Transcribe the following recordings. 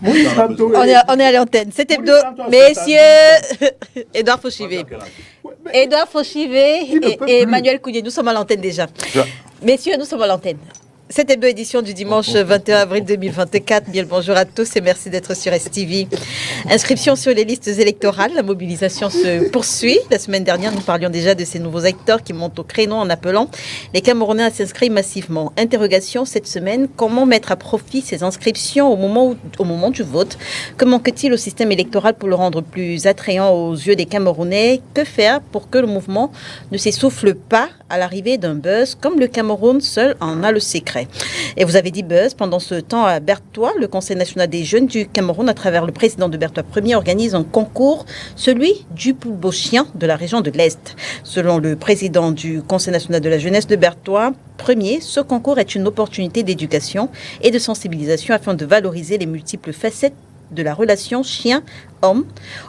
On est à l'antenne. C'est hebdo, messieurs. Édouard Fauchivé. Édouard Fauchivé et Emmanuel Cougnier, nous sommes à l'antenne déjà. Messieurs, nous sommes à l'antenne. Cette hebdo édition du dimanche 21 avril 2024. Bien le bonjour à tous et merci d'être sur STV. Inscription sur les listes électorales. La mobilisation se poursuit. La semaine dernière, nous parlions déjà de ces nouveaux acteurs qui montent au créneau en appelant les Camerounais à s'inscrire massivement. Interrogation cette semaine, comment mettre à profit ces inscriptions au moment du vote? Que manque-t-il au système électoral pour le rendre plus attrayant aux yeux des Camerounais? Que faire pour que le mouvement ne s'essouffle pas à l'arrivée d'un buzz comme le Cameroun seul en a le secret? Et vous avez dit buzz, pendant ce temps à Bertois, le Conseil national des jeunes du Cameroun, à travers le président de Bertois Ier, organise un concours, celui du plus beau chien de la région de l'Est. Selon le président du Conseil national de la jeunesse de Bertois Ier, ce concours est une opportunité d'éducation et de sensibilisation afin de valoriser les multiples facettes de la relation chien-homme.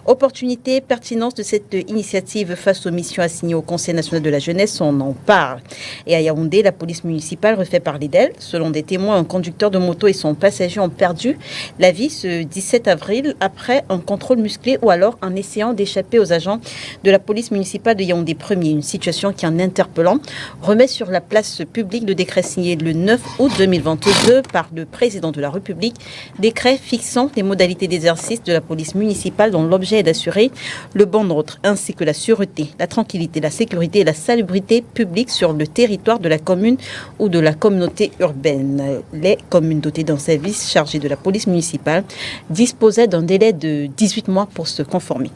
Opportunité, pertinence de cette initiative face aux missions assignées au Conseil national de la jeunesse, on en parle. Et à Yaoundé, la police municipale refait parler d'elle. Selon des témoins, un conducteur de moto et son passager ont perdu la vie ce 17 avril après un contrôle musclé ou alors en essayant d'échapper aux agents de la police municipale de Yaoundé 1er. Une situation qui, en interpellant, remet sur la place publique le décret signé le 9 août 2022 par le président de la République, décret fixant les modalités d'exercice de la police municipale dont l'objet est d'assurer le bon ordre ainsi que la sûreté, la tranquillité, la sécurité et la salubrité publique sur le territoire de la commune ou de la communauté urbaine. Les communes dotées d'un service chargé de la police municipale disposaient d'un délai de 18 mois pour se conformer.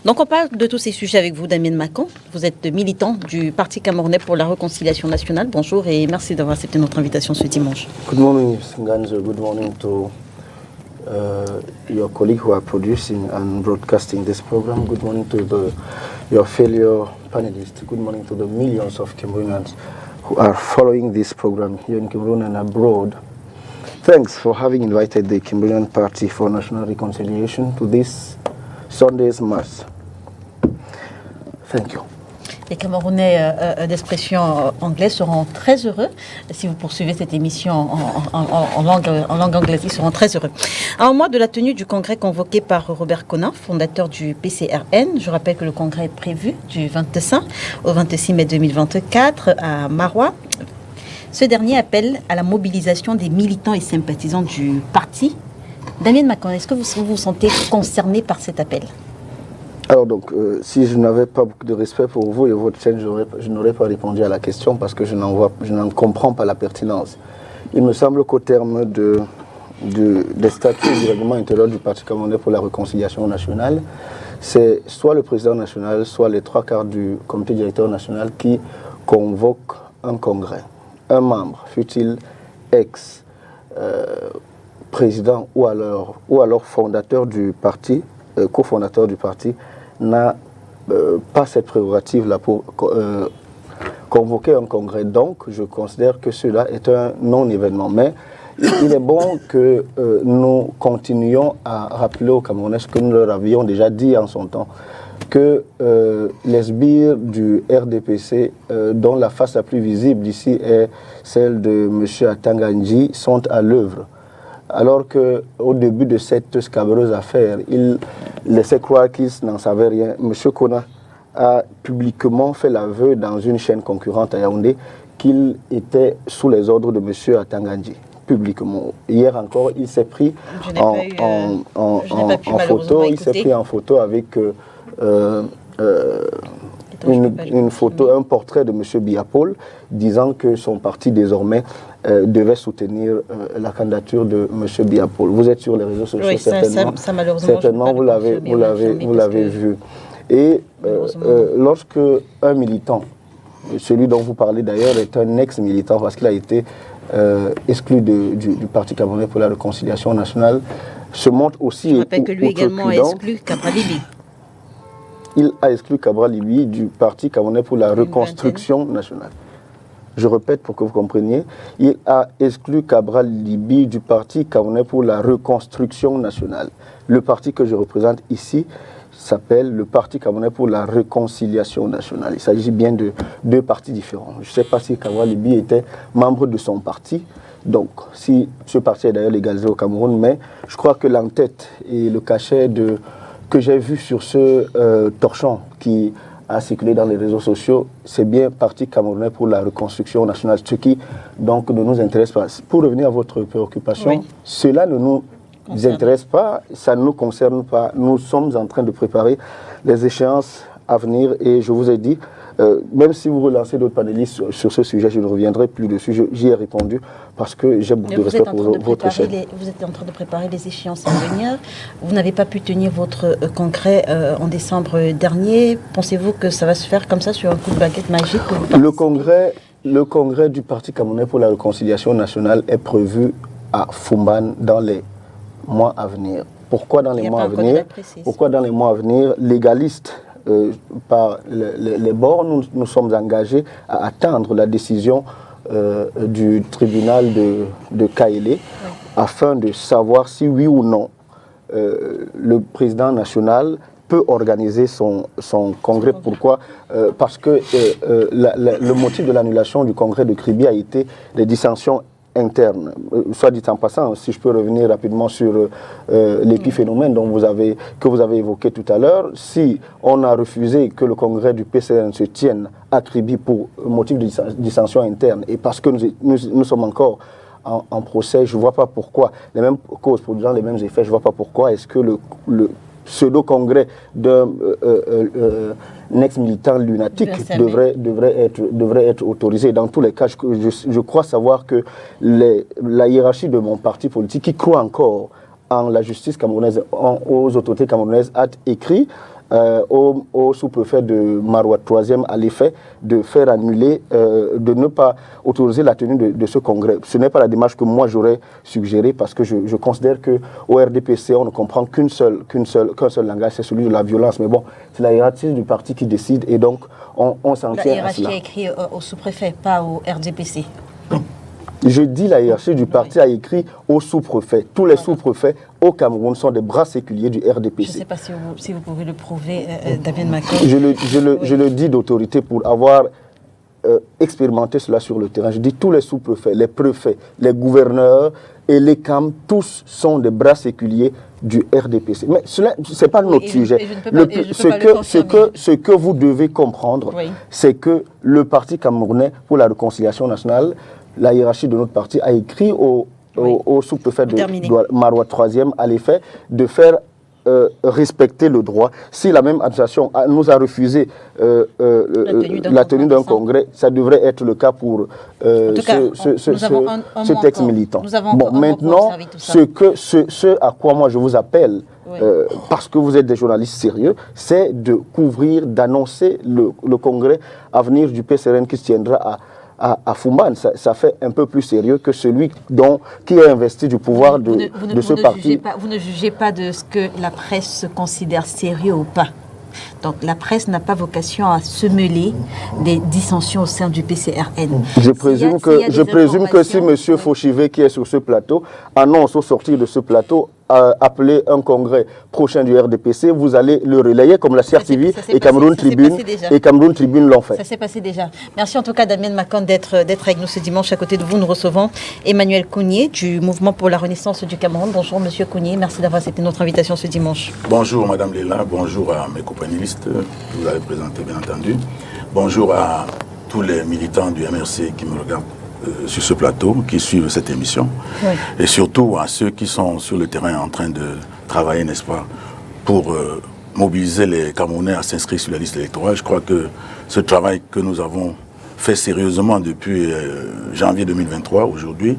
Donc on parle de tous ces sujets avec vous, Damien Macon. Vous êtes militant du Parti camerounais pour la réconciliation nationale. Bonjour et merci d'avoir accepté notre invitation ce dimanche. Good morning, Singanzo. Good morning to your colleagues who are producing and broadcasting this program. Good morning to your fellow panelists. Good morning to the millions of Cameroonians who are following this program here in Cameroon and abroad. Thanks for having invited the Cameroonian Party for National Reconciliation to this Sunday's Mass. Thank you. Les Camerounais d'expression anglaise seront très heureux. Si vous poursuivez cette émission en langue anglaise, ils seront très heureux. À un mois de la tenue du congrès convoqué par Robert Konin, fondateur du PCRN, je rappelle que le congrès est prévu du 25 au 26 mai 2024 à Marois. Ce dernier appelle à la mobilisation des militants et sympathisants du parti. Damien Macon, est-ce que vous vous sentez concerné par cet appel ? Alors donc, si je n'avais pas beaucoup de respect pour vous et votre chaîne, je n'aurais pas répondu à la question parce que je n'en comprends pas la pertinence. Il me semble qu'au terme des statuts du règlement intérieur du Parti camerounais pour la réconciliation nationale, c'est soit le président national, soit les 3/4 du comité directeur national qui convoque un congrès. Un membre, fût-il ex-président ou alors fondateur du parti, cofondateur du parti, n'a pas cette prérogative-là pour convoquer un congrès. Donc, je considère que cela est un non-événement. Mais il est bon que nous continuions à rappeler aux Camerounais ce que nous leur avions déjà dit en son temps, que les sbires du RDPC, dont la face la plus visible ici est celle de M. Atanga-Ndji, sont à l'œuvre. Alors qu'au début de cette scabreuse affaire, il laissait croire qu'ils n'en savaient rien. M. Konin a publiquement fait l'aveu dans une chaîne concurrente à Yaoundé qu'il était sous les ordres de M. Atanga-Ndji, publiquement. Hier encore, il s'est pris en photo. Il s'est pris en photo avec une photo, un portrait de M. Biapol, disant que son parti désormais devait soutenir la candidature de M. Biapol. Vous êtes sur les réseaux sociaux, oui, certainement. Ça, malheureusement, certainement, vous l'avez vu. Et lorsque un militant, celui dont vous parlez d'ailleurs, est un ex-militant parce qu'il a été exclu du Parti camerounais pour la réconciliation nationale, se montre aussi. Je rappelle que lui également a exclu Cabral Libye. Il a exclu Cabral Libye du Parti camerounais pour la reconstruction nationale. Je répète pour que vous compreniez, il a exclu Cabral Libye du Parti camerounais pour la reconstruction nationale. Le parti que je représente ici s'appelle le Parti camerounais pour la réconciliation nationale. Il s'agit bien de deux partis différents. Je ne sais pas si Cabral Libye était membre de son parti. Donc, si ce parti est d'ailleurs légalisé au Cameroun, mais je crois que l'entête et le cachet que j'ai vu sur ce torchon qui a circulé dans les réseaux sociaux, c'est bien Parti camerounais pour la reconstruction nationale, ce qui donc ne nous intéresse pas. Pour revenir à votre préoccupation, oui. Cela ne nous intéresse pas, ça ne nous concerne pas. Nous sommes en train de préparer les échéances à venir et je vous ai dit, même si vous relancez d'autres panélistes sur ce sujet, je ne reviendrai plus dessus. J'y ai répondu parce que j'ai beaucoup de respect pour votre chaîne. Vous êtes en train de préparer les échéances à venir. Vous n'avez pas pu tenir votre congrès en décembre dernier. Pensez-vous que ça va se faire comme ça sur un coup de baguette magique? Le congrès du Parti camerounais pour la réconciliation nationale est prévu à Fumban dans les mois à venir. Pourquoi dans les mois à venir? Pourquoi dans les mois à venir? Légaliste par les bords, nous sommes engagés à attendre la décision du tribunal de Kaélé afin de savoir si oui ou non le président national peut organiser son congrès. Pourquoi? Parce que le motif de l'annulation du congrès de Kribi a été les dissensions interne. Soit dit en passant, si je peux revenir rapidement sur l'épiphénomène que vous avez évoqué tout à l'heure, si on a refusé que le congrès du PCN se tienne à Kribi pour motif de dissension interne et parce que nous sommes encore en procès, je ne vois pas pourquoi, les mêmes causes produisant les mêmes effets, je ne vois pas pourquoi est-ce que le pseudo-congrès d'un ex-militant lunatique devrait être autorisé. Dans tous les cas, je crois savoir que la hiérarchie de mon parti politique, qui croit encore en la justice camerounaise, aux autorités camerounaises, a écrit au sous-préfet de Maroua 3e à l'effet de faire annuler, de ne pas autoriser la tenue de ce congrès. Ce n'est pas la démarche que moi j'aurais suggérée parce que je considère qu'au RDPC, on ne comprend qu'un seul langage, c'est celui de la violence. Mais bon, c'est la hiérarchie du parti qui décide et donc on s'en tient à cela. La hiérarchie a écrit au sous-préfet, pas au RDPC. Je dis la hiérarchie du parti a écrit au sous-préfet. Tous les sous-préfets au Cameroun sont des bras séculiers du RDPC. Je ne sais pas si vous pouvez le prouver, Damien Macron. Je le dis d'autorité pour avoir expérimenté cela sur le terrain. Je dis tous les sous-préfets, les préfets, les gouverneurs et les CAM, tous sont des bras séculiers du RDPC. Mais ce n'est pas notre sujet. Ce que vous devez comprendre, c'est que le Parti camerounais pour la réconciliation nationale, la hiérarchie de notre parti a écrit au sous-préfet de Maroua 3e à l'effet de faire respecter le droit. Si la même administration nous a refusé la tenue d'un congrès, ça devrait être le cas pour ce texte militant. Bon, maintenant, ce à quoi moi je vous appelle, parce que vous êtes des journalistes sérieux, c'est de couvrir, d'annoncer le congrès à venir du PCRN qui se tiendra à Fumban. Ça fait un peu plus sérieux que celui qui a investi du pouvoir de ce parti. Vous ne jugez pas de ce que la presse considère sérieux ou pas. Donc la presse n'a pas vocation à se mêler des dissensions au sein du PCRN. Je présume que si M. Fauchivé, qui est sur ce plateau, annonce au sortir de ce plateau appeler un congrès prochain du RDPC, vous allez le relayer comme la CRTV et Cameroun Tribune l'ont fait. Ça s'est passé déjà. Merci en tout cas Damien Macron d'être avec nous ce dimanche. À côté de vous, nous recevons Emmanuel Kounié du Mouvement pour la Renaissance du Cameroun. Bonjour Monsieur Kounié, merci d'avoir accepté notre invitation ce dimanche. Bonjour Madame Léla, bonjour à mes copanélistes que vous avez présentés bien entendu. Bonjour à tous les militants du MRC qui me regardent sur ce plateau, qui suivent cette émission, et surtout à ceux qui sont sur le terrain en train de travailler, n'est-ce pas, pour mobiliser les Camerounais à s'inscrire sur la liste électorale. Je crois que ce travail que nous avons fait sérieusement depuis janvier 2023, aujourd'hui,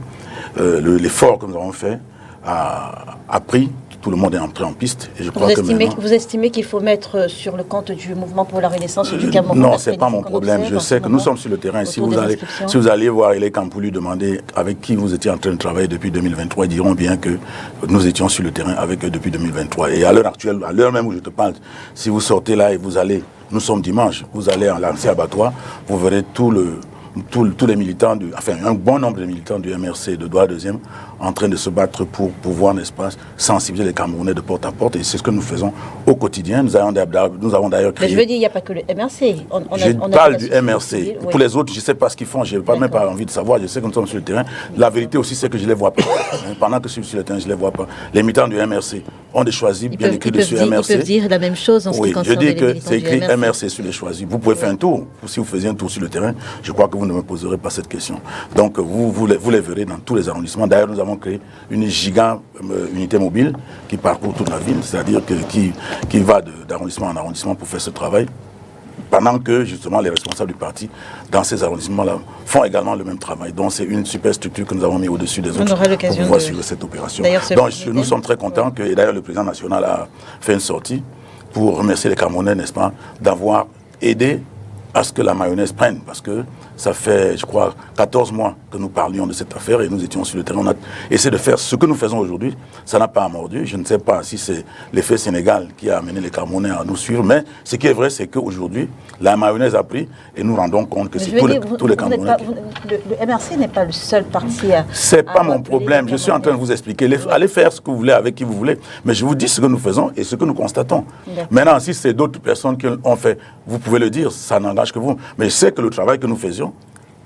l'effort que nous avons fait a pris. Tout le monde est entré en piste. Et je crois vous estimez qu'il faut mettre sur le compte du Mouvement pour la Renaissance du Cameroun? Non, ce n'est pas mon problème. Je sais que nous sommes sur le terrain. Si vous allez voir les Kampoulou demander avec qui vous étiez en train de travailler depuis 2023, ils diront bien que nous étions sur le terrain avec eux depuis 2023. Et à l'heure actuelle, à l'heure même où je te parle, si vous sortez là et vous allez, nous sommes dimanche, vous allez en l'ancien abattoir, vous verrez tous les militants, un bon nombre de militants du MRC de Douala 2e en train de se battre pour pouvoir, n'est-ce pas, sensibiliser les Camerounais de porte à porte. Et c'est ce que nous faisons au quotidien. Nous avons d'ailleurs créé... Mais je veux dire, il n'y a pas que le MRC. Je parle du MRC. Pour les autres, je ne sais pas ce qu'ils font. Je n'ai même pas envie de savoir. Je sais que nous sommes sur le terrain. La vérité aussi, c'est que je ne les vois pas. Pendant que je suis sur le terrain, je ne les vois pas. Les militants du MRC ont des choisis bien écrits dessus MRC. Ils peuvent dire la même chose en ce qui concerne les militants du MRC. Je dis que c'est écrit MRC sur les choisis. Vous pouvez faire un tour. Si vous faisiez un tour sur le terrain, je crois que vous ne me poserez pas cette question. Donc, vous les verrez dans tous les arrondissements. D'ailleurs, nous avons créé une giga unité mobile qui parcourt toute la ville, c'est-à-dire qui va d'arrondissement en arrondissement pour faire ce travail, pendant que justement les responsables du parti dans ces arrondissements-là font également le même travail. Donc c'est une super structure que nous avons mis au-dessus des autres pour pouvoir suivre cette opération. Donc nous sommes très contents que, et d'ailleurs le président national a fait une sortie pour remercier les Camerounais, n'est-ce pas, d'avoir aidé à ce que la mayonnaise prenne, parce que ça fait, je crois, 14 mois que nous parlions de cette affaire et nous étions sur le terrain. On a essayé de faire ce que nous faisons aujourd'hui. Ça n'a pas mordu. Je ne sais pas si c'est l'effet Sénégal qui a amené les Camerounais à nous suivre, mais ce qui est vrai, c'est qu'aujourd'hui, la mayonnaise a pris et nous rendons compte que c'est tous les Camerounais. Le MRC n'est pas le seul parti à... C'est pas mon problème. Je suis en train de vous expliquer. Allez faire ce que vous voulez avec qui vous voulez. Mais je vous dis ce que nous faisons et ce que nous constatons. Maintenant, si c'est d'autres personnes qui ont fait, vous pouvez le dire, ça n'engage que vous. Mais je sais que le travail que nous faisions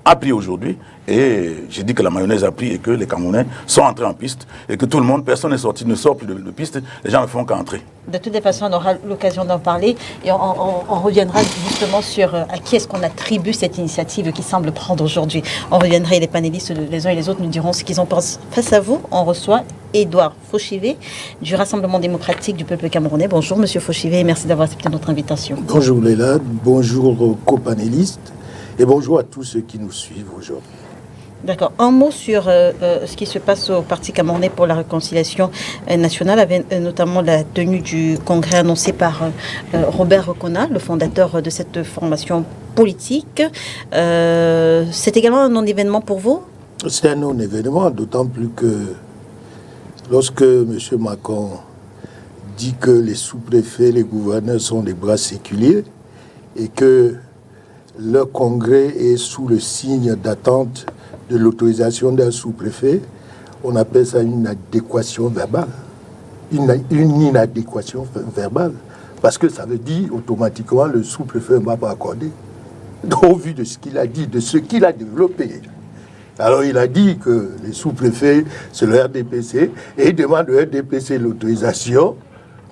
a pris aujourd'hui, et j'ai dit que la mayonnaise a pris et que les Camerounais sont entrés en piste et que tout le monde, personne ne sort plus de piste, les gens ne font qu'entrer. De toutes les façons, on aura l'occasion d'en parler et on reviendra justement sur à qui est-ce qu'on attribue cette initiative qui semble prendre aujourd'hui. On reviendra et les panélistes, les uns et les autres, nous diront ce qu'ils en pensent. Face à vous, on reçoit Edouard Fauchivé du Rassemblement démocratique du peuple camerounais. Bonjour Monsieur Fauchivé et merci d'avoir accepté notre invitation. Bonjour Léla, bonjour aux copanélistes. Et bonjour à tous ceux qui nous suivent aujourd'hui. D'accord. Un mot sur ce qui se passe au Parti camerounais pour la réconciliation nationale, avec notamment la tenue du congrès annoncé par Robert Recona, le fondateur de cette formation politique. C'est également un non-événement pour vous ? C'est un non-événement, d'autant plus que lorsque M. Macron dit que les sous-préfets, les gouverneurs sont des bras séculiers et que le congrès est sous le signe d'attente de l'autorisation d'un sous-préfet, on appelle ça une adéquation verbale. Une inadéquation verbale. Parce que ça veut dire automatiquement le sous-préfet ne va pas accorder. Donc, au vu de ce qu'il a dit, de ce qu'il a développé. Alors il a dit que les sous-préfets, c'est le RDPC, et il demande au RDPC l'autorisation,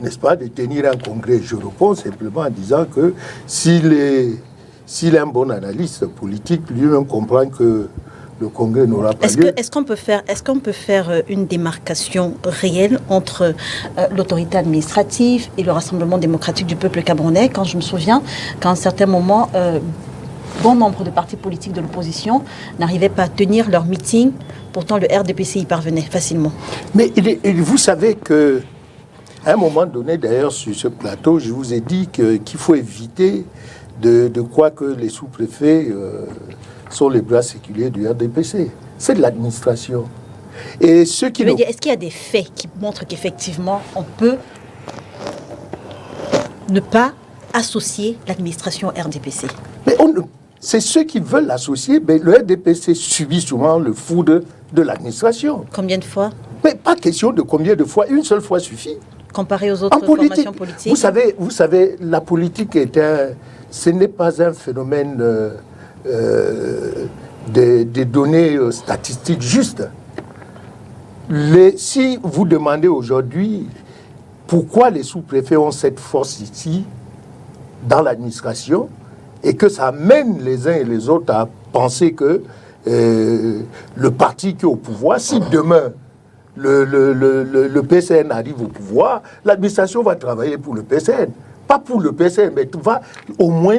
n'est-ce pas, de tenir un congrès. Je réponds simplement en disant que s'il est un bon analyste politique, lui-même comprend que le congrès n'aura pas lieu. Est-ce qu'on peut faire une démarcation réelle entre l'autorité administrative et le Rassemblement démocratique du peuple camerounais? Quand je me souviens qu'à un certain moment, bon nombre de partis politiques de l'opposition n'arrivaient pas à tenir leur meeting, pourtant le RDPC y parvenait facilement. Mais vous savez que à un moment donné, d'ailleurs, sur ce plateau, je vous ai dit qu'il faut éviter de croire que les sous-préfets sont les bras séculiers du RDPC. C'est de l'administration. Et ceux qui est-ce qu'il y a des faits qui montrent qu'effectivement, on peut ne pas associer l'administration au RDPC? Mais c'est ceux qui veulent l'associer, mais le RDPC subit souvent le foudre de l'administration. Combien de fois? Mais pas question de combien de fois, une seule fois suffit. Comparé aux autres formations politiques. Vous savez, la politique ce n'est pas un phénomène des données statistiques justes. Si vous demandez aujourd'hui pourquoi les sous-préfets ont cette force ici, dans l'administration, et que ça amène les uns et les autres à penser que le parti qui est au pouvoir, si demain le PCN arrive au pouvoir, l'administration va travailler pour le PCN. Pas pour le PCN, mais va au moins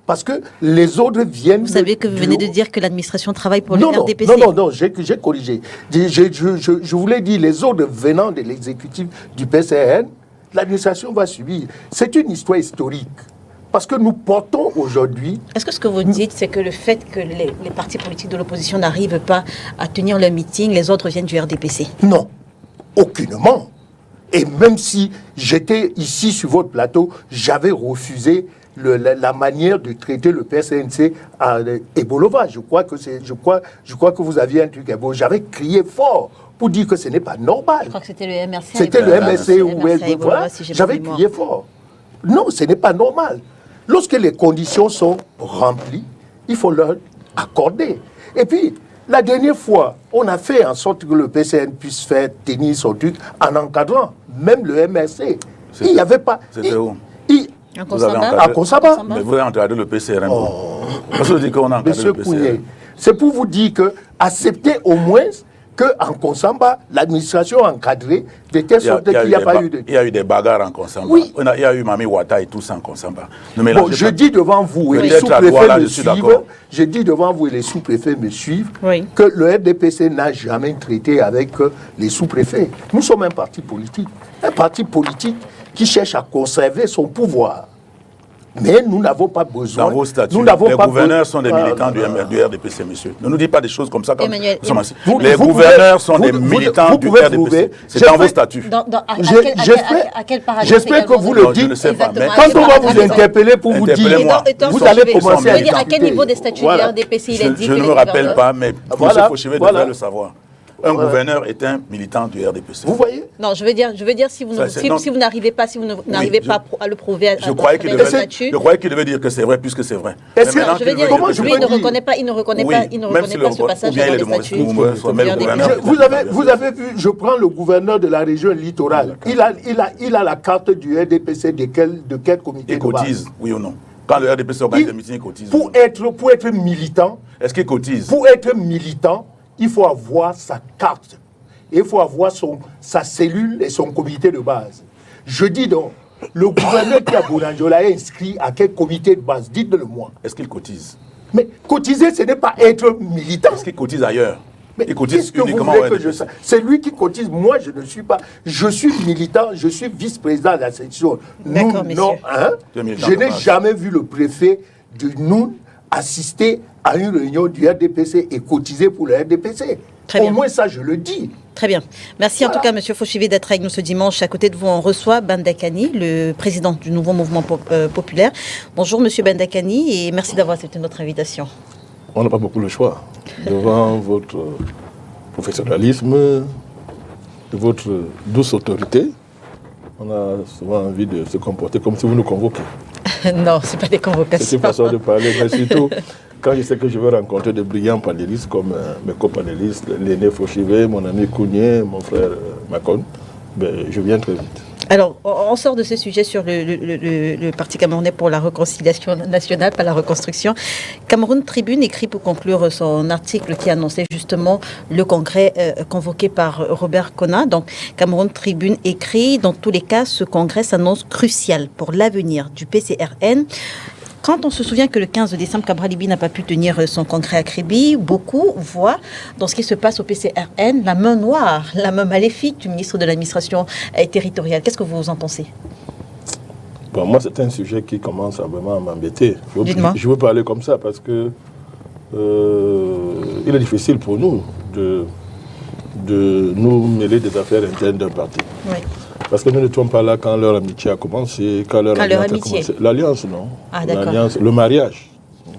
parce que les autres viennent... Vous savez que vous venez de dire que l'administration travaille pour le RDPC. Non, j'ai corrigé. Je voulais dire les autres venant de l'exécutif du PCN, l'administration va subir. C'est une histoire historique. Parce que nous portons aujourd'hui... Est-ce que ce que vous dites, c'est que le fait que les partis politiques de l'opposition n'arrivent pas à tenir leur meeting, les autres viennent du RDPC? Non, aucunement. Et même si j'étais ici sur votre plateau, j'avais refusé la manière de traiter le PSNC à Ebolova. Je crois que vous aviez un truc à vous. J'avais crié fort pour dire que ce n'est pas normal. Je crois que c'était le MRC. C'était le MRC où voilà, j'avais crié fort. Non, ce n'est pas normal. Lorsque les conditions sont remplies, il faut leur accorder. Et puis, la dernière fois, on a fait en sorte que le PCN puisse faire tenir son truc en encadrant même le MRC. Il n'y avait pas... C'était où? À Konsamba. Mais vous avez encadré le PCRM. Parce que vous dites qu'on a encadré Monsieur le PCRM. Kounié, c'est pour vous dire que acceptez au moins qu'en Konsamba, l'administration a encadré de telle sorte qu'il n'y a pas eu de... Il y a eu des bagarres en Konsamba. Oui. Il y a eu Mami Ouattara et tout ça en Konsamba. Bon, je dis devant vous, et les sous-préfets me suivent, je dis devant vous et les sous-préfets me suivent, que le RDPC n'a jamais traité avec les sous-préfets. Nous sommes un parti politique qui cherche à conserver son pouvoir. Mais nous n'avons pas besoin. Dans vos statuts, les gouverneurs sont des militants du RDPC, monsieur. Ne nous dites pas des choses comme ça. Emmanuel, les gouverneurs sont des militants du RDPC. C'est dans vos statuts. À quel paragraphe? J'espère que vous le dites. Je ne sais pas. Quand on va vous interpeller pour vous dire, vous allez commencer à dire à quel niveau des statuts du RDPC il est dit. Je ne me rappelle pas, mais M. Fauchivet devrait le savoir. Un gouverneur est un militant du RDPC. Vous voyez? Non, je veux dire, si vous n'arrivez pas, à le prouver je croyais qu'il devait dire que c'est vrai, puisque c'est vrai. Je veux dire, lui, il ne reconnaît pas ce passage dans les statuts. Vous avez vu, je prends le gouverneur de la région littorale. Il a la carte du RDPC de quel comité de base? Il cotise, oui ou non? Quand le RDPC organise des meetings, il cotise. Pour être militant, est-ce qu'il cotise? Pour être militant, il faut avoir sa carte. Et il faut avoir sa cellule et son comité de base. Je dis donc, le gouverneur qui a Bonanjola est inscrit à quel comité de base? Dites-le moi. Est-ce qu'il cotise? Mais cotiser, ce n'est pas être militant. Est-ce qu'il cotise ailleurs? Mais il cotise uniquement que je sais. C'est lui qui cotise. Moi, je ne suis pas. Je suis militant, je suis vice-président de la section. D'accord, messieurs. Je n'ai jamais vu le préfet de Noun assister à une réunion du RDPC et cotiser pour le RDPC. Au moins ça, je le dis. Très bien. Merci en tout cas, M. Fauchivet, d'être avec nous ce dimanche. À côté de vous, on reçoit Bandakani, le président du nouveau mouvement populaire. Bonjour, M. Bandakani, et merci d'avoir accepté notre invitation. On n'a pas beaucoup le choix. Devant votre professionnalisme, votre douce autorité, on a souvent envie de se comporter comme si vous nous convoquiez. Non, ce n'est pas des convocations. C'est une façon de parler, mais surtout, quand je sais que je vais rencontrer de brillants panélistes comme mes copanélistes, l'aîné Fauchivet, mon ami Kounié, mon frère Macon, je viens très vite. Alors, on sort de ce sujet sur le Parti camerounais pour la réconciliation nationale, pas la reconstruction. Cameroun Tribune écrit pour conclure son article qui annonçait justement le congrès convoqué par Robert Kona. Donc, Cameroun Tribune écrit, dans tous les cas, ce congrès s'annonce crucial pour l'avenir du PCRN. Quand on se souvient que le 15 décembre, Cabral Libye n'a pas pu tenir son congrès à Kribi, beaucoup voient dans ce qui se passe au PCRN la main noire, la main maléfique du ministre de l'administration territoriale. Qu'est-ce que vous en pensez? Bon, moi, c'est un sujet qui commence à vraiment m'embêter. Je veux parler comme ça parce que il est difficile pour nous de nous mêler des affaires internes d'un parti. Oui. Parce que nous n'étions pas là quand leur amitié a commencé, quand leur alliance a commencé. L'alliance, non. Ah, d'accord. Le mariage.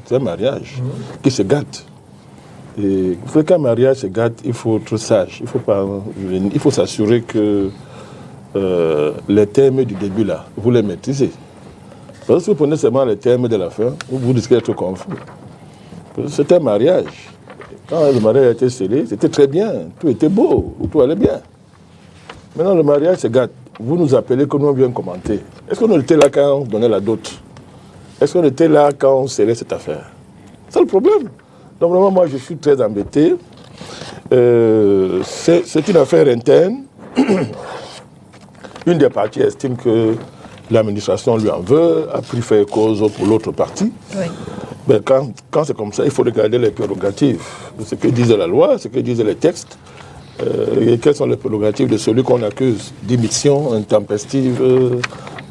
C'est un mariage qui se gâte. Et pour qu'un mariage se gâte, il faut être sage. Il faut s'assurer que les thèmes du début, là, vous les maîtrisez. Parce que si vous prenez seulement les thèmes de la fin, vous risquez d'être confus. C'est un mariage. Quand le mariage a été scellé, c'était très bien. Tout était beau, tout allait bien. Maintenant, le mariage se gâte. Vous nous appelez que nous on vient commenter. Est-ce qu'on était là quand on donnait la dot? Est-ce qu'on était là quand on scellait cette affaire? C'est le problème. Donc vraiment, moi, je suis très embêté. C'est une affaire interne. Une des parties estime que l'administration lui en veut, a pris fait cause pour l'autre partie. Oui. Ben, quand c'est comme ça, il faut regarder les prérogatives. Ce que disait la loi, ce que disaient les textes. Et quelles sont les prérogatives de celui qu'on accuse d'émission intempestive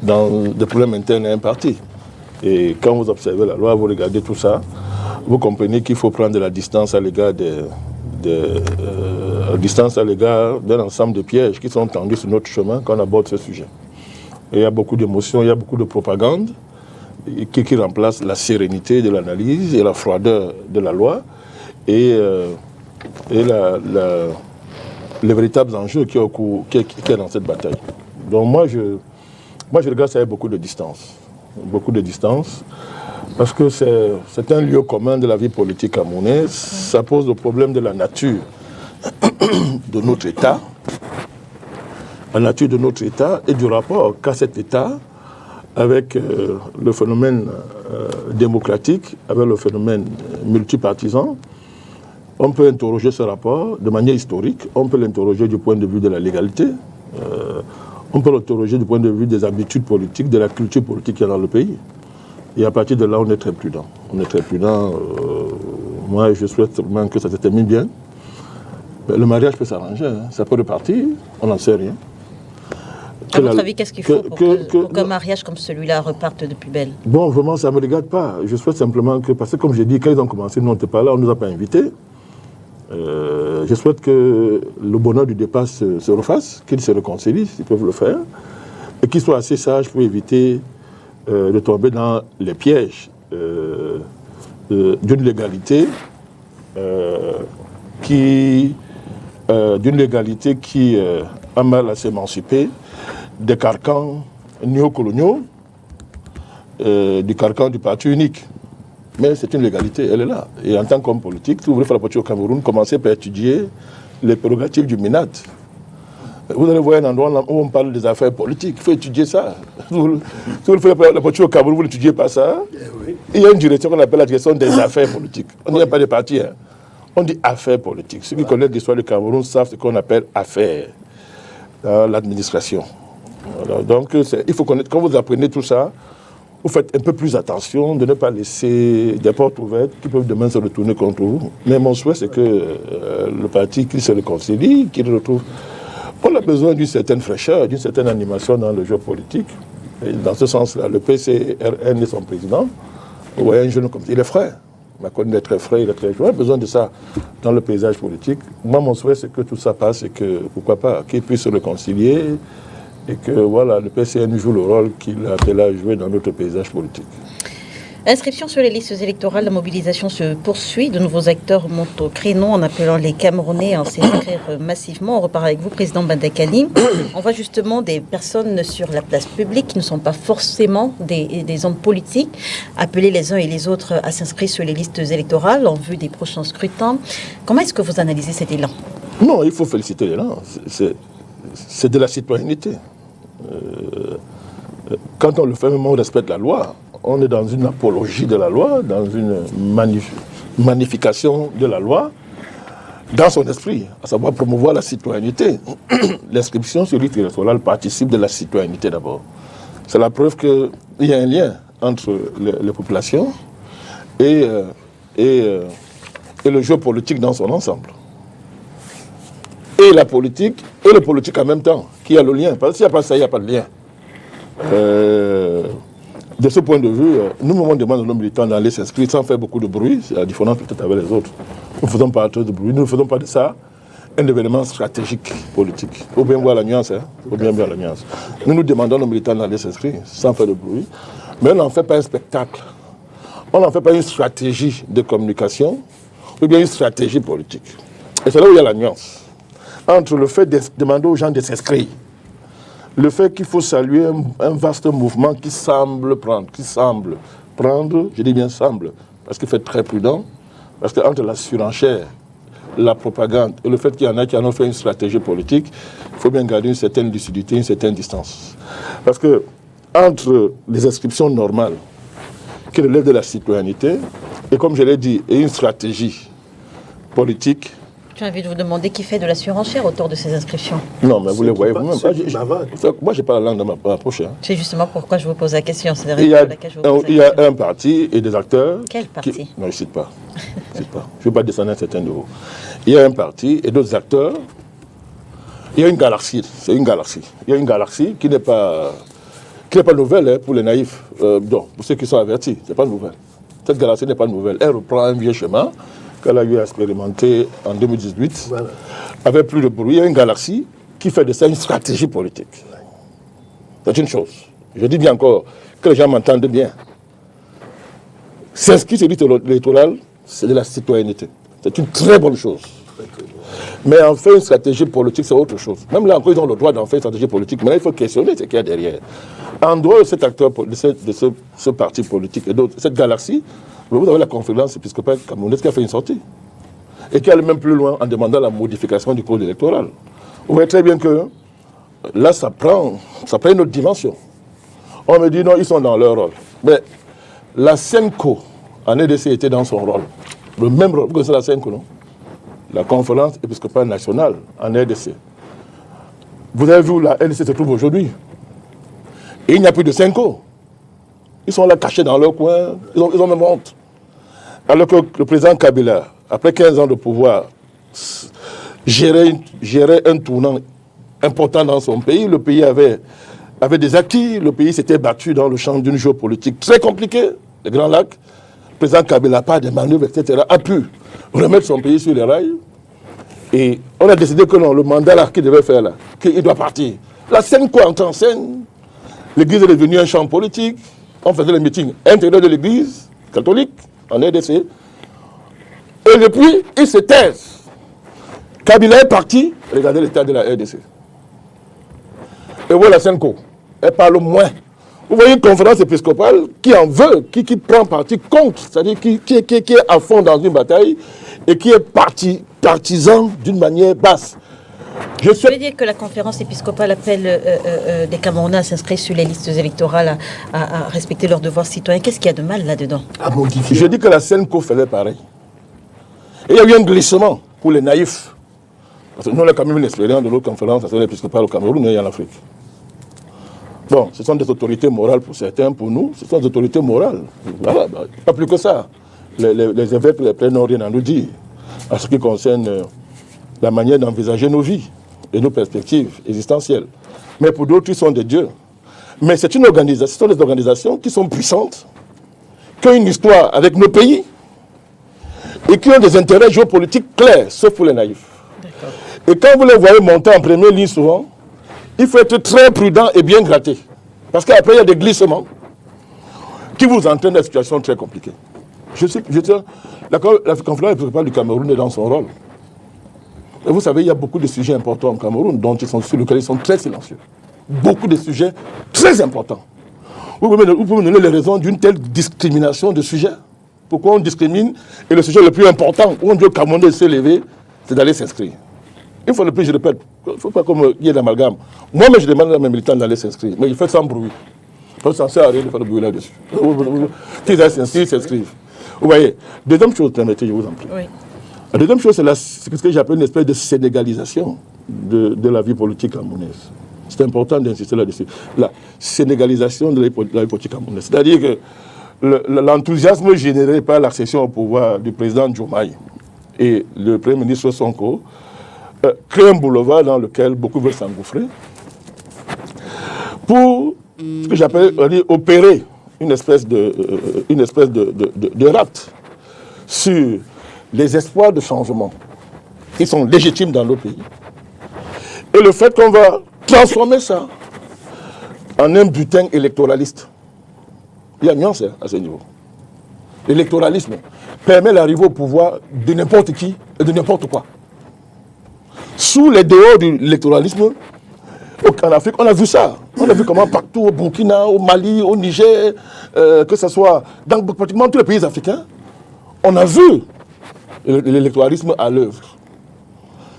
dans des problèmes internes à un parti. Et quand vous observez la loi, vous regardez tout ça, vous comprenez qu'il faut prendre de la distance à l'égard d'un ensemble de pièges qui sont tendus sur notre chemin quand on aborde ce sujet. Et il y a beaucoup d'émotions, il y a beaucoup de propagande qui remplace la sérénité de l'analyse et la froideur de la loi et les véritables enjeux qui est dans cette bataille. Donc moi je regarde ça avec beaucoup de distance. Parce que c'est un lieu commun de la vie politique camerounaise. Ça pose le problème de la nature de notre État. La nature de notre État et du rapport qu'a cet État avec le phénomène démocratique, avec le phénomène multipartisan. On peut interroger ce rapport de manière historique, on peut l'interroger du point de vue de la légalité, on peut l'interroger du point de vue des habitudes politiques, de la culture politique qu'il y a dans le pays. Et à partir de là, on est très prudent. Moi, je souhaite vraiment que ça se termine bien. Le mariage peut s'arranger, hein. Ça peut repartir, on n'en sait rien. À votre avis, qu'est-ce qu'il faut pour qu'un mariage comme celui-là reparte de plus belle? Bon, vraiment, ça ne me regarde pas. Je souhaite simplement que, parce que comme j'ai dit, quand ils ont commencé, nous, on n'était pas là, on ne nous a pas invités. Je souhaite que le bonheur du départ se refasse, qu'ils se réconcilient, s'ils peuvent le faire, et qu'ils soient assez sages pour éviter de tomber dans les pièges d'une légalité qui a mal à s'émanciper des carcans néocoloniaux, du carcan du parti unique. Mais c'est une légalité, elle est là. Et en tant qu'homme politique, si vous voulez faire la politique au Cameroun, commencez par étudier les prérogatives du MINAT. Vous allez voir un endroit où on parle des affaires politiques. Il faut étudier ça. Si vous voulez faire la politique au Cameroun, vous n'étudiez pas ça. Il y a une direction qu'on appelle la direction des affaires politiques. On n'y a pas de parti. Hein. On dit affaires politiques. Ceux qui connaissent l'histoire du Cameroun savent ce qu'on appelle affaires dans l'administration. Voilà. Donc, il faut connaître, quand vous apprenez tout ça, vous faites un peu plus attention de ne pas laisser des portes ouvertes qui peuvent demain se retourner contre vous. Mais mon souhait, c'est que le parti, qu'il se réconcilie, qu'il retrouve... On a besoin d'une certaine fraîcheur, d'une certaine animation dans le jeu politique. Et dans ce sens-là, le PCRN et son président, vous voyez un jeune comme ça, il est frais. Macron est très frais, il est très jeune. On a besoin de ça dans le paysage politique. Moi, mon souhait, c'est que tout ça passe et que, pourquoi pas, qu'ils puissent se réconcilier et que, voilà, le PCN joue le rôle qu'il a appelé à jouer dans notre paysage politique. Inscription sur les listes électorales, la mobilisation se poursuit. De nouveaux acteurs montent au créneau en appelant les Camerounais à s'inscrire massivement. On repart avec vous, Président Bandakali. On voit justement des personnes sur la place publique qui ne sont pas forcément des hommes politiques, appeler les uns et les autres à s'inscrire sur les listes électorales en vue des prochains scrutins. Comment est-ce que vous analysez cet élan? Non, il faut féliciter l'élan. C'est de la citoyenneté. Quand on le fait, même on respecte la loi. On est dans une apologie de la loi, dans une magnification de la loi, dans son esprit, à savoir promouvoir la citoyenneté. L'inscription sur liste électorale participe de la citoyenneté d'abord. C'est la preuve qu'il y a un lien entre les populations et le jeu politique dans son ensemble. Et la politique, et le politique en même temps, qui a le lien. Parce que s'il n'y a pas ça, il n'y a pas de lien. De ce point de vue, nous demandons à nos militants d'aller s'inscrire sans faire beaucoup de bruit, c'est la différence peut-être avec les autres. Nous ne faisons pas trop de bruit, nous ne faisons pas de ça un événement stratégique politique. Il faut bien voir la nuance, hein. Faut bien voir la nuance. Nous demandons à nos militants d'aller s'inscrire sans faire de bruit, mais on n'en fait pas un spectacle. On n'en fait pas une stratégie de communication, ou bien une stratégie politique. Et c'est là où il y a la nuance. Entre le fait de demander aux gens de s'inscrire, le fait qu'il faut saluer un vaste mouvement qui semble prendre, je dis bien semble, parce qu'il faut être très prudent, parce qu'entre la surenchère, la propagande et le fait qu'il y en a qui en ont fait une stratégie politique, il faut bien garder une certaine lucidité, une certaine distance. Parce que entre les inscriptions normales qui relèvent de la citoyenneté, et comme je l'ai dit, et une stratégie politique. J'ai envie de vous demander qui fait de la surenchère autour de ces inscriptions. Non, mais vous les voyez vous-même. Moi, je n'ai pas la langue de ma poche. Hein. C'est justement pourquoi je vous pose la question. Il y a un parti et des acteurs. Quel parti? Non, je ne cite pas. Je ne veux pas descendre à un certain niveau. Il y a un parti et d'autres acteurs. Il y a une galaxie. C'est une galaxie. Il y a une galaxie qui n'est pas nouvelle hein, pour les naïfs. Donc, pour ceux qui sont avertis, ce n'est pas nouvelle. Cette galaxie n'est pas nouvelle. Elle reprend un vieux chemin qu'elle a eu à expérimenter en 2018, voilà. Avec plus de bruit. Il y a une galaxie qui fait de ça une stratégie politique. C'est une chose. Je dis bien encore, que les gens m'entendent bien. S'inscrire sur liste électorale, c'est de la citoyenneté. C'est une très bonne chose. Mais en fait, une stratégie politique, c'est autre chose. Même là encore, ils ont le droit d'en faire une stratégie politique. Mais là, il faut questionner ce qu'il y a derrière. En dehors de cet acteur, de ce parti politique et d'autres, cette galaxie, vous avez la conférence épiscopale camerounaise qui a fait une sortie. Et qui allait même plus loin en demandant la modification du code électoral. Vous voyez très bien que là, ça prend une autre dimension. On me dit non, ils sont dans leur rôle. Mais la SENCO, en RDC, était dans son rôle. Le même rôle. Vous connaissez la SENCO, non? La conférence épiscopale nationale en RDC. Vous avez vu où la RDC se trouve aujourd'hui. Et il n'y a plus de SENCO. Ils sont là cachés dans leur coin. Ils ont même honte. Alors que le président Kabila, après 15 ans de pouvoir, gérait un tournant important dans son pays. Le pays avait des acquis. Le pays s'était battu dans le champ d'une géopolitique très compliquée. Les Grands Lacs. Le président Kabila, par des manœuvres, etc., a pu remettre son pays sur les rails. Et on a décidé que non, le mandat là qu'il devait faire là, qu'il doit partir. La scène quoi entre en scène. L'église est devenue un champ politique. On faisait les meetings intérieurs de l'église catholique en RDC. Et depuis, ils se taisent. Kabila est parti. Regardez l'état de la RDC. Et voilà la SENCO. Elle parle moins. Vous voyez une conférence épiscopale qui en veut, qui prend parti contre, c'est-à-dire qui est à fond dans une bataille et qui est partisan d'une manière basse. Je veux dire que la conférence épiscopale appelle des Camerounais à s'inscrire sur les listes électorales, à respecter leurs devoirs citoyens. Qu'est-ce qu'il y a de mal là-dedans? Je dis que la SENCO faisait pareil. Et il y a eu un glissement pour les naïfs. Parce que nous, on a quand même une expérience de notre conférence nationale épiscopale au Cameroun et en Afrique. Bon, ce sont des autorités morales pour certains, pour nous, ce sont des autorités morales. Voilà, pas plus que ça. Les évêques, les prêtres n'ont rien à nous dire en ce qui concerne la manière d'envisager nos vies et nos perspectives existentielles. Mais pour d'autres, ils sont des dieux. Mais c'est une organisation, ce sont des organisations qui sont puissantes, qui ont une histoire avec nos pays et qui ont des intérêts géopolitiques clairs, sauf pour les naïfs. Et quand vous les voyez monter en première ligne souvent, il faut être très prudent et bien gratté. Parce qu'après, il y a des glissements qui vous entraînent dans des situations très compliquées. La conférence épiscopale du Cameroun est dans son rôle. Et vous savez, il y a beaucoup de sujets importants au Cameroun sur lesquels ils sont très silencieux. Beaucoup de sujets très importants. Vous pouvez me donner les raisons d'une telle discrimination de sujets. Pourquoi on discrimine? Et le sujet le plus important où on dit au Camerounais de se lever, c'est d'aller s'inscrire. Une fois de plus, je répète, il ne faut pas qu'il y ait d'amalgame. Moi-même, je demande à mes militants d'aller s'inscrire. Mais ils font sans bruit. Parce que ça ne sert à rien de faire de bruit là-dessus. Qu'ils aillent s'inscrire, s'inscrivent. Vous voyez. Deuxième chose, permettez, je vous en prie. Oui. La deuxième chose, c'est ce que j'appelle une espèce de sénégalisation de la vie politique camerounaise. C'est important d'insister là-dessus. La sénégalisation de la vie politique camerounaise. C'est-à-dire que l'enthousiasme généré par l'accession au pouvoir du président Diomaye et le Premier ministre Sonko crée un boulevard dans lequel beaucoup veulent s'engouffrer pour ce que j'appelle opérer une espèce de rate sur les espoirs de changement qui sont légitimes dans nos pays. Et le fait qu'on va transformer ça en un butin électoraliste. Il y a nuance à ce niveau. L'électoralisme permet l'arrivée au pouvoir de n'importe qui et de n'importe quoi. Sous les dehors de l'électoralisme, en Afrique, on a vu ça. On a vu comment partout, au Burkina, au Mali, au Niger, que ce soit dans pratiquement tous les pays africains, on a vu l'électoralisme à l'œuvre.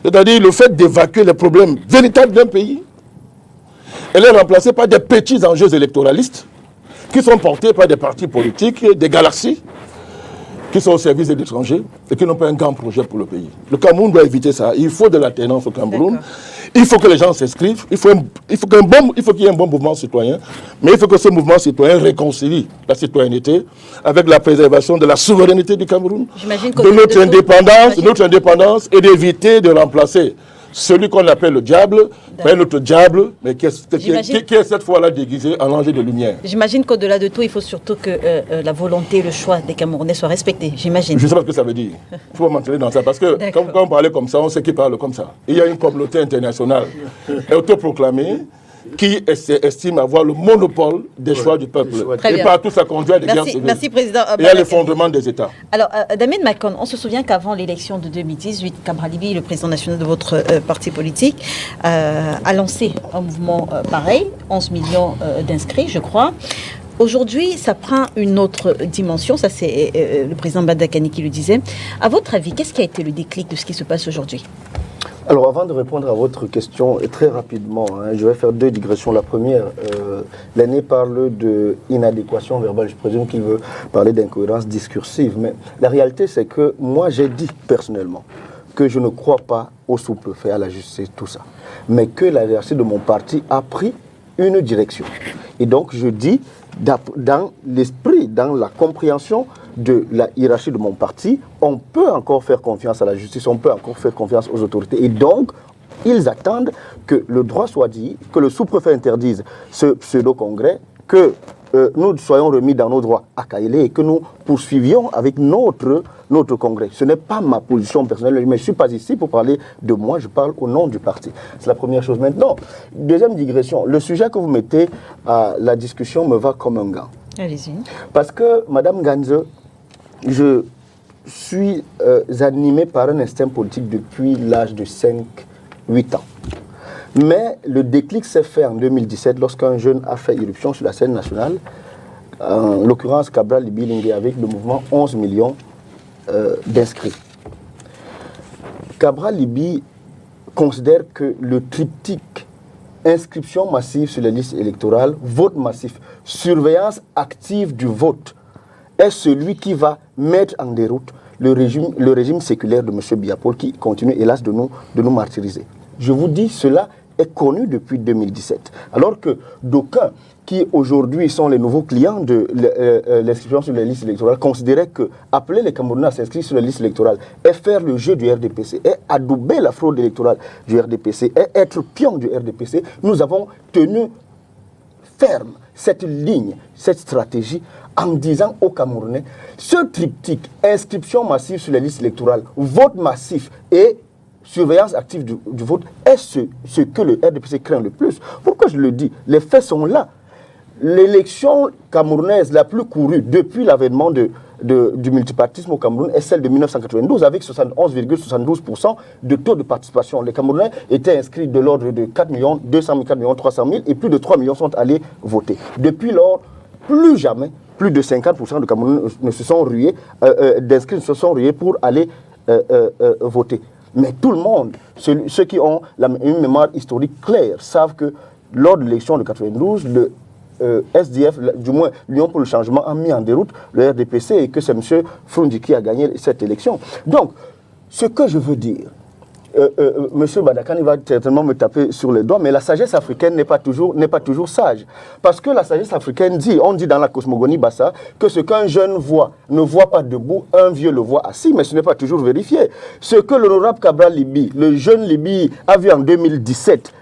C'est-à-dire le fait d'évacuer les problèmes véritables d'un pays et les remplacer par des petits enjeux électoralistes qui sont portés par des partis politiques, des galaxies, qui sont au service des étrangers et qui n'ont pas un grand projet pour le pays. Le Cameroun doit éviter ça. Il faut de l'alternance au Cameroun. Il faut que les gens s'inscrivent. Il faut qu'il y ait un bon mouvement citoyen. Mais il faut que ce mouvement citoyen réconcilie la citoyenneté avec la préservation de la souveraineté du Cameroun, de notre indépendance et d'éviter de remplacer celui qu'on appelle le diable, par notre diable, mais qui est cette fois-là déguisé en ange de lumière. J'imagine qu'au-delà de tout, il faut surtout que la volonté et le choix des Camerounais soient respectés, j'imagine. Je ne sais pas ce que ça veut dire. Il faut m'entendre dans ça, parce que quand on parlait comme ça, on sait qui parle comme ça. Il y a une communauté internationale autoproclamée qui estime avoir le monopole des choix du peuple. Et partout, ça conduit à des guerres civiles. Merci, Président. Et à l'effondrement des États. Alors, Damien Macon, on se souvient qu'avant l'élection de 2018, Cabral Libby, le président national de votre parti politique, a lancé un mouvement pareil, 11 millions d'inscrits, je crois. Aujourd'hui, ça prend une autre dimension. Ça, c'est le président Badakani qui le disait. À votre avis, qu'est-ce qui a été le déclic de ce qui se passe aujourd'hui ? Alors, avant de répondre à votre question, très rapidement, je vais faire 2 digressions. La première, l'aîné parle d'inadéquation verbale. Je présume qu'il veut parler d'incohérence discursive. Mais la réalité, c'est que moi, j'ai dit personnellement que je ne crois pas au sous-préfet, à la justice, tout ça. Mais que la hiérarchie de mon parti a pris une direction. Et donc, je dis, dans l'esprit, dans la compréhension de la hiérarchie de mon parti, on peut encore faire confiance à la justice, on peut encore faire confiance aux autorités. Et donc, ils attendent que le droit soit dit, que le sous-préfet interdise ce pseudo-congrès, que nous soyons remis dans nos droits à Kaélé et que nous poursuivions avec notre congrès. Ce n'est pas ma position personnelle, mais je ne suis pas ici pour parler de moi, je parle au nom du parti. C'est la première chose. Maintenant, deuxième digression, le sujet que vous mettez à la discussion me va comme un gant. Allez-y. Parce que, Madame Ganze, je suis animé par un instinct politique depuis l'âge de 5-8 ans. Mais le déclic s'est fait en 2017 lorsqu'un jeune a fait irruption sur la scène nationale, en l'occurrence Cabral Libby avec le mouvement 11 millions d'inscrits. Cabral Libby considère que le triptyque inscription massive sur les listes électorales, vote massif, surveillance active du vote est celui qui va mettre en déroute le régime séculaire de M. Biapol qui continue hélas de nous martyriser. Je vous dis, cela est connu depuis 2017. Alors que d'aucuns qui aujourd'hui sont les nouveaux clients de l'inscription sur les listes électorales considéraient que appeler les Camerounais à s'inscrire sur les listes électorales est faire le jeu du RDPC, est adouber la fraude électorale du RDPC, est être pion du RDPC. Nous avons tenu ferme cette ligne, cette stratégie en disant aux Camerounais, ce triptyque, inscription massive sur les listes électorales, vote massif et surveillance active du vote est ce que le RDPC craint le plus. Pourquoi je le dis? Les faits sont là. L'élection camerounaise la plus courue depuis l'avènement du multipartisme au Cameroun est celle de 1992 avec 71,72% de taux de participation. Les Camerounais étaient inscrits de l'ordre de 4 200 000, 4 300 000 et plus de 3 millions sont allés voter. Depuis lors, plus jamais, plus de 50% de Camerounais ne se sont rués, d'inscrits se sont rués pour aller voter. Mais tout le monde, ceux qui ont une mémoire historique claire, savent que lors de l'élection de 92, le SDF, du moins l'Union pour le changement, a mis en déroute le RDPC et que c'est M. Frundi qui a gagné cette élection. Donc, ce que je veux dire, M. Badakani va certainement me taper sur les doigts, mais la sagesse africaine n'est pas toujours sage. Parce que la sagesse africaine dit, on dit dans la cosmogonie Bassa, que ce qu'un jeune voit ne voit pas debout, un vieux le voit assis, mais ce n'est pas toujours vérifié. Ce que l'honorable Cabral Libby, le jeune Libby, a vu en 2017,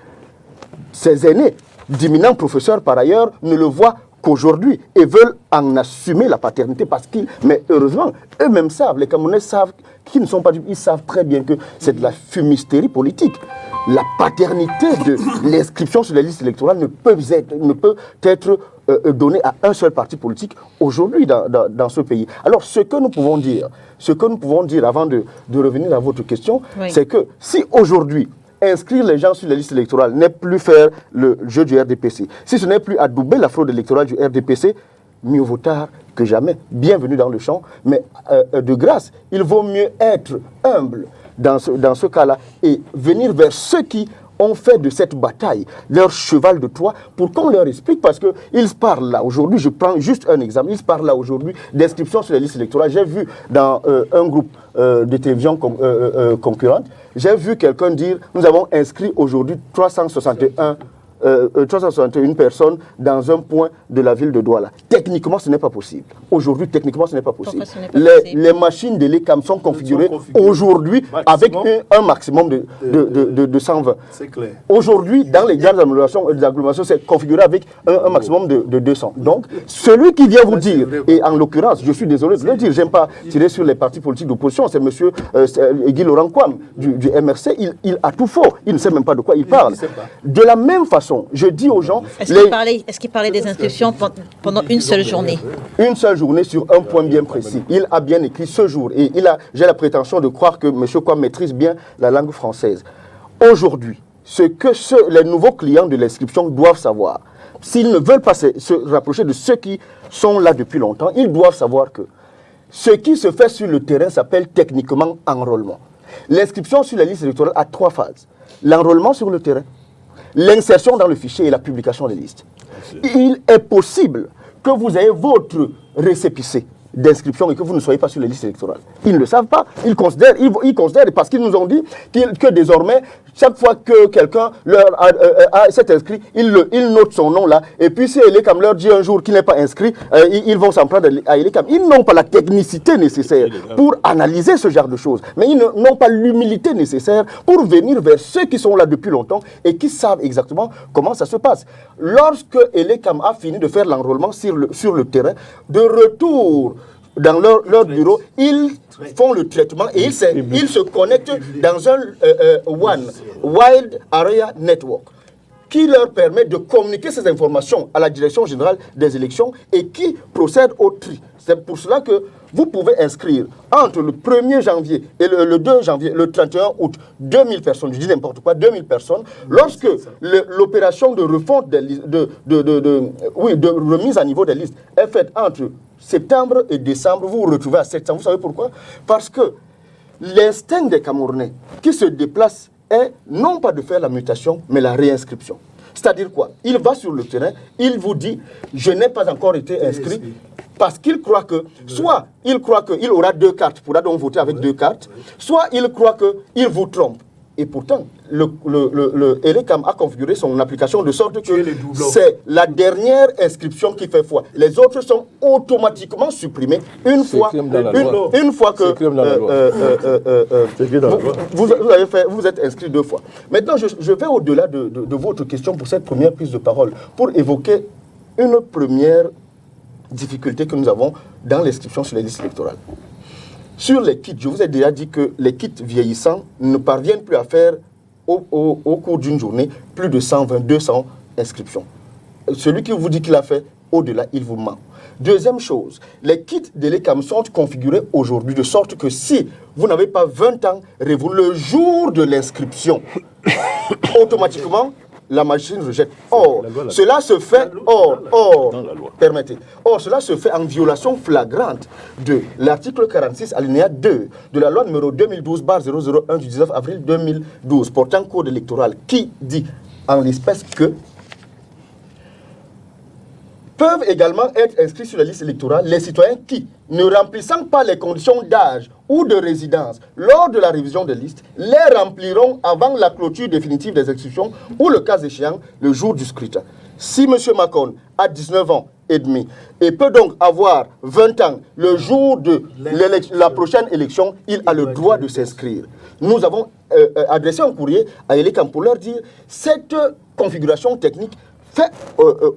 ses aînés, d'éminents professeurs par ailleurs, ne le voient qu'aujourd'hui et veulent en assumer la paternité parce qu'ils, mais heureusement, eux-mêmes savent, les Camerounais savent, qui ne sont pas dupes, ils savent très bien que c'est de la fumisterie politique. La paternité de l'inscription sur les listes électorales ne peut être donnée à un seul parti politique aujourd'hui dans ce pays. Alors ce que nous pouvons dire avant de revenir à votre question, oui, c'est que si aujourd'hui, inscrire les gens sur les listes électorales n'est plus faire le jeu du RDPC. Si ce n'est plus adouber la fraude électorale du RDPC, mieux vaut tard que jamais. Bienvenue dans le champ, mais de grâce, il vaut mieux être humble dans ce cas-là et venir vers ceux qui ont fait de cette bataille leur cheval de Troie pour qu'on leur explique, parce qu'ils parlent là aujourd'hui, je prends juste un exemple, ils parlent là aujourd'hui d'inscription sur les listes électorales. J'ai vu dans un groupe de télévision concurrente, j'ai vu quelqu'un dire, nous avons inscrit aujourd'hui 361 personnes dans un point de la ville de Douala. Techniquement, ce n'est pas possible. Aujourd'hui, techniquement, ce n'est pas possible. Les machines de l'ECAM sont configurées aujourd'hui avec un maximum de 120. C'est clair. Aujourd'hui, dans les grandes agglomérations, c'est configuré avec un maximum de 200. Donc, celui qui vient vous dire, et en l'occurrence, je suis désolé de le dire, j'aime pas tirer sur les partis politiques d'opposition, c'est M. Guy Laurent Kwam du MRC, il a tout faux. Il ne sait même pas de quoi il parle. De la même façon, façon, je dis aux gens... Est-ce qu'il parlait des inscriptions pendant une seule journée? Une seule journée sur un point bien précis. Il a bien écrit ce jour. Et j'ai la prétention de croire que M. Kwame maîtrise bien la langue française. Aujourd'hui, ce que les nouveaux clients de l'inscription doivent savoir, s'ils ne veulent pas se rapprocher de ceux qui sont là depuis longtemps, ils doivent savoir que ce qui se fait sur le terrain s'appelle techniquement enrôlement. L'inscription sur la liste électorale a 3 phases. L'enrôlement sur le terrain, l'insertion dans le fichier et la publication des listes. Il est possible que vous ayez votre récépissé d'inscription et que vous ne soyez pas sur les listes électorales. Ils ne le savent pas. Ils considèrent parce qu'ils nous ont dit que désormais, chaque fois que quelqu'un s'est inscrit, il note son nom là. Et puis si Elekam leur dit un jour qu'il n'est pas inscrit, ils vont s'en prendre à Elekam. Ils n'ont pas la technicité nécessaire pour analyser ce genre de choses. Mais ils n'ont pas l'humilité nécessaire pour venir vers ceux qui sont là depuis longtemps et qui savent exactement comment ça se passe. Lorsque Elekam a fini de faire l'enrôlement sur le terrain, de retour dans leur bureau, ils font le traitement et ils se connectent dans un Wild Area Network qui leur permet de communiquer ces informations à la Direction générale des élections et qui procède au tri. C'est pour cela que vous pouvez inscrire entre le 1er janvier et le 2 janvier, le 31 août, 2000 personnes, je dis n'importe quoi, 2000 personnes, lorsque l'opération de refonte de remise à niveau des listes est faite entre septembre et décembre, vous vous retrouvez à 700. Vous savez pourquoi? Parce que l'instinct des Camerounais qui se déplacent est non pas de faire la mutation, mais la réinscription. C'est-à-dire quoi? Il va sur le terrain, il vous dit « je n'ai pas encore été inscrit » parce qu'il croit que, soit il croit qu'il aura 2 cartes, pourra donc voter avec 2 cartes, soit il croit qu'il vous trompe. Et pourtant, le Elekam a configuré son application de sorte que c'est la dernière inscription qui fait foi. Les autres sont automatiquement supprimés une fois que vous êtes inscrit 2 fois. Maintenant, je vais au-delà de votre question pour cette première prise de parole, pour évoquer une première difficulté que nous avons dans l'inscription sur les listes électorales. Sur les kits, je vous ai déjà dit que les kits vieillissants ne parviennent plus à faire au cours d'une journée plus de 120, 200 inscriptions. Celui qui vous dit qu'il a fait au-delà, il vous ment. Deuxième chose, les kits de l'ECAM sont configurés aujourd'hui de sorte que si vous n'avez pas 20 ans révolus le jour de l'inscription, automatiquement, la machine rejette. Or, cela se fait, cela se fait en violation flagrante de l'article 46 alinéa 2 de la loi numéro 2012/001 du 19 avril 2012 portant code électoral qui dit en l'espèce que peuvent également être inscrits sur la liste électorale les citoyens qui, ne remplissant pas les conditions d'âge ou de résidence lors de la révision des listes, les rempliront avant la clôture définitive des inscriptions ou, le cas échéant, le jour du scrutin. Si M. Macron a 19 ans et demi et peut donc avoir 20 ans le jour de la prochaine élection, il a le droit de s'inscrire. Nous avons adressé un courrier à Elekam pour leur dire cette configuration technique fait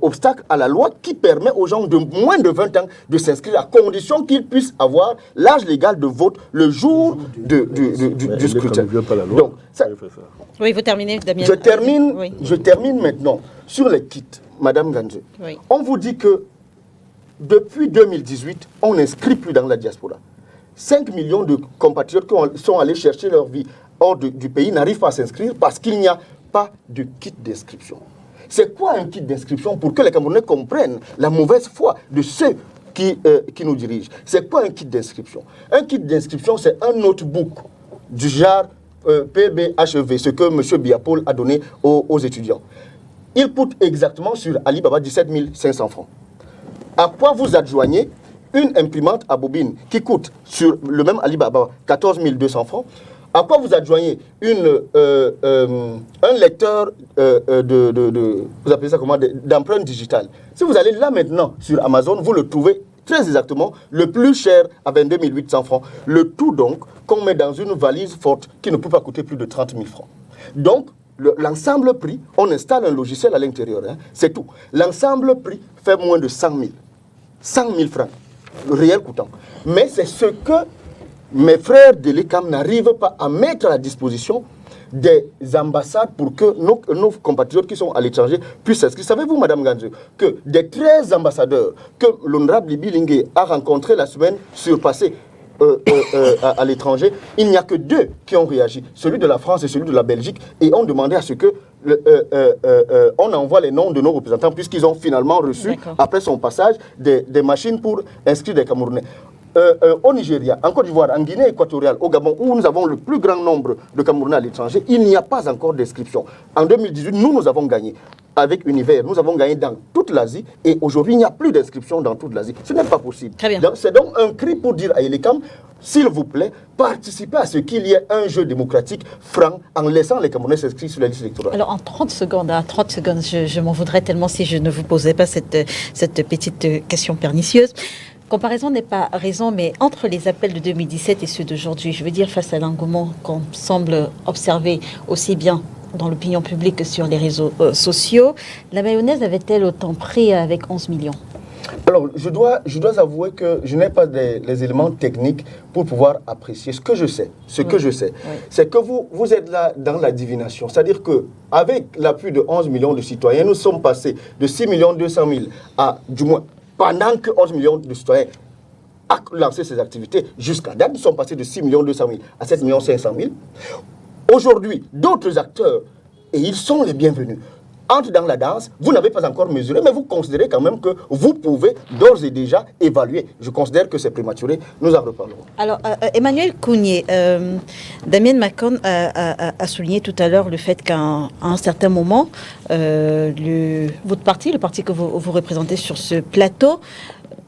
obstacle à la loi qui permet aux gens de moins de 20 ans de s'inscrire à condition qu'ils puissent avoir l'âge légal de vote le jour du scrutin. Donc, oui, vous terminez, Damien. Je termine maintenant sur les kits, Madame Ganze. Oui. On vous dit que depuis 2018, on n'inscrit plus dans la diaspora. 5 millions de compatriotes qui sont allés chercher leur vie hors du pays n'arrivent pas à s'inscrire parce qu'il n'y a pas de kit d'inscription. C'est quoi un kit d'inscription pour que les Camerounais comprennent la mauvaise foi de ceux qui nous dirigent? C'est quoi un kit d'inscription? Un kit d'inscription, c'est un notebook du genre PBHEV, ce que M. Biapol a donné aux étudiants. Il coûte exactement sur Alibaba 17 500 francs. À quoi vous adjoignez une imprimante à bobine qui coûte sur le même Alibaba 14 200 francs? À quoi vous adjoignez un lecteur vous appelez ça comment, d'empreinte digitale? Si vous allez là maintenant sur Amazon, vous le trouvez très exactement le plus cher à 22 800 francs. Le tout donc qu'on met dans une valise forte qui ne peut pas coûter plus de 30 000 francs. Donc, l'ensemble prix, on installe un logiciel à l'intérieur, hein, c'est tout. L'ensemble prix fait moins de 100 000. 100 000 francs, le réel coûtant. Mais c'est ce que mes frères de l'ECAM n'arrivent pas à mettre à la disposition des ambassades pour que nos compatriotes qui sont à l'étranger puissent s'inscrire. Savez-vous, Madame Ganzo, que des 13 ambassadeurs que l'honorable Liby Lingué a rencontrés la semaine surpassée à l'étranger, il n'y a que 2 qui ont réagi, celui de la France et celui de la Belgique, et ont demandé à ce que on envoie les noms de nos représentants puisqu'ils ont finalement reçu, après son passage, des machines pour inscrire des Camerounais. Au Nigeria, en Côte d'Ivoire, en Guinée équatoriale, au Gabon, où nous avons le plus grand nombre de Camerounais à l'étranger, il n'y a pas encore d'inscription. En 2018, nous avons gagné. Avec Univers, nous avons gagné dans toute l'Asie et aujourd'hui, il n'y a plus d'inscription dans toute l'Asie. Ce n'est pas possible. C'est donc un cri pour dire à Elecam, s'il vous plaît, participez à ce qu'il y ait un jeu démocratique franc en laissant les Camerounais s'inscrire sur la liste électorale. Alors en 30 secondes, je m'en voudrais tellement si je ne vous posais pas cette petite question pernicieuse. Comparaison n'est pas raison, mais entre les appels de 2017 et ceux d'aujourd'hui, je veux dire face à l'engouement qu'on semble observer aussi bien dans l'opinion publique que sur les réseaux sociaux, la mayonnaise avait-elle autant pris avec 11 millions? Alors, je dois avouer que je n'ai pas les éléments techniques pour pouvoir apprécier. Ce que je sais, c'est que vous êtes là dans la divination. C'est-à-dire qu'avec l'appui de 11 millions de citoyens, nous sommes passés de 6 200 000 à, du moins, pendant que 11 millions de citoyens ont lancé ces activités, jusqu'à date, nous sommes passés de 6 200 000 à 7 500 000. Aujourd'hui, d'autres acteurs, et ils sont les bienvenus, entrent dans la danse. Vous n'avez pas encore mesuré, mais vous considérez quand même que vous pouvez d'ores et déjà évaluer. Je considère que c'est prématuré. Nous en reparlerons. Alors, Emmanuel Kounié, Damien Macon a souligné tout à l'heure le fait qu'à un certain moment, votre parti, le parti que vous représentez sur ce plateau,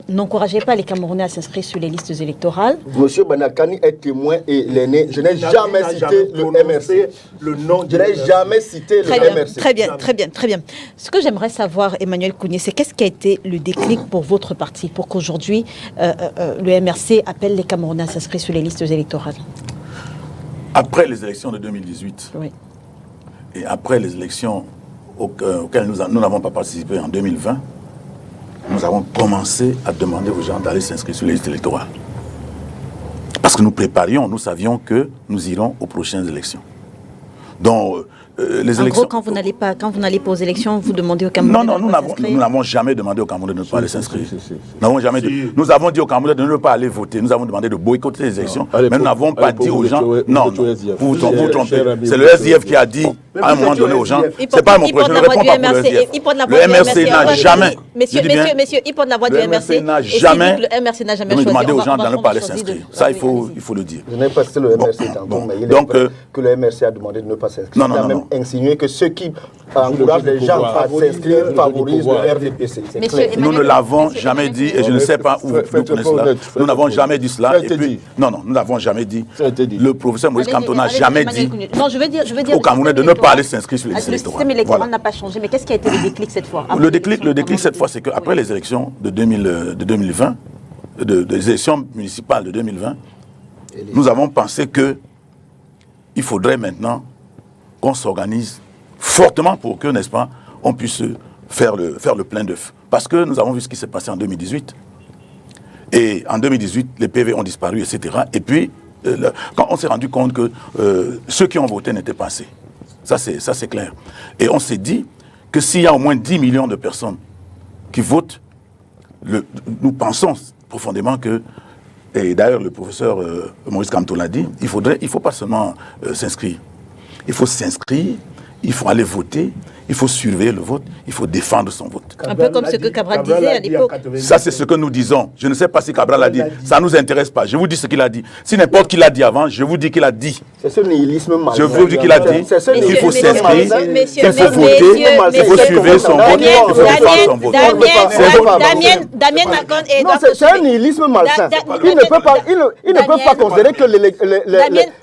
n'encourageait pas les Camerounais à s'inscrire sur les listes électorales. Monsieur Banakani est témoin et l'aîné. Je n'ai jamais cité le MRC. Le nom je n'ai jamais cité le MRC. Très bien. Ce que j'aimerais savoir, Emmanuel Kounié, c'est qu'est-ce qui a été le déclic pour votre parti, pour qu'aujourd'hui, le MRC appelle les Camerounais à s'inscrire sur les listes électorales? Après les élections de 2018, et après les élections auxquelles nous n'avons pas participé en 2020, nous avons commencé à demander aux gens d'aller s'inscrire sur les listes électorales. Parce que nous savions que nous irons aux prochaines élections. Donc, les élections... En gros, quand vous n'allez pas aux élections, vous demandez aux Camerounais de ne pas s'inscrire? Nous n'avons jamais demandé aux Camerounais de ne pas aller s'inscrire. Nous avons dit aux Camerounais de ne pas aller voter. Nous avons demandé de boycotter les élections. Mais nous n'avons pas dit aux gens... Non, vous vous trompez. C'est le SDF qui a dit à un moment donné aux gens... C'est pas mon projet, je ne réponds pas pour le SDF. Le MRC n'a jamais... Messieurs, il porte la voix du MRC. Le MRC n'a jamais... Le MRC n'a jamais choisi. demandé aux gens de ne pas aller s'inscrire. Ça, il faut le dire. Je n'ai pas cité le MRC tantôt, mais il est vrai que le MRC a demandé de ne pas s'inscrire. Il a même insinué que ceux qui encouragent les gens à s'inscrire favorisent le RDPC. Nous ne l'avons jamais dit et je ne sais pas où vous connaissez cela. Nous n'avons jamais dit cela. Non, nous n'avons jamais dit. Le professeur Maurice Kamto n'a jamais dit aux Camerounais de ne pas aller s'inscrire sur les listes électorales. Le système électoral n'a pas changé, mais qu'est-ce qui a été le déclic cette fois? Le déclic cette fois, c'est qu'après les élections de 2020, des élections municipales de 2020, nous avons pensé qu'il faudrait maintenant qu'on s'organise fortement pour que, n'est-ce pas, on puisse faire le plein d'œufs. Parce que nous avons vu ce qui s'est passé en 2018. Et en 2018, les PV ont disparu, etc. Et puis, quand on s'est rendu compte que ceux qui ont voté n'étaient pas assez. Ça, c'est clair. Et on s'est dit que s'il y a au moins 10 millions de personnes qui votent, nous pensons profondément que, et d'ailleurs le professeur Maurice Kamto l'a dit, il ne faut pas seulement s'inscrire. Il faut s'inscrire, il faut aller voter, il faut surveiller le vote, il faut défendre son vote. Un peu comme ce que Cabral disait à l'époque. Ça, c'est ce que nous disons. Je ne sais pas si Cabral a dit. Ça ne nous intéresse pas. Je vous dis ce qu'il a dit. Si n'importe qui l'a dit avant, je vous dis qu'il a dit. C'est ce nihilisme malsain. Je vous dis qu'il a dit qu'il faut s'inscrire, qu'il faut voter, qu'il faut surveiller son vote, qu'il faut défendre son vote. Damien Macon et non, c'est un nihilisme malsain. Il ne peut pas considérer que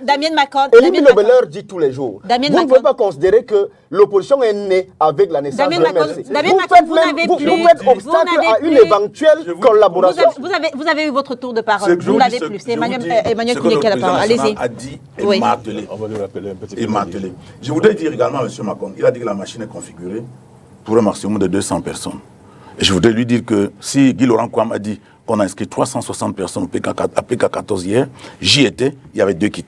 Damien Macon... Élie Lebelleur dit tous les jours. Vous ne pouvez pas considérer que l'opposition est née avec la naissance de MRC. Vous faites obstacle à une éventuelle collaboration. Vous avez eu votre tour de parole. Vous n'avez plus. C'est Emmanuel Kounié qui a la parole. Allez-y. A dit et martelé. On va lui rappeler un petit peu. Je voudrais dire également à M. Macron, il a dit que la machine est configurée pour un maximum de 200 personnes. Et je voudrais lui dire que si Guy Laurent Kouam a dit qu'on a inscrit 360 personnes à PK14 hier, j'y étais, il y avait 2 kits.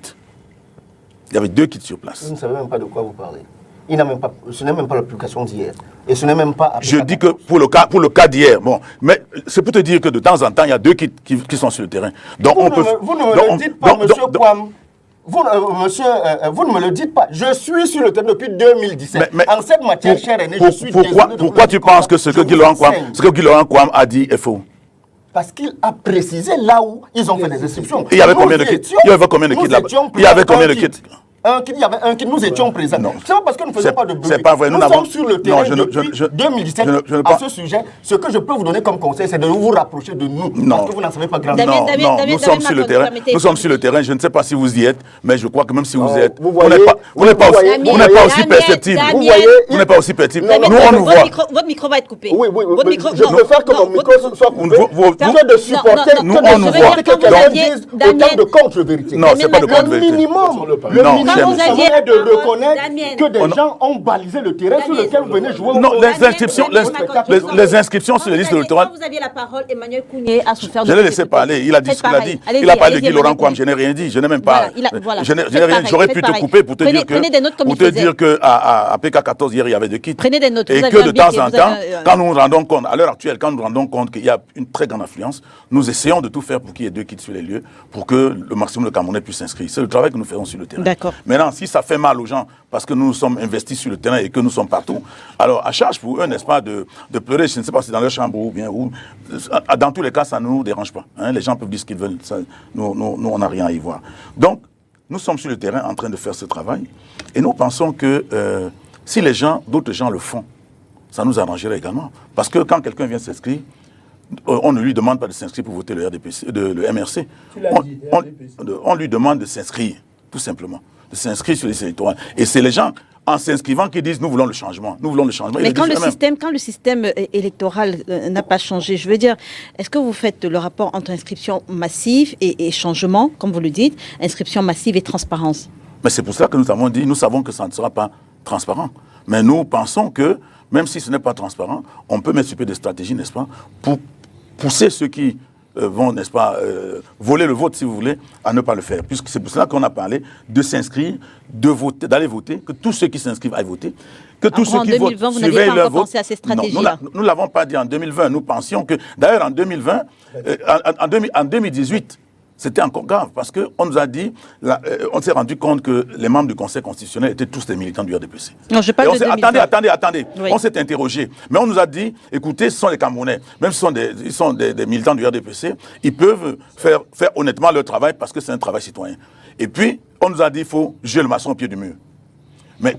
Il y avait 2 kits sur place. Vous ne savez même pas de quoi vous parlez. Ce n'est même pas l'application d'hier. Et ce n'est même pas... Je dis que pour le cas d'hier, bon, mais c'est pour te dire que de temps en temps, il y a 2 kits qui sont sur le terrain. Donc vous ne me le dites pas, monsieur Kwam. Vous ne me le dites pas. Je suis sur le terrain depuis 2017. Mais en cette matière, cher aîné, je suis désolé. Pourquoi tu penses que ce que Guy Laurent Kwam a dit est faux? Parce qu'il a précisé là où ils ont fait des inscriptions. Il y avait combien de kits? Il y avait combien de kits là-bas? Il y avait combien de kits? Il y avait un kit, nous étions présents. C'est pas parce que nous ne faisons pas de bruit. C'est pas vrai. Nous sommes sur le terrain depuis 2017 à ce sujet. Ce que je peux vous donner comme conseil, c'est de vous rapprocher de nous. Non. Parce que vous n'en savez pas grand chose. Non, nous sommes sur le terrain. Nous sommes sur le terrain. Je ne sais pas si vous y êtes, mais je crois que même si vous y êtes, vous n'êtes pas aussi perceptible. Vous n'êtes pas aussi perceptible. Nous, on nous voit. Votre micro va être coupé. Oui. Je préfère que mon micro soit coupé. Que de supporter, nous, on nous voit. Que quelqu'un dise autant de contre-vérité. Non, c'est pas de contre-vérité. Le minimum de reconnaître que des gens ont balisé le terrain sur lequel vous venez jouer. Non, les inscriptions sur les listes électorales. Quand vous aviez la parole, Emmanuel Kounié a souffert de... Je l'ai laissé parler, il a dit ce qu'il a dit. Il a parlé de Guy Laurent Kwam, je n'ai rien dit, je n'ai même pas... J'aurais pu te couper pour te dire qu'à PK14 hier, il y avait 2 kits. Prenez des notes. Et que de temps en temps, quand nous nous rendons compte, à l'heure actuelle, quand nous nous rendons compte qu'il y a une très grande affluence, nous essayons de tout faire pour qu'il y ait 2 kits sur les lieux, pour que le maximum de Camerounais puissent s'inscrire. C'est le travail que nous faisons sur le terrain. D'accord. Maintenant, si ça fait mal aux gens, parce que nous sommes investis sur le terrain et que nous sommes partout, alors à charge pour eux, n'est-ce pas, de pleurer, je ne sais pas si c'est dans leur chambre ou bien où. Dans tous les cas, ça ne nous dérange pas. Hein, les gens peuvent dire ce qu'ils veulent. Ça, nous, on n'a rien à y voir. Donc, nous sommes sur le terrain en train de faire ce travail et nous pensons que si d'autres gens le font, ça nous arrangerait également. Parce que quand quelqu'un vient s'inscrire, on ne lui demande pas de s'inscrire pour voter le MRC. On lui demande de s'inscrire, tout simplement. De s'inscrire sur les électorales. Et c'est les gens, en s'inscrivant, qui disent « nous voulons le changement ». Mais quand le système électoral n'a pas changé, je veux dire, est-ce que vous faites le rapport entre inscription massive et changement, comme vous le dites, inscription massive et transparence? Mais c'est pour ça que nous avons dit, nous savons que ça ne sera pas transparent. Mais nous pensons que, même si ce n'est pas transparent, on peut mettre sur pied des stratégies, n'est-ce pas, pour pousser ceux qui vont, n'est-ce pas, voler le vote, si vous voulez, à ne pas le faire. Puisque c'est pour cela qu'on a parlé de s'inscrire, de voter, d'aller voter, que tous ceux qui s'inscrivent aillent voter, que tous ceux qui votent surveillent leur vote. Pensé à ces stratégies-là. Nous ne l'avons pas dit en 2020. Nous pensions que, d'ailleurs, en 2020, en 2018, c'était encore grave parce qu'on nous a dit, on s'est rendu compte que les membres du Conseil constitutionnel étaient tous des militants du RDPC. Non, je parle de 2020. Attendez. Oui. On s'est interrogé. Mais on nous a dit, écoutez, ce sont les Camerounais. Même si ils sont des militants du RDPC, ils peuvent faire honnêtement leur travail parce que c'est un travail citoyen. Et puis, on nous a dit, il faut jeter le maçon au pied du mur. Mais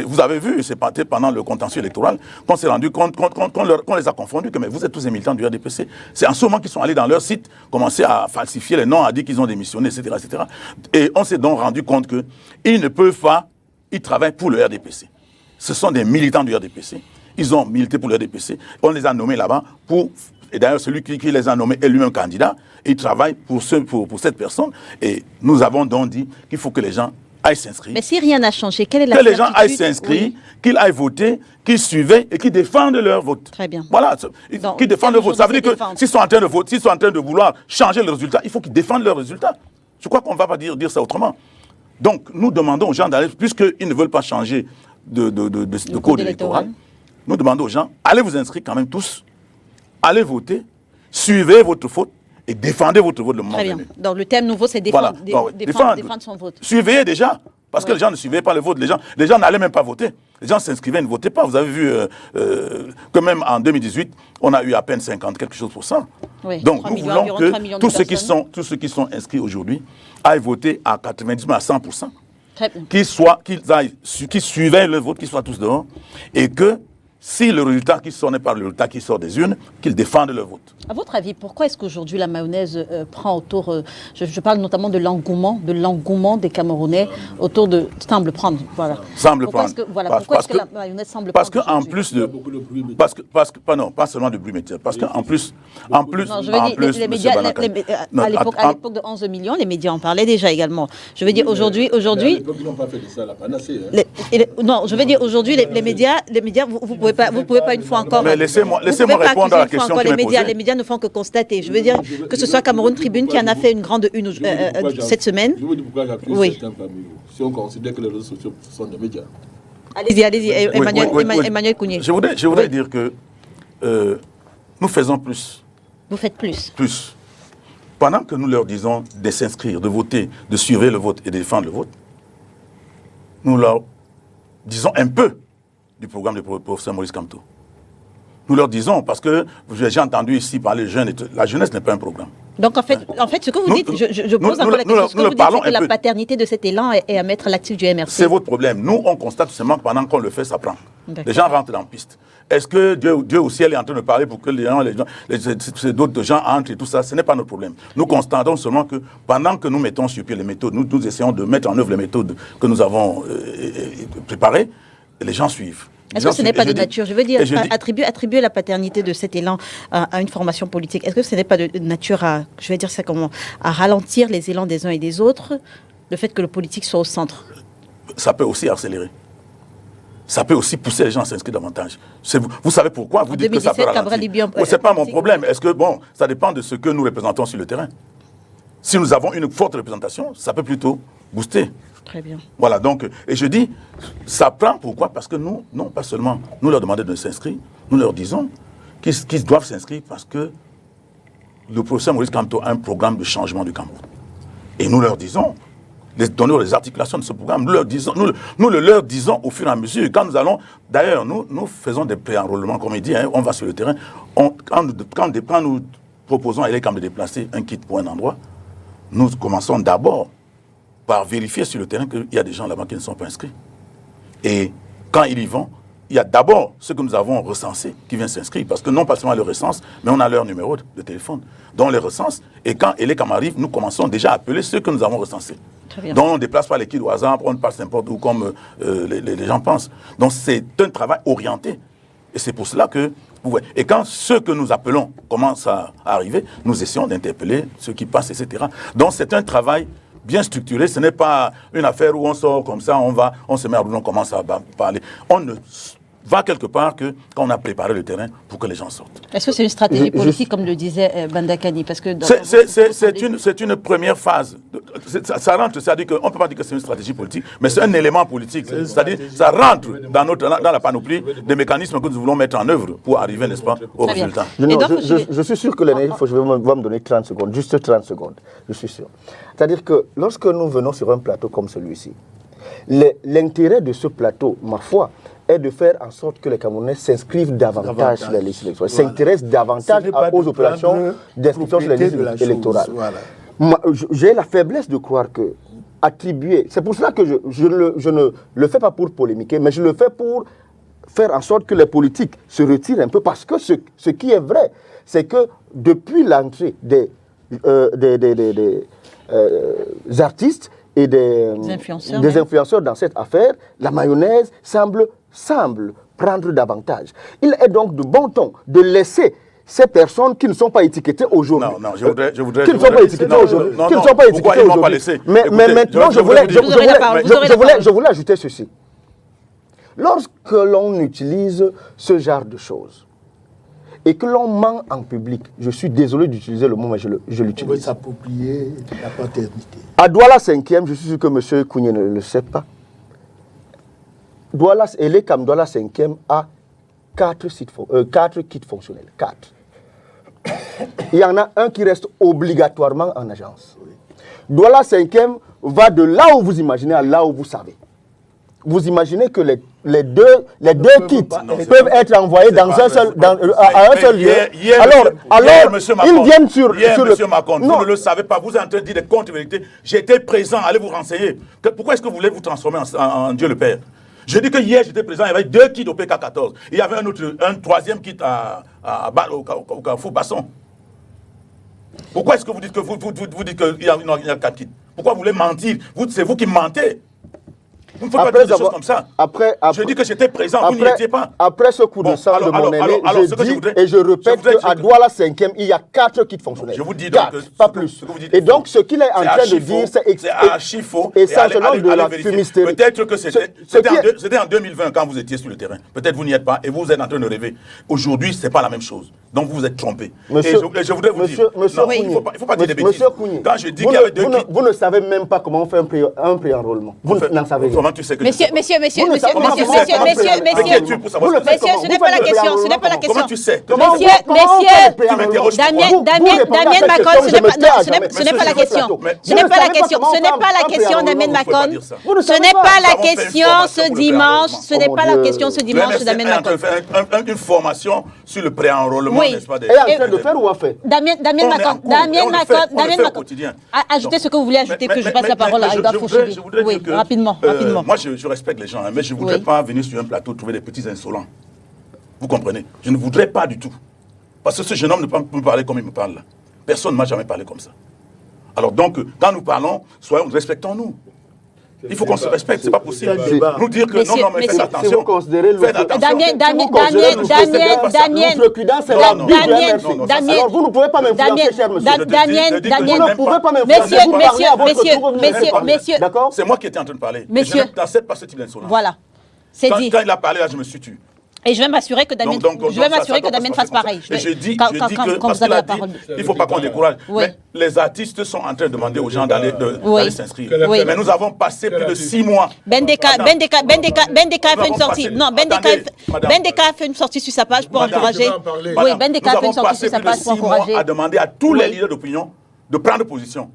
vous avez vu, c'est pendant le contentieux électoral qu'on s'est rendu compte, qu'on les a confondus, que mais vous êtes tous des militants du RDPC. C'est en ce moment qu'ils sont allés dans leur site, commencer à falsifier les noms, à dire qu'ils ont démissionné, etc., etc. Et on s'est donc rendu compte qu'ils ne peuvent pas, ils travaillent pour le RDPC. Ce sont des militants du RDPC. Ils ont milité pour le RDPC. On les a nommés là-bas et d'ailleurs, celui qui les a nommés est lui-même candidat. Et il travaille pour cette personne. Et nous avons donc dit qu'il faut que les gens aillent s'inscrire. Mais si rien n'a changé, quelle est la certitude? Que les gens aillent s'inscrire, qu'ils aillent voter, qu'ils suivent et qu'ils défendent leur vote. Très bien. Voilà, qu'ils défendent leur vote. Ça veut dire que s'ils sont en train de voter, s'ils sont en train de vouloir changer le résultat, il faut qu'ils défendent leur résultat. Je crois qu'on ne va pas dire ça autrement. Donc, nous demandons aux gens d'aller, puisqu'ils ne veulent pas changer de code électoral, nous demandons aux gens, allez vous inscrire quand même tous, allez voter, suivez votre vote, et défendez votre vote le moment venu. Très bien. Donc le thème nouveau, c'est défendre son vote. Suivez déjà, parce que les gens ne suivaient pas le vote. Les gens n'allaient même pas voter. Les gens s'inscrivaient, ne votaient pas. Vous avez vu que même en 2018, on a eu à peine 50 quelque chose pour cent. Oui, donc nous voulons que tous ceux qui sont inscrits aujourd'hui aillent voter à 90, à 100%. Qu'ils suivaient le vote, qu'ils soient tous dehors, et que si le résultat qui sort n'est pas le résultat qui sort des urnes, qu'ils défendent le vote. À votre avis, pourquoi est-ce qu'aujourd'hui la mayonnaise prend autour, je parle notamment de l'engouement des Camerounais autour de, semble prendre, voilà. Semble prendre. Pourquoi est-ce que la mayonnaise semble prendre? Parce qu'en plus de, pas seulement de bruit médiatique, parce qu'en plus, non, je veux dire, les médias, à l'époque de 11 millions, les médias en parlaient déjà également. Je veux dire, aujourd'hui. Ils n'ont pas fait de ça la panacée. Non, je veux dire, aujourd'hui, les médias, vous pouvez pouvez pas une fois encore. Mais laissez-moi répondre à la question qui m'est posée. Les médias ne font que constater. Je veux dire que ce soit Cameroun Tribune qui en a fait une grande une cette semaine. Je vous dis pourquoi j'accuse certains parmi vous. Si on considère que les réseaux sociaux sont des médias. Allez-y, Emmanuel Kounié. Je voudrais dire que nous faisons plus. Vous faites plus. Plus. Pendant que nous leur disons de s'inscrire, de voter, de suivre le vote et de défendre le vote, nous leur disons un peu du programme du professeur Maurice Kamto. Nous leur disons, parce que j'ai entendu ici parler jeunes, la jeunesse n'est pas un programme. Donc en fait, ce que vous dites, je pose encore la question, ce que vous dites, c'est que la paternité de cet élan est à mettre à l'actif du MRC. C'est votre problème. Nous, on constate seulement que pendant qu'on le fait, ça prend. Les gens rentrent dans la piste. Est-ce que Dieu au ciel est en train de parler pour que d'autres gens entrent et tout ça? Ce n'est pas notre problème. Nous constatons seulement que pendant que nous mettons sur pied les méthodes, nous essayons de mettre en œuvre les méthodes que nous avons préparées, les gens suivent. Est-ce que ce n'est pas de nature, je veux dire, attribuer la paternité de cet élan à une formation politique, est-ce que ce n'est pas de nature à, je vais dire ça comment, à ralentir les élans des uns et des autres, le fait que le politique soit au centre? Ça peut aussi accélérer. Ça peut aussi pousser les gens à s'inscrire davantage. Vous savez pourquoi vous dites 2017, que ça peut ralentir. Ce n'est pas mon problème. Est-ce que, ça dépend de ce que nous représentons sur le terrain. Si nous avons une forte représentation, ça peut plutôt booster. Très bien. Voilà, donc, et je dis, ça prend pourquoi? Parce que nous, non pas seulement, nous leur demandons de s'inscrire, nous leur disons qu'ils doivent s'inscrire parce que le professeur Maurice Kamto a un programme de changement du Cameroun. Et nous leur disons, donnons les articulations de ce programme, nous le leur disons au fur et à mesure. Quand nous allons, d'ailleurs, nous faisons des pré-enrôlements, comme il dit, on va sur le terrain. Quand nous proposons à l'ECAM de déplacer un kit pour un endroit, nous commençons d'abord par vérifier sur le terrain qu'il y a des gens là-bas qui ne sont pas inscrits. Et quand ils y vont, il y a d'abord ceux que nous avons recensés qui viennent s'inscrire, parce que non pas seulement le recense, mais on a leur numéro de téléphone. Donc on les recense, et quand ELECAM arrive, nous commençons déjà à appeler ceux que nous avons recensés. Donc on ne déplace pas les kits au hasard, on ne passe n'importe où comme les gens pensent. Donc c'est un travail orienté. Et c'est pour cela que, et quand ceux que nous appelons commencent à arriver, nous essayons d'interpeller ceux qui passent, etc. Donc c'est un travail bien structuré, ce n'est pas une affaire où on sort comme ça, on se met à rouler, on commence à parler. On ne va quelque part que quand on a préparé le terrain pour que les gens sortent. Est-ce que c'est une stratégie politique, comme le disait Bandakani? Parce que c'est une première phase. Ça rentre, c'est-à-dire qu'on ne peut pas dire que c'est une stratégie politique, mais c'est un élément politique. C'est-à-dire ça rentre dans la panoplie des mécanismes que nous voulons mettre en œuvre pour arriver, n'est-ce pas, au résultat. Je suis sûr que l'année, je vais me donner 30 secondes, juste 30 secondes, je suis sûr. C'est-à-dire que lorsque nous venons sur un plateau comme celui-ci, l'intérêt de ce plateau, ma foi, est de faire en sorte que les Camerounais s'inscrivent davantage sur les listes électorales, s'intéressent davantage aux opérations d'inscription sur les listes électorales. Voilà. J'ai la faiblesse de croire que attribuer, c'est pour cela que je ne le fais pas pour polémiquer, mais je le fais pour faire en sorte que les politiques se retirent un peu, parce que ce qui est vrai, c'est que depuis l'entrée des artistes et des influenceurs dans cette affaire, la mayonnaise semble prendre davantage. Il est donc de bon ton de laisser ces personnes qui ne sont pas étiquetées aujourd'hui. Non, je voudrais... Qui ne sont pas étiquetées aujourd'hui. Qui ne sont pas étiquetées aujourd'hui. Mais maintenant, je voulais ajouter ceci. Lorsque l'on utilise ce genre de choses, et que l'on ment en public, je suis désolé d'utiliser le mot, mais je l'utilise. On veut s'approprier la paternité. À Douala 5e, je suis sûr que M. Kounié ne le sait pas. ELECAM Douala 5e a 4 kits fonctionnels. 4. Il y en a un qui reste obligatoirement en agence. Douala 5e va de là où vous imaginez à là où vous savez. Vous imaginez que les deux kits peuvent être envoyés à un seul lieu. Alors, ils viennent sur le... Monsieur Macron, vous ne le savez pas, vous êtes en train de dire des contre-vérités. J'étais présent, allez vous renseigner. Pourquoi est-ce que vous voulez vous transformer en Dieu le Père? Je dis que hier, j'étais présent, il y avait 2 kits au PK14. Il y avait un troisième kit au Carrefour Basson. Pourquoi est-ce que vous dites qu'il y a 4 kits? Pourquoi vous voulez mentir? C'est vous qui mentez. Vous ne pouvez pas dire des choses comme ça. Je dis que j'étais présent, vous n'y étiez pas. Après ce coup de sang de mon aîné, je dis et je répète qu'à Douala 5e, il y a 4 kits fonctionnels. Je vous dis donc 4, pas plus. Et donc, ce qu'il est en train de dire, c'est archi faux. essentiellement de la fumisterie. Peut-être que c'était en 2020 quand vous étiez sur le terrain. Peut-être vous n'y êtes pas et vous êtes en train de rêver. Aujourd'hui, ce n'est pas la même chose. Donc, vous vous êtes trompé. Et je voudrais vous dire, il ne faut pas dire des bêtises. Quand je dis qu'il y avait 2 kits... Vous ne savez même pas comment on fait un préenrôlement. Vous n'en savez rien. Comment tu sais que Monsieur, ce n'est pas la question, ce n'est pas la question. Comment tu sais? Damien Macon, ce n'est pas la question. Ce n'est pas la question. Ce n'est pas la question, Damien Macon. Ce n'est pas la question ce dimanche. Ce n'est pas la question ce dimanche, Damien Macon. Une formation sur le préenrôlement, n'est-ce pas? Et en train de faire ou à faire? Damien Macon. Ajoutez ce que vous voulez ajouter, que je passe la parole à Edouard Fauchivé. Oui, rapidement. Moi, je respecte les gens, mais je ne voudrais pas venir sur un plateau trouver des petits insolents. Vous comprenez? Je ne voudrais pas du tout. Parce que ce jeune homme ne peut pas me parler comme il me parle là. Personne ne m'a jamais parlé comme ça. Alors donc, quand nous parlons, respectons-nous. Il faut qu'on se respecte, c'est pas possible. Nous dire que non, mais faites attention. Si vous considérez Damien, vous ne pouvez pas m'influencer, cher monsieur. Damien, vous ne pouvez pas m'influencer. Messieurs. D'accord? C'est moi qui étais en train de parler. Messieurs. Je n'accepte pas ce type d'insolence. Voilà. C'est dit. Quand il a parlé, là, je me suis tué. Et je vais m'assurer que Damien, fasse pareil. Je dis que, parce qu'il a dit, il ne faut pas qu'on décourage. Mais les artistes sont en train de demander aux gens d'aller s'inscrire. Mais nous avons passé plus de 6 mois. Bendeka a fait une sortie. Non, Bendeka a fait une sortie sur sa page pour encourager. Oui, Bendeka a fait une sortie sur sa page pour encourager. À demander à tous les leaders d'opinion de prendre position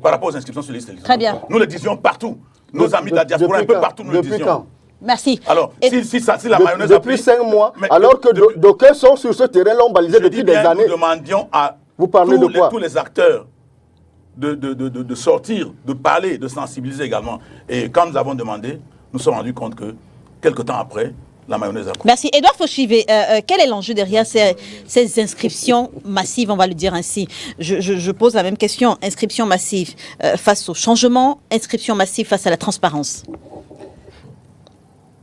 par rapport aux inscriptions sur les listes. Très bien. Nous le disions partout. Nos amis de la diaspora, un peu partout, nous le disions. Merci. Alors, si la mayonnaise a pris... Depuis 5 mois, alors que d'aucuns sont sur ce terrain, l'ont balisé depuis des années. Nous demandions à tous les acteurs de sortir, de parler, de sensibiliser également. Et quand nous avons demandé, nous nous sommes rendus compte que, quelques temps après, la mayonnaise a pris. Merci. Edouard Fauchivé, quel est l'enjeu derrière ces inscriptions massives, on va le dire ainsi? Je pose la même question. Inscription massive face au changement, inscription massive face à la transparence.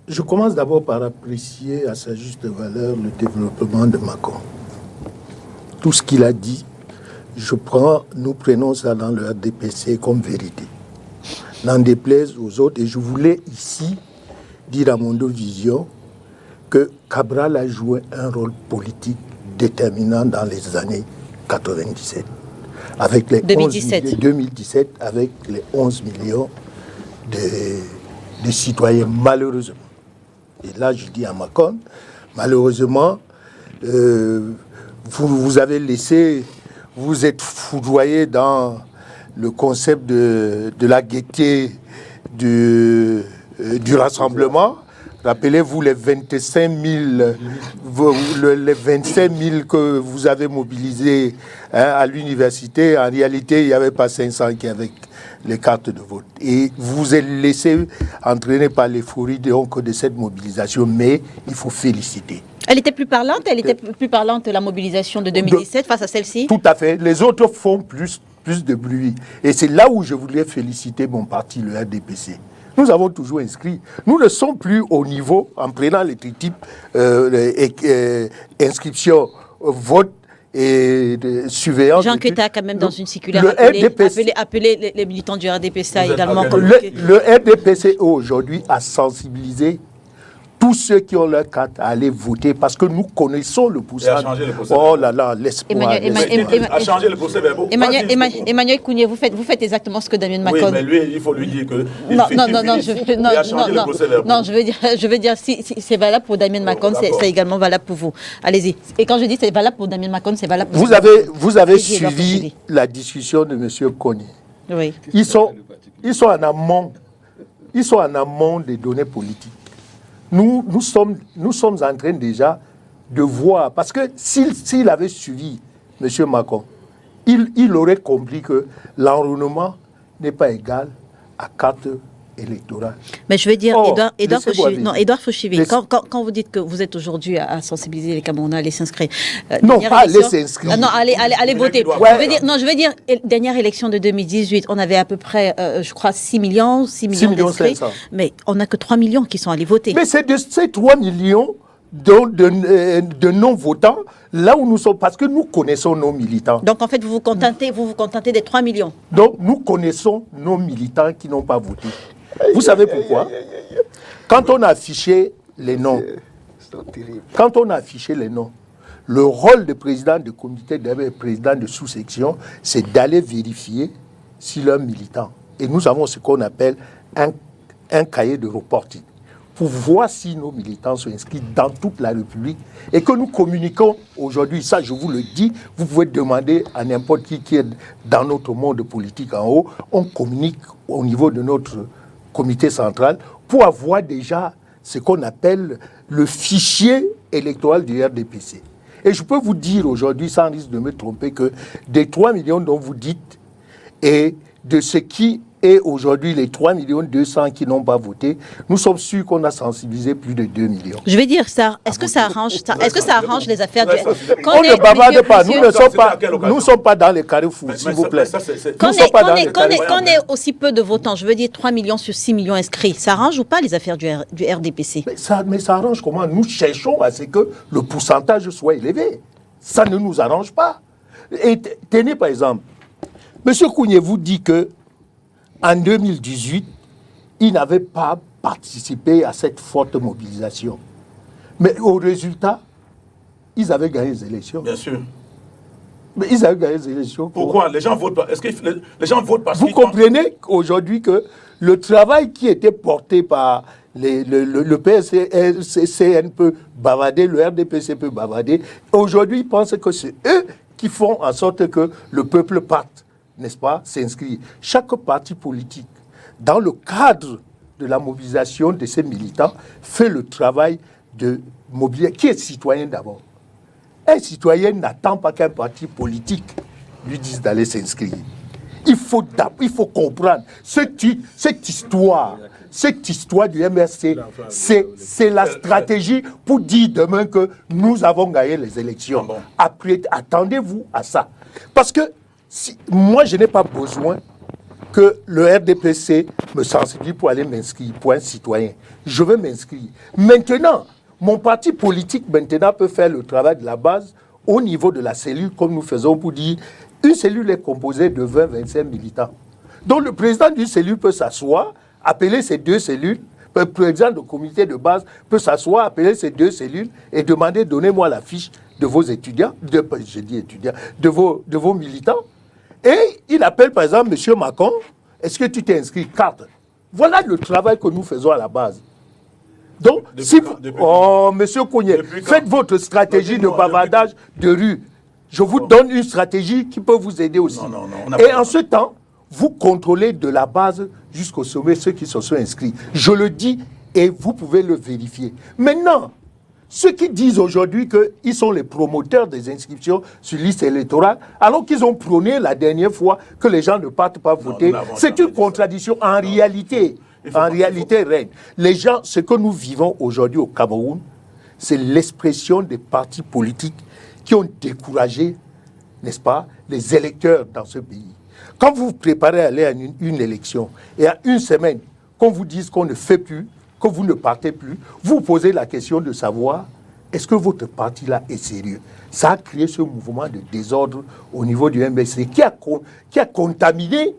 Je commence d'abord par apprécier à sa juste valeur le développement de Macron. Tout ce qu'il a dit, nous prenons ça dans le RDPC comme vérité. N'en déplaise aux autres, et je voulais ici dire à Mondo Vision que Cabral a joué un rôle politique déterminant dans les années 97. Avec les 2017, avec les 11 millions de citoyens, malheureusement. Et là, je dis à Macron, malheureusement, vous avez laissé, vous êtes foudroyé dans le concept de la gaieté du rassemblement. Rappelez-vous les 25 000 que vous avez mobilisés à l'université. En réalité, il n'y avait pas 500 qui avaient les cartes de vote. Et vous êtes laissé entraîner par l'euphorie de cette mobilisation, mais il faut féliciter. Elle était plus parlante, la mobilisation de 2017 face à celle-ci? Tout à fait. Les autres font plus de bruit. Et c'est là où je voulais féliciter mon parti, le RDPC. Nous avons toujours inscrit. Nous ne sommes plus au niveau, en prenant les tritypes, inscription, vote, et de surveillance. Jean Quetta, quand même, dans une circulaire, appelé les militants du RDPC également. Le RDPC aujourd'hui a sensibilisé tous ceux qui ont leur carte à aller voter parce que nous connaissons le pourcentage. Oh là là, l'espoir. A changé le procès verbal. Emmanuel Kounié, vous faites exactement ce que Damien Macon. Oui, mais lui, il faut lui dire que. Je veux dire, si c'est valable pour Damien Macon, c'est également valable pour vous. Allez-y. Et quand je dis c'est valable pour Damien Macon, c'est valable pour vous avez suivi la discussion de M. Kounié. Oui. Ils sont en amont. Ils sont en amont des données politiques. Nous sommes en train déjà de voir, parce que s'il avait suivi M. Macron, il aurait compris que l'enrôlement n'est pas égal à carte électoral. Mais je veux dire, Edouard Fauchivé, Laissez- quand vous dites que vous êtes aujourd'hui à sensibiliser les Camerounais à aller s'inscrire. Non, dernière pas aller élection- s'inscrire. Non, allez voter. Ouais. Je veux dire, dernière élection de 2018, on avait à peu près, je crois, 6 millions millions d'inscrits. 500. Mais on n'a que 3 millions qui sont allés voter. Mais c'est de ces 3 millions de non-votants, là où nous sommes, parce que nous connaissons nos militants. Donc en fait, vous vous contentez des 3 millions. Donc nous connaissons nos militants qui n'ont pas voté. Vous savez pourquoi? Quand on a affiché les noms, le rôle de président de comité, de président de sous-section, c'est d'aller vérifier si leurs militants. Et nous avons ce qu'on appelle un cahier de reporting pour voir si nos militants sont inscrits dans toute la République et que nous communiquons aujourd'hui. Ça, je vous le dis, vous pouvez demander à n'importe qui est dans notre monde politique en haut. On communique au niveau de notre comité central pour avoir déjà ce qu'on appelle le fichier électoral du RDPC. Et je peux vous dire aujourd'hui, sans risque de me tromper, que des 3 millions dont vous dites et de ce qui est aujourd'hui les 3 200 000 qui n'ont pas voté, nous sommes sûrs qu'on a sensibilisé plus de 2 millions. Je vais dire ça. Est-ce que ça arrange les affaires du... On ne bavarde pas. Nous ne sommes pas dans les carrefours, s'il vous plaît. Qu'on ait aussi peu de votants, je veux dire 3 millions sur 6 millions inscrits, ça arrange ou pas les affaires du RDPC? Mais ça arrange comment? Nous cherchons à ce que le pourcentage soit élevé. Ça ne nous arrange pas. Et tenez par exemple, M. Kounié vous dit que en 2018, il n'avait pas participé à cette forte mobilisation. Mais au résultat, ils avaient gagné les élections. Bien sûr. Mais ils avaient gagné les élections. Pourquoi? Les gens votent pas. Est-ce que les gens votent parce Vous comprenez aujourd'hui que le travail qui était porté par le PSCN peut bavarder, le RDPC peut bavarder. Aujourd'hui, ils pensent que c'est eux qui font en sorte que le peuple parte, n'est-ce pas, s'inscrit. Chaque parti politique, dans le cadre de la mobilisation de ses militants, fait le travail de mobiliser. Qui est citoyen d'abord? Un citoyen n'attend pas qu'un parti politique lui dise d'aller s'inscrire. Il faut comprendre cette histoire du MRC, c'est la stratégie pour dire demain que nous avons gagné les élections. Après, attendez-vous à ça. Parce que moi, je n'ai pas besoin que le RDPC me sensibilise pour aller m'inscrire, pour un citoyen. Je veux m'inscrire. Maintenant, mon parti politique maintenant peut faire le travail de la base au niveau de la cellule, comme nous faisons pour dire, une cellule est composée de 20-25 militants. Donc le président d'une cellule peut s'asseoir, appeler ces deux cellules, le président du comité de base peut s'asseoir, appeler ces deux cellules et demander, donnez-moi la fiche de vos étudiants, de vos militants. Et il appelle par exemple M. Macron, est-ce que tu t'es inscrit? Carte. Voilà le travail que nous faisons à la base. Donc, monsieur Kounié, faites votre stratégie de bavardage de rue. Je vous donne une stratégie qui peut vous aider aussi. Et en ce temps, vous contrôlez de la base jusqu'au sommet ceux qui se sont inscrits. Je le dis et vous pouvez le vérifier. Maintenant, ceux qui disent aujourd'hui qu'ils sont les promoteurs des inscriptions sur liste électorale, alors qu'ils ont prôné la dernière fois que les gens ne partent pas voter, c'est une contradiction en réalité. En réalité, reine. Les gens, ce que nous vivons aujourd'hui au Cameroun, c'est l'expression des partis politiques qui ont découragé, n'est-ce pas, les électeurs dans ce pays. Quand vous vous préparez à aller à une élection, et à une semaine, qu'on vous dise qu'on ne fait plus, que vous ne partez plus, vous posez la question de savoir, est-ce que votre parti-là est sérieux? Ça a créé ce mouvement de désordre au niveau du MBC qui a contaminé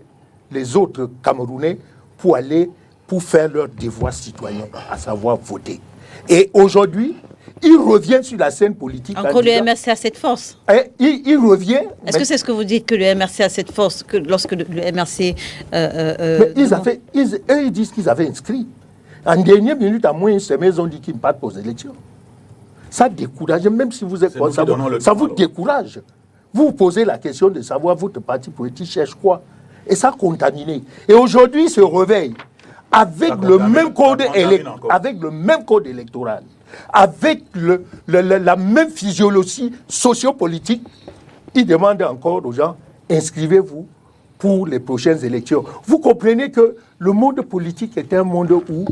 les autres Camerounais pour faire leur devoir citoyen, à savoir voter. Et aujourd'hui, il revient sur la scène politique. Encore le MRC a cette force. Il revient. Est-ce que c'est ce que vous dites, que le MRC a cette force, que lorsque le MRC... ils disent qu'ils avaient inscrit. En dernière minute, à moins une semaine, ils ont dit qu'ils ne partent pas aux élections. Ça décourage, même si vous êtes responsable, ça vous décourage. Vous vous posez la question de savoir votre parti politique cherche quoi. Et ça a contaminé. Et aujourd'hui, il se réveille avec le même code électoral, avec la même physiologie sociopolitique. Il demande encore aux gens, inscrivez-vous pour les prochaines élections. Vous comprenez que le monde politique est un monde où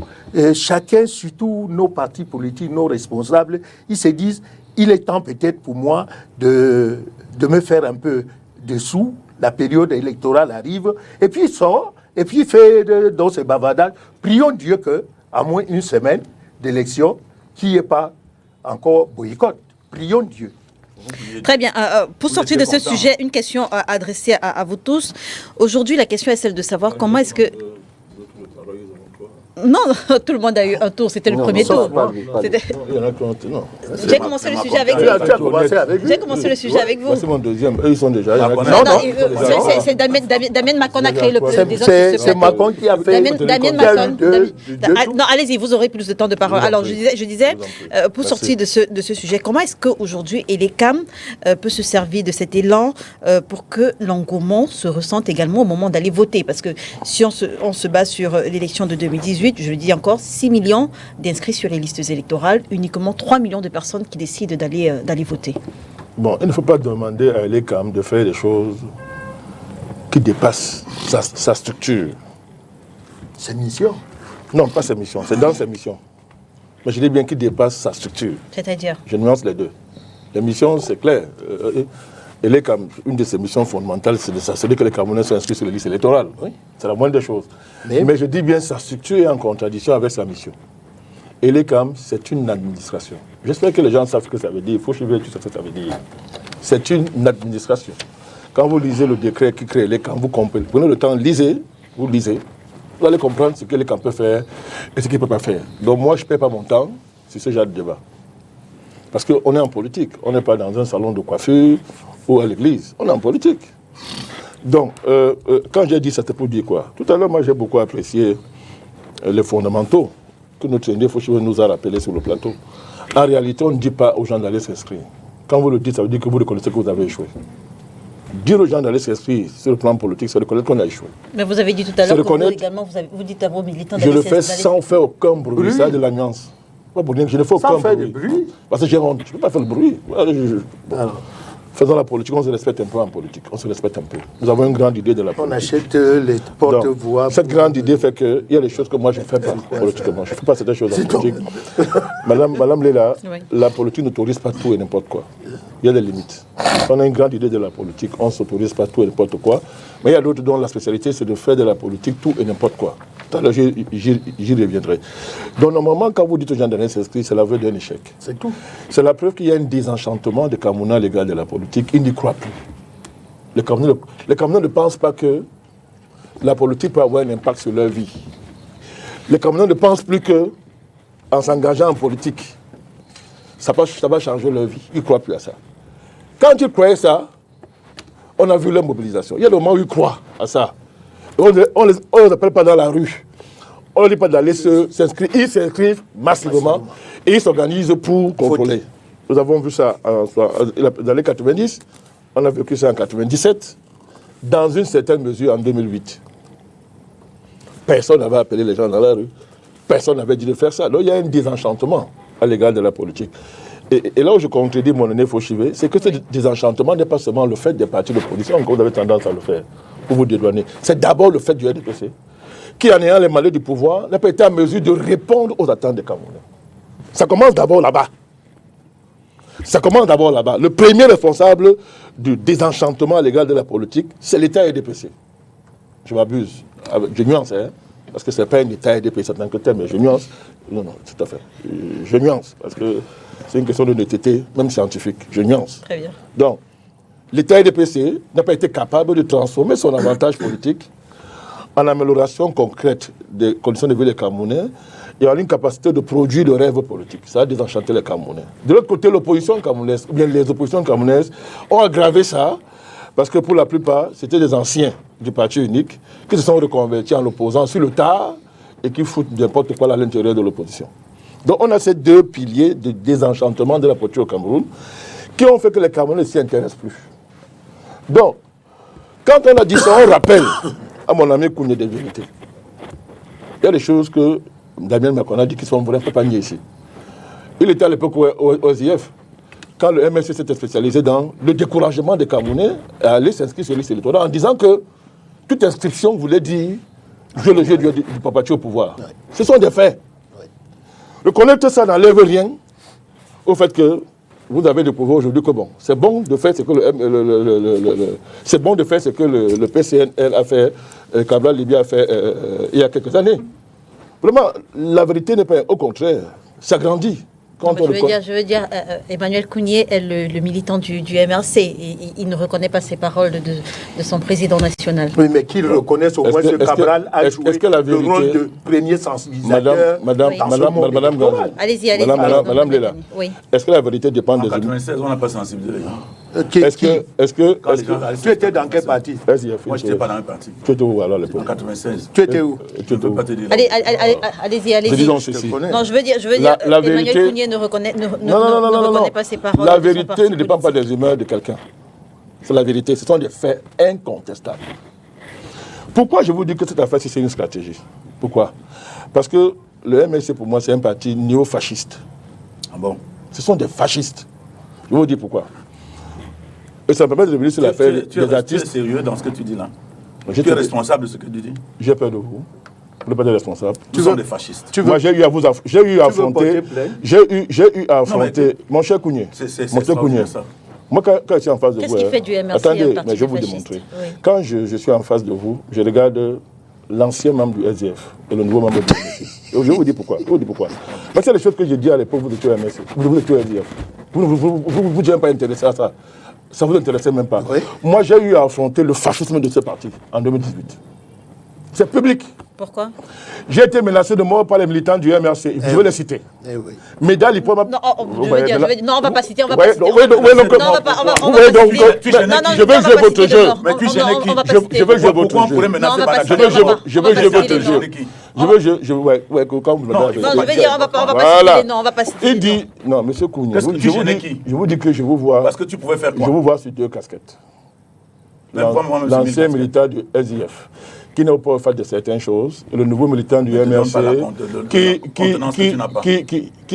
chacun, surtout nos partis politiques, nos responsables, ils se disent, il est temps peut-être pour moi de me faire un peu de sous, la période électorale arrive, et puis il sort, et puis il fait dans ses bavardages. Prions Dieu qu'à moins une semaine d'élection, qu'il n'y ait pas encore boycott. Prions Dieu. Très bien. Pour sortir de ce sujet, une question adressée à vous tous. Aujourd'hui, la question est celle de savoir comment est-ce que... Non, tout le monde a eu un tour, c'était le premier tour. J'ai commencé le sujet avec vous. J'ai commencé le sujet avec vous. C'est mon deuxième, eux ils sont déjà... C'est Damien Macon a créé le plus des autres. C'est Macon qui a fait... Damien Macon. Non, allez-y, vous aurez plus de temps de parole. Alors, je disais, pour sortir de ce sujet, comment est-ce qu'aujourd'hui, Elecam peut se servir de cet élan pour que l'engouement se ressente également au moment d'aller voter? Parce que si on se base sur l'élection de 2018, je le dis encore, 6 millions d'inscrits sur les listes électorales, uniquement 3 millions de personnes qui décident d'aller voter. Bon, il ne faut pas demander à Elecam de faire des choses qui dépassent sa structure. Ses missions? Non, pas ses missions, c'est dans ses missions. Mais je dis bien qu'il dépasse sa structure. C'est-à-dire? Je nuance les deux. Les missions, c'est clair. Elecam, une de ses missions fondamentales, c'est de s'assurer que les Camerounais sont inscrits sur les listes électorales. Oui, c'est la moindre des choses. Mais je dis bien, sa structure est en contradiction avec sa mission. Elecam, c'est une administration. J'espère que les gens savent ce que ça veut dire. Il faut suivre tout ce que ça veut dire. C'est une administration. Quand vous lisez le décret qui crée Elecam, vous comprenez. Prenez le temps, lisez, vous lisez. Vous allez comprendre ce que Elecam peut faire et ce qu'il ne peut pas faire. Donc moi, je ne perds pas mon temps sur ce genre de débat. Parce qu'on est en politique. On n'est pas dans un salon de coiffure ou à l'église. On est en politique. Donc, quand j'ai dit ça, c'était pour dire quoi? Tout à l'heure, moi, j'ai beaucoup apprécié les fondamentaux que notre Seigneur Fouchiwe nous a rappelés sur le plateau. En réalité, on ne dit pas aux gens d'aller s'inscrire. Quand vous le dites, ça veut dire que vous reconnaissez que vous avez échoué. Dire aux gens d'aller s'inscrire sur le plan politique, c'est reconnaître qu'on a échoué. Mais vous avez dit tout à l'heure que vous également, vous dites à vos militants d'aller s'inscrire. Je le fais sans faire aucun bruit, ça a de la nuance. Pas pour dire que je ne fais aucun bruit. Parce que j'ai honte, je ne peux pas faire le bruit. Alors, faisons la politique, on se respecte un peu en politique. On se respecte un peu. Nous avons une grande idée de la politique. On achète les porte-voix. Cette grande idée fait qu'il y a des choses que moi je ne fais pas politiquement. Je ne fais pas certaines choses en politique. Madame Léla, la politique n'autorise pas tout et n'importe quoi. Il y a des limites. On a une grande idée de la politique, on ne s'autorise pas tout et n'importe quoi. Mais il y a d'autres dont la spécialité, c'est de faire de la politique tout et n'importe quoi. Tout à l'heure, j'y reviendrai. Donc, normalement, quand vous dites aux gens d'aller s'inscrire, c'est l'aveu d'un échec. C'est tout. C'est la preuve qu'il y a un désenchantement des Camerounais à l'égard de la politique. Ils n'y croient plus. Les Camerounais ne pensent pas que la politique peut avoir un impact sur leur vie. Les Camerounais ne pensent plus qu'en s'engageant en politique, ça va changer leur vie. Ils ne croient plus à ça. Quand ils croyaient ça, on a vu leur mobilisation. Il y a des moments où ils croient à ça. On ne les appelle pas dans la rue. On ne dit pas d'aller s'inscrire. Ils s'inscrivent massivement et ils s'organisent pour contrôler. Nous avons vu ça dans les 90, on a vécu ça en 97, dans une certaine mesure en 2008. Personne n'avait appelé les gens dans la rue. Personne n'avait dit de faire ça. Donc il y a un désenchantement à l'égard de la politique. Et là où je contredis mon aîné Fouchiwe, c'est que ce désenchantement n'est pas seulement le fait des partis d'opposition, comme vous avez tendance à le faire, pour vous dédouaner. C'est d'abord le fait du RDPC, qui en ayant les malheurs du pouvoir, n'a pas été en mesure de répondre aux attentes des Camerounais. Ça commence d'abord là-bas. Ça commence d'abord là-bas. Le premier responsable du désenchantement à l'égard de la politique, c'est l'État RDPC. Je m'abuse. Je nuance, hein, parce que ce n'est pas un État RDPC en tant que tel, mais je nuance. Non, tout à fait. Je nuance, parce que c'est une question d'honnêteté, même scientifique. Je nuance. Très bien. Donc, l'État RDPC n'a pas été capable de transformer son avantage politique en amélioration concrète des conditions de vie des Camerounais et en une capacité de produire le rêve politique. Ça a désenchanté les Camerounais. De l'autre côté, l'opposition camerounaise, ou bien les oppositions camerounaises, ont aggravé ça parce que pour la plupart, c'était des anciens du parti unique qui se sont reconvertis en l'opposant sur le tard et qui foutent n'importe quoi à l'intérieur de l'opposition. Donc on a ces deux piliers de désenchantement de la politique au Cameroun qui ont fait que les Camerounais ne s'y intéressent plus. Donc, quand on a dit ça, on rappelle à mon ami Koundé des vérités. Il y a des choses que Damien Macon a dit qui sont vraies, il ne faut pas nier ici. Il était à l'époque au SIF, quand le MSC s'était spécialisé dans le découragement des Camerounais à aller s'inscrire sur les listes électorales en disant que toute inscription voulait dire jouer le jeu du papatier au pouvoir. Ce sont des faits. Reconnaître ça n'enlève rien au fait que vous avez le pouvoir aujourd'hui que bon. C'est bon de faire ce que le PCNL a fait, Cabral Libya a fait il y a quelques années. Vraiment, la vérité n'est pas au contraire, ça grandit. Je veux dire, Emmanuel Kounié est le militant du MRC. Et il ne reconnaît pas ces paroles de son président national. Oui, mais qu'il reconnaisse au moins que Cabral a joué le rôle de premier sensibilisateur. Madame, allez-y. Madame Léla, oui. Est-ce que la vérité dépend des... En 96, on n'a pas sensibilisé les gens. Tu étais dans quel parti? Moi, je n'étais pas dans un parti. Tu étais où alors, à l'époque? En 96. Tu étais où? Je ne peux pas te dire. Allez-y. Dis donc ceci. Non, je veux dire, Emmanuel Kounié ne reconnaît pas ses paroles. La vérité ne dépend pas des humeurs de quelqu'un. C'est la vérité. Ce sont des faits incontestables. Pourquoi je vous dis que cette affaire, c'est une stratégie? Pourquoi? Parce que le MLC, pour moi, c'est un parti néo-fasciste. Ah bon? Ce sont des fascistes. Je vous dis pourquoi. Et ça me permet de revenir sur l'affaire des artistes. Tu es sérieux dans ce que tu dis là? Tu es responsable de ce que tu dis? J'ai peur de vous. Vous n'êtes pas des responsables. Nous sommes des fascistes. Moi, j'ai eu à affronter. Mon cher Kounié. Mon cher Kounié. Moi, quand je suis en face de vous. Qu'est-ce qui fait du MRC? Attendez, mais je vais vous démontrer. Oui. Quand je suis en face de vous, je regarde l'ancien membre du SDF et le nouveau membre du MRC. Je vous dis pourquoi. Parce que les choses que j'ai dit à l'époque, vous étiez au MRC. Vous étiez au SDF. Vous ne vous êtes pas intéressé à ça. Ça ne vous intéressait même pas. Oui. Moi, j'ai eu à affronter le fascisme de ce parti en 2018. C'est public. Pourquoi? J'ai été menacé de mort par les militants du MRC. Je vais les citer. Médaille, il peut... Non, on ne va pas citer. On va pas citer. Je veux jouer votre jeu. Je veux jouer votre jeu. Je veux jouer votre jeu. Je veux dire, on va pas citer. Il dit... Non, monsieur Kounié, je vous dis que je vous vois... Parce que tu pouvais faire quoi? Je vous vois sur 2 casquettes. L'ancien militant du SIF, qui n'est pas au fait de certaines choses, et le nouveau militant du MRC,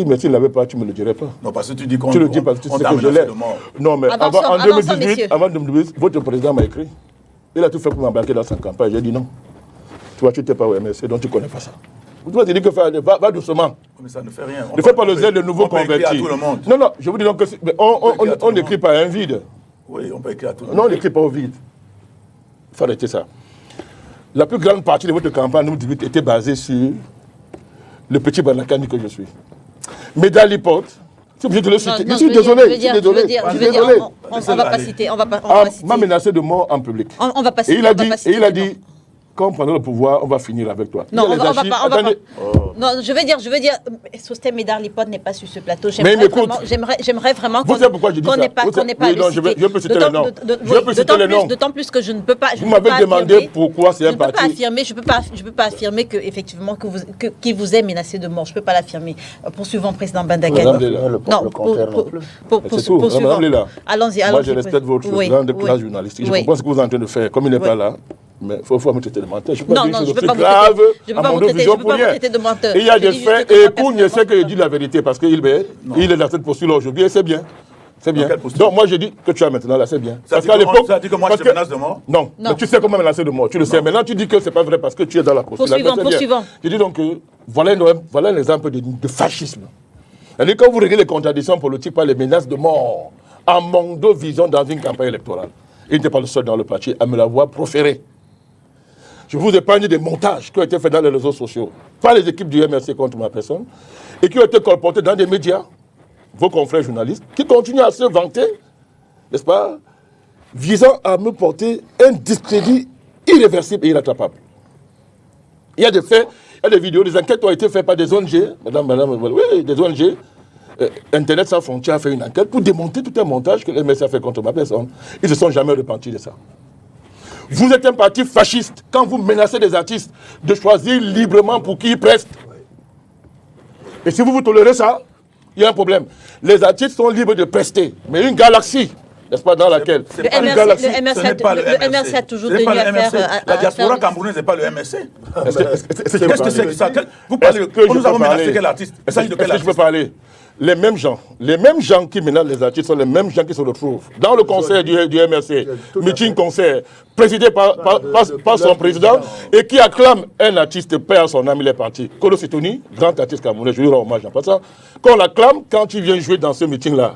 mais s'il ne l'avait pas, tu ne me le dirais pas. Non, parce que tu dis qu'on tu le dis parce que tu sais que je l'ai. Non, mais avant 2018, votre président m'a écrit. Il a tout fait pour m'embarquer dans sa campagne. J'ai dit non. Toi, tu n'étais pas au MRC, donc tu ne connais pas ça. Vous devez dire que va doucement. Mais ça ne fait rien. Ne fais pas le zèle de nouveau converti. Non, je vous dis donc que on n'écrit pas à un vide. Oui, on peut écrire à tout le monde. Non, on n'écrit pas au vide. Il faut arrêter ça. La plus grande partie de votre campagne 2018 était basée sur le petit Banakani que je suis. Médaille l'hypothèse. C'est obligé de le citer. Je suis désolé. On ne va pas citer. On m'a menacé de mort en public. On va pas citer. Et il a dit, quand on prendra le pouvoir, on va finir avec toi. Non, on va pas. Non, je veux dire, Sosthène Médard Lipote n'est pas sur ce plateau. J'aimerais vraiment qu'on n'ait pas je peux citer les noms. D'autant plus que je ne peux pas. Vous m'avez demandé pourquoi c'est un parti. Je ne peux pas affirmer qu'effectivement qu'il vous est menacé de mort. Je ne peux pas l'affirmer. Poursuivons président Bandagani. Non, poursuivons. Allons-y. Moi, je respecte votre grande classe journalistique. Je comprends ce que vous êtes en train de faire. Comme il n'est pas là. Mais il faut me traiter de menteur. Je ne peux pas dire que c'est grave à mon vision pour rien. Il y a des faits, et Kounié sait que je dis la vérité parce qu'il est dans cette posture aujourd'hui et c'est bien. C'est bien. Donc moi je dis que tu as maintenant là, c'est bien. Parce qu'à l'époque, ça dit que moi je te menace de mort? Non, mais tu sais comment menacer de mort, tu le sais. Maintenant tu dis que c'est pas vrai parce que tu es dans la posture. Poursuivons. Je dis donc que voilà un exemple de fascisme. Et quand vous regardez les contradictions politiques par les menaces de mort, en manque de vision dans une campagne électorale, il n'était pas le seul dans le parti à me l'avoir proféré. Je vous épargne des montages qui ont été faits dans les réseaux sociaux par les équipes du MRC contre ma personne et qui ont été colportés dans des médias, vos confrères journalistes, qui continuent à se vanter, n'est-ce pas, visant à me porter un discrédit irréversible et irrattrapable. Il y a des faits, il y a des vidéos, des enquêtes ont été faites par des ONG, oui, des ONG, Internet sans frontières a fait une enquête pour démonter tout un montage que le MRC a fait contre ma personne. Ils ne se sont jamais repentis de ça. Vous êtes un parti fasciste quand vous menacez des artistes de choisir librement pour qui ils prestent. Et si vous tolérez ça, il y a un problème. Les artistes sont libres de prester, mais une galaxie, n'est-ce pas, dans laquelle... Le MRC a toujours tenu à faire... La diaspora camerounaise n'est pas le MRC. Qu'est-ce que c'est que ça? Vous parlez... Nous avons menacé quel artiste? Est-ce que je peux parler? les mêmes gens qui menacent les artistes sont les mêmes gens qui se retrouvent dans le conseil du MRC, meeting-concert, présidé par son président, et qui acclame un artiste, perd son âme, il est parti. Kolo Sitouni, grand artiste camerounais, je lui rends hommage en passant, qu'on l'acclame quand il vient jouer dans ce meeting-là.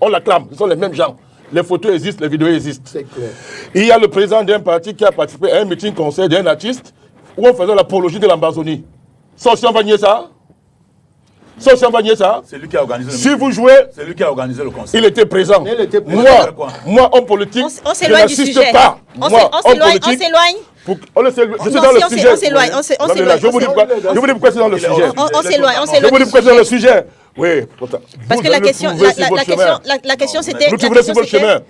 On l'acclame, ce sont les mêmes gens. Les photos existent, les vidéos existent. C'est clair. Il y a le président d'un parti qui a participé à un meeting-concert d'un artiste où on faisait l'apologie de l'Amazonie. Ça aussi, on va nier ça? Ça aussi, on va nier ça? C'est lui qui a organisé le Si meeting. vous jouez, C'est lui qui a organisé le concert. il était présent. Il était présent. Moi, homme politique, On je s'éloigne du n'assiste sujet. pas. On Moi, homme s'éloigne. politique, je suis Non, dans le si, sujet. on s'éloigne. On s'éloigne. Je vous dis pourquoi c'est dans le sujet. On s'éloigne. On Je s'éloigne. vous dis pourquoi c'est dans le sujet. Oui, Parce que la question c'était. Vous trouvez sur votre chemin.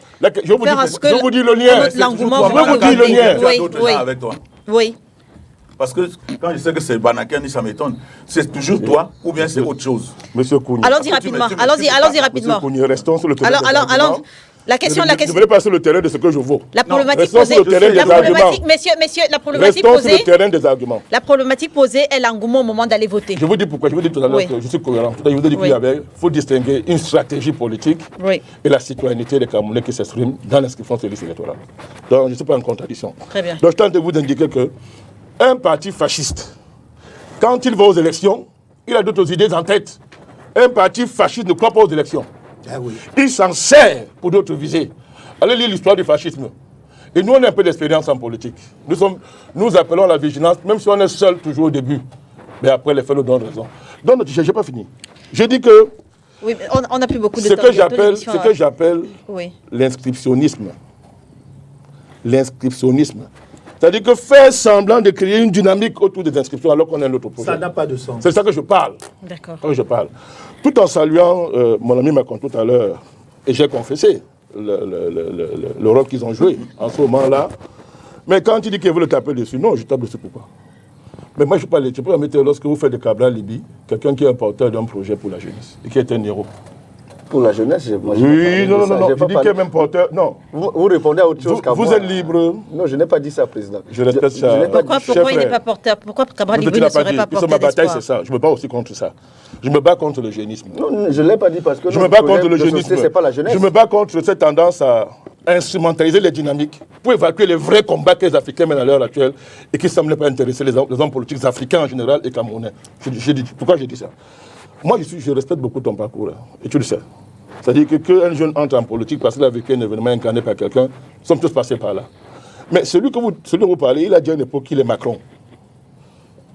Je vous dis le lien. L'engouement. Je vous dis le lien. Il y a d'autres gens avec toi. Oui. Parce que quand je sais que c'est Banaken, ça m'étonne. C'est toujours toi ou bien c'est autre chose. Monsieur Kouni. Allons-y rapidement. Allons-y rapidement. Monsieur Kouni, restons sur le terrain. Alors, la question. Je ne vais pas sur le terrain de ce que je vaux. La problématique Restons posée. sur le terrain des arguments. Messieurs, la problématique Restons sur posée. le terrain des arguments. La problématique posée est l'engouement au moment d'aller voter. Je vous dis pourquoi. Je vous dis tout à l'heure Oui. que je suis cohérent. Tout à l'heure, je vous ai dit qu'il faut distinguer une stratégie politique Oui. et la citoyenneté des Camerounais qui s'expriment dans l'inscription sur les listes électorales. Donc, je ne suis pas en contradiction. Très bien. Donc, je tente de vous indiquer que un parti fasciste, quand il va aux élections, il a d'autres idées en tête. Un parti fasciste ne croit pas aux élections. Ah oui. Il s'en sert pour d'autres visées. Allez lire l'histoire du fascisme. Et nous, on a un peu d'expérience en politique. Nous appelons la vigilance, même si on est seul toujours au début. Mais après, les faits nous donnent raison. Donc, je n'ai pas fini. Je dis que Oui, mais on n'a plus beaucoup de ce temps. que j'appelle Oui. l'inscriptionnisme. L'inscriptionnisme. C'est-à-dire que faire semblant de créer une dynamique autour des inscriptions alors qu'on a un autre projet. Ça n'a pas de sens. C'est ça que je parle. D'accord. Quand je parle. Tout en saluant mon ami Macron tout à l'heure, et j'ai confessé le rôle qu'ils ont joué en ce moment-là. Mais quand il dit qu'il veut le taper dessus, non, je tape dessus pourquoi? Mais moi, je peux pas mettre lorsque vous faites de Cabral Libye, quelqu'un qui est un porteur d'un projet pour la jeunesse et qui est un héros. Pour la jeunesse, moi, Oui, non, je dis qu'il est même porteur. Non. Vous répondez à autre chose qu'à moi. Vous êtes libre. Non, je n'ai pas dit ça, président. Je respecte ça. Pourquoi il n'est pas porteur? Pourquoi Cabral Libye ne serait pas porteur ma bataille, d'espoir? c'est ça. Je me bats aussi contre ça. Je me bats contre le génisme. Non, je ne l'ai pas dit parce que Je me bats contre le génisme. C'est pas la jeunesse. Je me bats contre cette tendance à instrumentaliser les dynamiques pour évacuer les vrais combats que les Africains mènent à l'heure actuelle et qui ne semblent pas intéresser les hommes politiques africains en général et camerounais. Pourquoi j'ai dit ça? Moi, je respecte beaucoup ton parcours, hein, et tu le sais. C'est-à-dire qu'un jeune entre en politique parce qu'il a vécu un événement incarné par quelqu'un, nous sommes tous passés par là. Mais celui dont vous parlez, il a dit à une époque qu'il est Macron.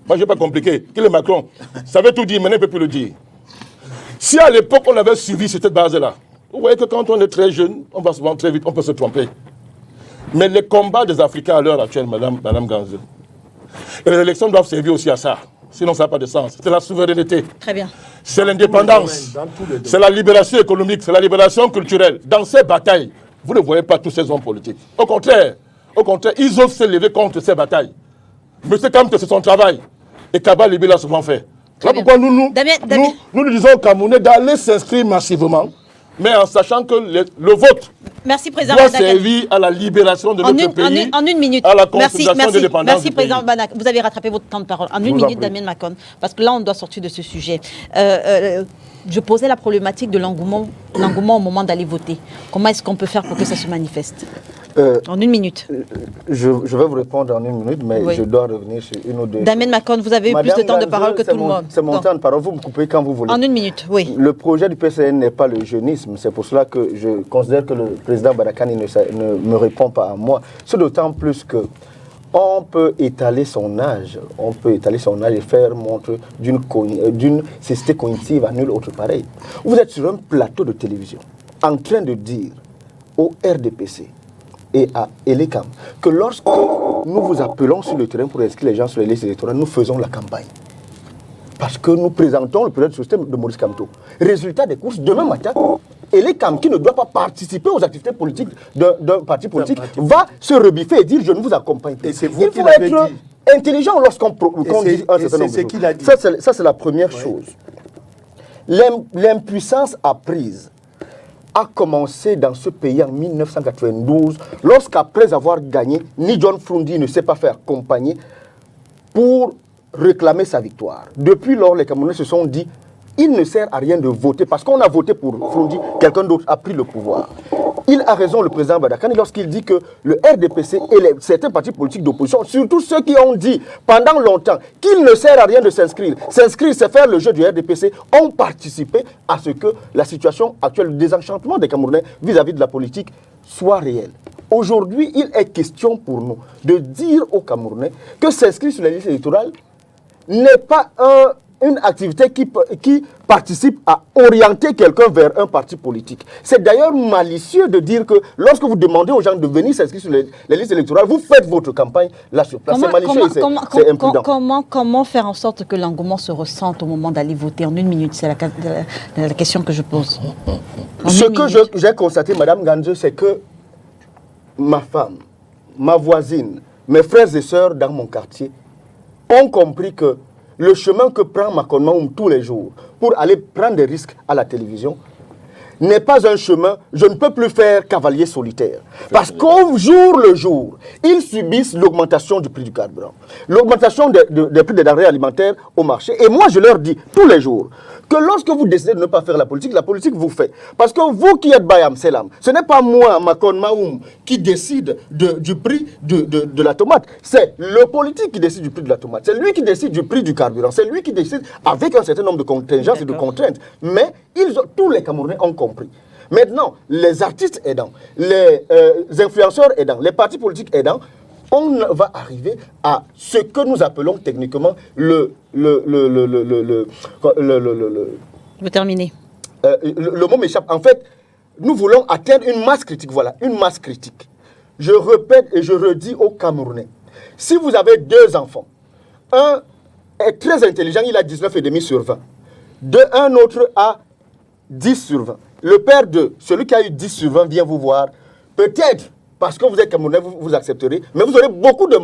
Moi, je n'ai pas compliqué. Qu'il est Macron. Ça veut tout dire, maintenant, il ne peut plus le dire. Si à l'époque, on avait suivi cette base-là, vous voyez que quand on est très jeune, on va souvent très vite, on peut se tromper. Mais les combats des Africains à l'heure actuelle, Madame Ganze, et les élections doivent servir aussi à ça. Sinon, ça n'a pas de sens. C'est la souveraineté. Très bien. C'est l'indépendance. Dans tous les domaines. C'est la libération économique. C'est la libération culturelle. Dans ces batailles, vous ne voyez pas tous ces hommes politiques. Au contraire, ils osent se lever contre ces batailles. Monsieur Kamte, c'est son travail. Et Cabral Libye l'a souvent fait. Voilà pourquoi nous disons aux Camerounais d'aller s'inscrire massivement, mais en sachant que le vote Merci, Président doit Banaken. servir à la libération de notre pays, en une minute. à la consolidation de l'indépendance Merci, du Président pays. Banaken. Vous avez rattrapé votre temps de parole. En une vous en minute, prie. Damien Macon. Parce que là, on doit sortir de ce sujet. Je posais la problématique de l'engouement au moment d'aller voter. Comment est-ce qu'on peut faire pour que ça se manifeste? En une minute. Je vais vous répondre en une minute, mais Oui. je dois revenir sur une ou deux Damien choses. Macon, vous avez eu Madame plus de temps de Ganze, parole que c'est tout le monde. C'est mon Bon. temps de parole, vous me coupez quand vous voulez. En une minute, oui. Le projet du PCN n'est pas le jeunisme. C'est pour cela que je considère que le président Barakani ne me répond pas à moi. C'est d'autant plus que on peut étaler son âge. On peut étaler son âge et faire montre d'une cécité cognitive à nul autre pareil. Vous êtes sur un plateau de télévision en train de dire au RDPC et à Elecam que lorsque nous vous appelons sur le terrain pour inscrire les gens sur les listes électorales, nous faisons la campagne. Parce que nous présentons le projet de système de Maurice Kamto. Résultat des courses, demain matin, Elecam, qui ne doit pas participer aux activités politiques d'un parti politique, va se rebiffer et dire je ne vous accompagne pas. Et c'est vous Il qui faut l'avez être dit. intelligent lorsqu'on dit un certain nombre de c'est ce choses. qu'il a dit. Ça, c'est la première chose. L'impuissance apprise a commencé dans ce pays en 1992, lorsqu'après avoir gagné, ni John Frundi ne s'est pas fait accompagner pour réclamer sa victoire. Depuis lors, les Camerounais se sont dit, il ne sert à rien de voter, parce qu'on a voté pour Frondi, quelqu'un d'autre a pris le pouvoir. Il a raison, le président Badakani, lorsqu'il dit que le RDPC et certains partis politiques d'opposition, surtout ceux qui ont dit pendant longtemps qu'il ne sert à rien de s'inscrire. S'inscrire, c'est faire le jeu du RDPC, ont participé à ce que la situation actuelle, le désenchantement des Camerounais vis-à-vis de la politique soit réel. Aujourd'hui, il est question pour nous de dire aux Camerounais que s'inscrire sur la liste électorale n'est pas une activité qui participe à orienter quelqu'un vers un parti politique. C'est d'ailleurs malicieux de dire que lorsque vous demandez aux gens de venir s'inscrire sur les listes électorales, vous faites votre campagne là sur place. C'est malicieux et c'est imprudent. Comment faire en sorte que l'engouement se ressente au moment d'aller voter? En 1 minute, c'est la question que je pose. Ce que j'ai constaté, Madame Ganze, c'est que ma femme, ma voisine, mes frères et sœurs dans mon quartier ont compris que le chemin que prend Makon Maoum tous les jours pour aller prendre des risques à la télévision n'est pas un chemin, je ne peux plus faire cavalier solitaire. Parce qu'au jour le jour, ils subissent l'augmentation du prix du carburant, l'augmentation des prix des denrées alimentaires au marché. Et moi, je leur dis tous les jours que lorsque vous décidez de ne pas faire la politique vous fait. Parce que vous qui êtes Bayam Selam, ce n'est pas moi, Makon Maoum, qui décide du prix de la tomate. C'est le politique qui décide du prix de la tomate. C'est lui qui décide du prix du carburant. C'est lui qui décide avec un certain nombre de contingences et de contraintes. Mais tous les Camerounais ont compris. Maintenant, les artistes aidants, les influenceurs aidants, les partis politiques aidants, on va arriver à ce que nous appelons techniquement le mot m'échappe. En fait, nous voulons atteindre une masse critique. Voilà, une masse critique. Je répète et je redis aux Camerounais, si vous avez 2 enfants, un est très intelligent, il a 19,5 sur 20. Un autre a 10 sur 20. Le père de celui qui a eu 10 sur 20 vient vous voir. Peut-être, parce que vous êtes Camerounais, vous accepterez, mais vous aurez beaucoup de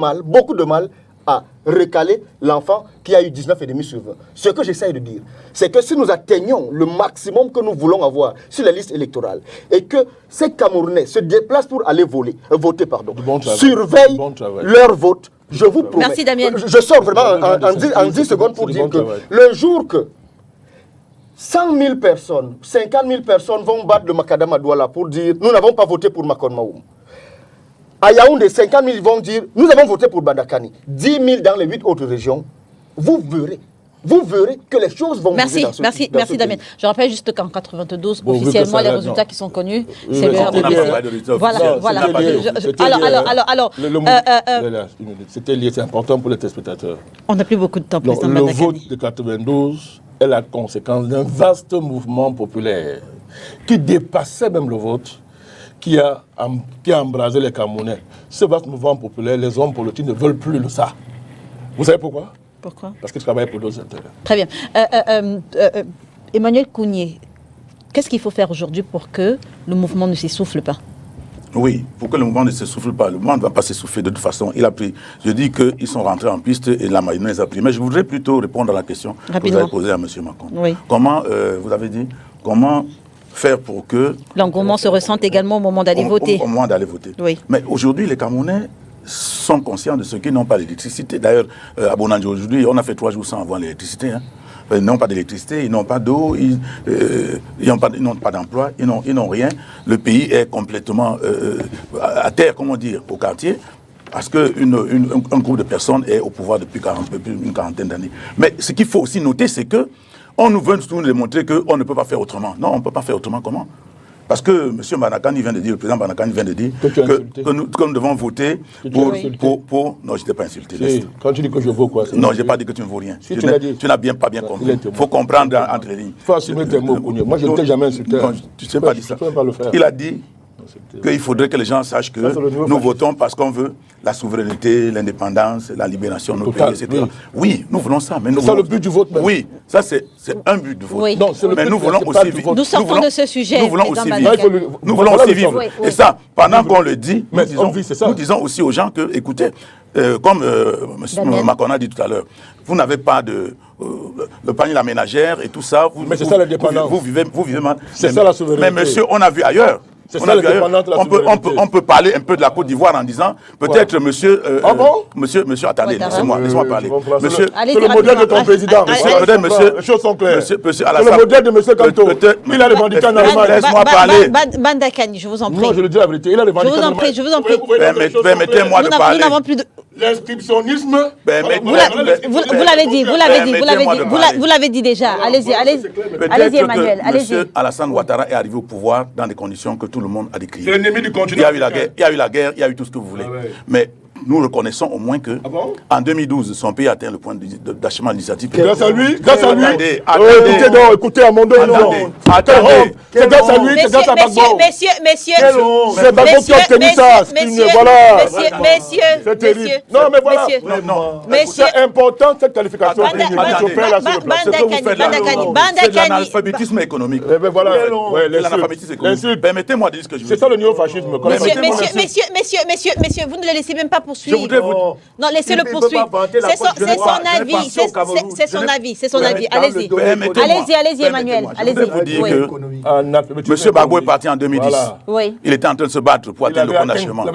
mal à recaler l'enfant qui a eu 19,5 sur 20. Ce que j'essaie de dire, c'est que si nous atteignons le maximum que nous voulons avoir sur la liste électorale et que ces Camerounais se déplacent pour aller voter, surveillent leur vote, je vous promets. Merci Damien. Je sors vraiment en 10 secondes pour dire que le jour que 100 000 personnes, 50 000 personnes vont battre le Makadam à Douala pour dire « Nous n'avons pas voté pour Makon Maoum ». À Yaoundé, 50 000 vont dire « Nous avons voté pour Badakani ». 10 000 dans les 8 autres régions. Vous verrez que les choses vont bouger dans ce pays. Merci Damien. Je rappelle juste qu'en 92, officiellement, les résultats qui sont connus, c'est le RDPC. Voilà. C'était lié, c'est important pour les téléspectateurs. On n'a plus beaucoup de temps, président Le Badakani. vote de 92 est la conséquence d'un vaste mouvement populaire qui dépassait même le vote, qui a embrasé les Camerounais. Ce vaste mouvement populaire, les hommes politiques ne veulent plus de ça. Vous savez pourquoi? Pourquoi? Parce qu'ils travaillent pour d'autres intérêts. Très bien. Emmanuel Kounié, qu'est-ce qu'il faut faire aujourd'hui pour que le mouvement ne s'essouffle pas? Oui, pour que le mouvement ne s'essouffle pas. Le mouvement ne va pas s'essouffler de toute façon. Il a pris. Je dis qu'ils sont rentrés en piste et la mayonnaise a pris. Mais je voudrais plutôt répondre à la question que vous avez posée à M. Macron. Oui. Comment, vous avez dit, comment faire pour que... L'engouement se ressente également au moment d'aller voter. Au moment d'aller voter. Oui. Mais aujourd'hui, les Camerounais sont conscients de ceux qui n'ont pas d'électricité. D'ailleurs, à Bonanjo aujourd'hui, on a fait 3 jours sans avoir l'électricité. Ils n'ont pas d'électricité, ils n'ont pas d'eau, ils n'ont pas d'emploi, ils n'ont rien. Le pays est complètement à terre, comment dire, au quartier, parce qu'un groupe de personnes est au pouvoir depuis une quarantaine d'années. Mais ce qu'il faut aussi noter, c'est que on nous veut nous démontrer qu'on ne peut pas faire autrement. Non, on ne peut pas faire autrement. Comment? Parce que M. Banakani vient de dire, le président Banakani vient de dire que nous devons voter pour... Non, je ne t'ai pas insulté. Si, quand tu dis que je vaux quoi? Non, je n'ai pas dit que tu ne vaux rien. Si tu n'as pas bien compris. Il faut comprendre entre les lignes. Il faut assumer tes mots, Kounié. Moi, je ne t'ai jamais insulté. Non, tu ne sais pas dire ça. Il a dit qu'il faudrait que les gens sachent que nous votons parce qu'on veut la souveraineté, l'indépendance, la libération de nos pays, etc. Oui, nous voulons ça. C'est ça le but du vote même. Oui, ça c'est un but du vote. Oui. Non, mais nous voulons aussi vivre. Nous sortons de ce sujet. Nous voulons aussi vivre. Nous voulons aussi vivre. Oui. Et ça, pendant qu'on le dit, nous disons aussi aux gens que, écoutez, comme M. Macron a dit tout à l'heure, vous n'avez pas le panier de la ménagère et tout ça. Mais c'est ça l'indépendance. Vous vivez mal. C'est ça la souveraineté. Mais monsieur, on a vu ailleurs. C'est ça l'indépendance de la souveraineté. On peut parler un peu de la Côte d'Ivoire en disant, peut-être monsieur... monsieur, attendez, laissez-moi parler. Monsieur, c'est le modèle de ton président. Peut-être monsieur... Les choses sont claires. Monsieur c'est le modèle de monsieur Kanto. Il a revendiqué en Allemagne. Laisse-moi parler. Banda Kani, je vous en prie. Non, je le dis la vérité. Il a revendiqué en Allemagne. Je vous en prie. Permettez-moi de parler. Nous n'avons plus de... L'inscriptionnisme. Vous l'avez dit déjà. Allez-y, Emmanuel. Allez-y. M. Alassane Ouattara est arrivé au pouvoir dans des conditions que tout le monde a décrites. C'est l'ennemi du continent. Il y a eu la guerre, il y a eu tout ce que vous voulez. Mais nous reconnaissons au moins que en 2012, son pays a atteint le point d'achèvement d'initiative. Grâce à lui. Écoutez, à mon dos. Attendez. C'est grâce à lui, c'est grâce à Gbagbo. Messieurs. C'est Gbagbo qui a obtenu ça. Messieurs. C'est terrible. Non, mais voilà. C'est important cette qualification. Ce que vous faites là, c'est de l'analphabétisme économique. C'est l'analphabétisme économique. Permettez-moi de dire ce que je veux dire. C'est ça le néofascisme. Messieurs, vous ne le laissez même pas poursuivre. Je voudrais vous... Non, laissez-le poursuivre. C'est son avis. Allez-y. Allez-y, Emmanuel. Allez-y. Je voudrais vous dire que M. Gbagbo est parti en 2010. Oui. Il était en train de se battre pour atteindre le point d'achèvement.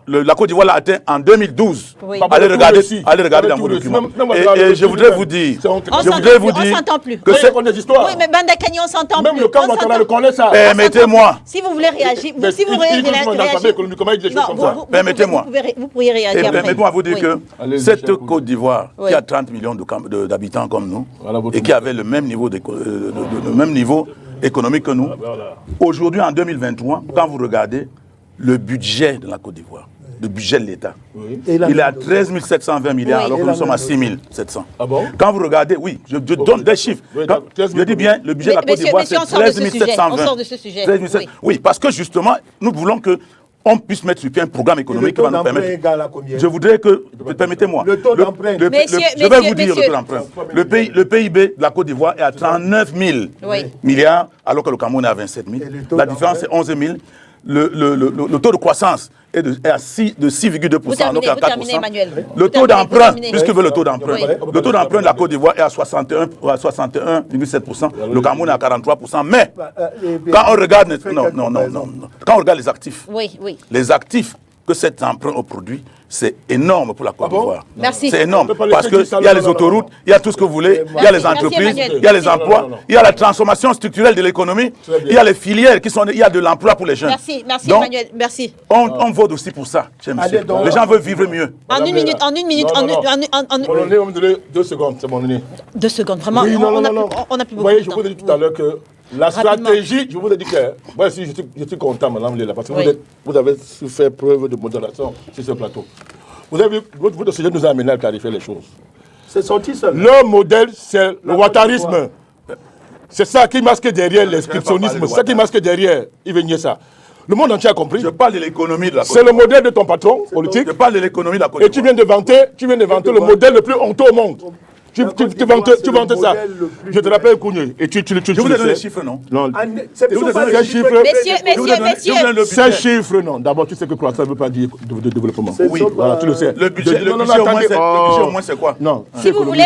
La Côte d'Ivoire l'a atteint en 2012. Allez regarder dans vos documents. Et je voudrais vous dire... On s'entend plus. Que c'est des histoires. Oui, mais Banda Kani, on s'entend plus. Même le camp Ouattara le connaît ça. Permettez-moi. Si vous voulez réagir, Permettez-moi. Vous pourriez réagir après. Permettez-moi de vous dire que cette Côte d'Ivoire, qui a 30 millions d'habitants comme nous, et qui avait le même niveau économique que nous, aujourd'hui en 2023, quand vous regardez le budget de la Côte d'Ivoire, le budget de l'État, il est à 13 720 milliards, alors que nous sommes à 6 700. Quand vous regardez, je donne des chiffres. Je dis bien, le budget de la Côte d'Ivoire, c'est 13 720. On sort de ce sujet. Oui, parce que justement, nous voulons que on puisse mettre sur pied un programme économique qui va nous permettre. Je voudrais que, permettez-moi, je vais vous dire le taux d'emprunt. Le PIB de la Côte d'Ivoire est à 39 000 milliards, alors que le Cameroun est à 27 000. La différence est 11 000. Le taux de croissance est de 6,2%, donc à 4%. Le taux d'emprunt, puisque veut le taux d'emprunt, le taux d'emprunt de la Côte d'Ivoire est à 61,7%, le Cameroun est à 43%. Mais quand on regarde, quand on regarde les actifs que cet emprunt a produit, c'est énorme pour la Côte d'Ivoire. Merci. C'est énorme parce qu'il y a les autoroutes, il y a tout ce que vous voulez, il y a les entreprises, il y a les emplois, il y a la transformation structurelle de l'économie, il y a les filières qui sont, il y a de l'emploi pour les jeunes. Merci donc, Emmanuel, merci. On vote aussi pour ça, cher monsieur. Les gens veulent vivre mieux. En une minute. Mon nez, on me donne 2 secondes, c'est mon nez. 2 secondes, vraiment, on a plus beaucoup de temps. Vous voyez, je vous ai dit tout à l'heure que la stratégie, je vous ai dit que, moi aussi je suis content, madame Léla, parce que vous avez fait preuve de modération sur ce plateau. Vous avez vu, votre sujet nous a amené à clarifier les choses. C'est sorti seul. Le modèle, c'est le ouattarisme. C'est ça qui masque derrière l'inscriptionnisme. C'est ça qui masque derrière ça. Le monde entier a compris. Je parle de l'économie de la Côte d'Ivoire. C'est le modèle de ton patron politique. Je parle de l'économie de la Côte d'Ivoire. Et tu viens de vanter le modèle le plus honteux au monde. Tu vantes ça. Je te rappelle, Kougné. Et tu je vous ai donné les chiffres, non? Non. Ces chiffres, non. D'abord, tu sais que croissance ne veut pas dire de développement. Oui, voilà, tu le sais. Le budget, au moins, c'est quoi? Non. Si vous voulez.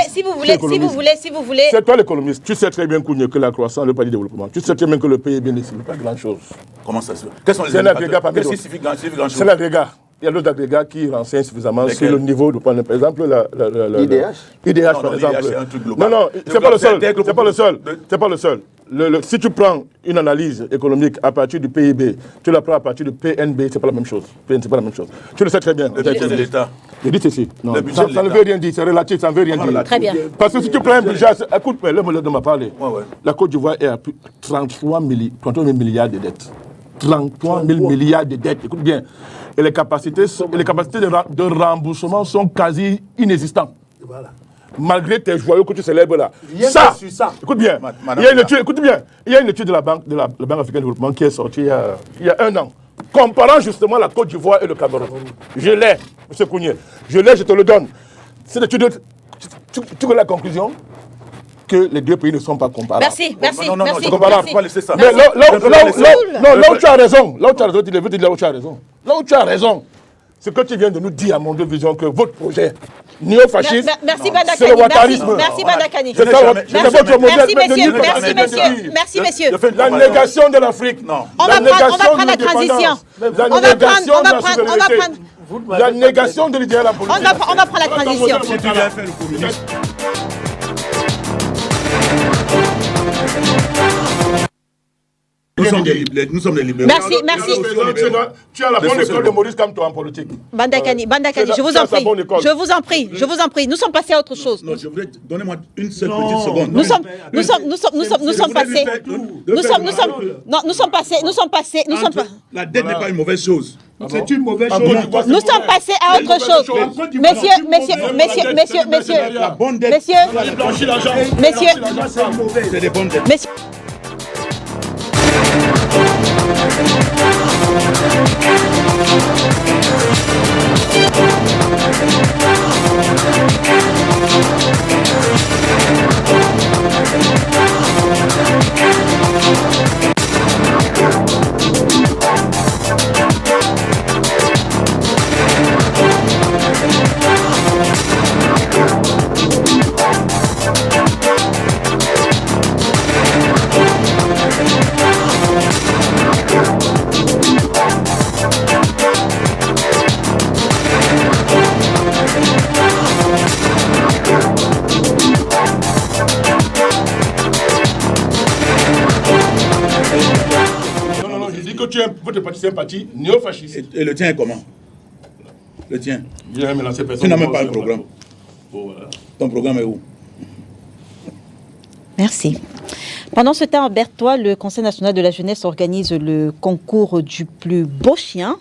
C'est toi l'économiste. Tu sais très bien, Kougné, que la croissance ne veut pas dire développement. Tu sais très bien que le PIB ne signifie pas grand-chose. Comment ça se fait? Quels sont les indicateurs? Qu'est-ce qui signifie grand-chose? C'est l'agrégat. Il y a d'autres agrégats qui renseignent suffisamment sur le niveau de, par exemple, IDH, par exemple. Non, c'est pas le seul. Si tu prends une analyse économique à partir du PIB, tu la prends à partir du PNB, c'est pas la même chose. Tu le sais très bien. Le budget de l'État. Je dis ceci. Non, ça ne veut rien dire, c'est relatif, ça ne veut rien dire. Très bien. Parce que si tu prends un budget, écoute, le modèle de m'a parlé. La Côte d'Ivoire est à 33 000 milliards de dettes. 33 000 milliards de dettes, écoute bien. Et les capacités de remboursement sont quasi inexistantes. Voilà. Malgré tes joyaux que tu célèbres là. Ça, écoute bien. Il y a une étude, écoute bien. Il y a une étude de la Banque africaine de développement qui est sortie il y a 1 an, comparant justement la Côte d'Ivoire et le Cameroun. Je l'ai, M. Kougné. Je te le donne. Cette étude, tu connais la conclusion? Que les 2 pays ne sont pas comparables. Merci. Non, c'est comparable, pas laisser ça. Mais là où tu as raison, là où tu as raison, c'est que tu viens de nous dire à mon vision que votre projet néo-fasciste. Merci C'est le Bandakani. ouattarisme. Merci Bandakani. C'est ça votre modèle. Merci messieurs. La négation de l'Afrique. Non. On va prendre la transition. La négation de l'idéal politique. On va prendre la transition. Si tu viens faire le communisme. Nous sommes des libéraux. Merci. Tu as la bonne école de Maurice Kamto en politique. Bandakani, je vous en prie. Je vous en prie. Nous sommes passés à autre chose. Non, je voudrais... Donnez-moi une seule petite seconde. Nous sommes passés. La dette n'est pas une mauvaise chose. C'est une mauvaise chose. Nous sommes passés à autre chose. Messieurs. La bonne dette. Messieurs. C'est des bonnes dettes. Messieurs. Votre parti, c'est un parti néo-fasciste. Et le tien est comment? Le tien. Tu n'as même pas un programme. Ton programme est où? Merci. Pendant ce temps, en Berthois, le Conseil national de la jeunesse organise le concours du plus beau chien.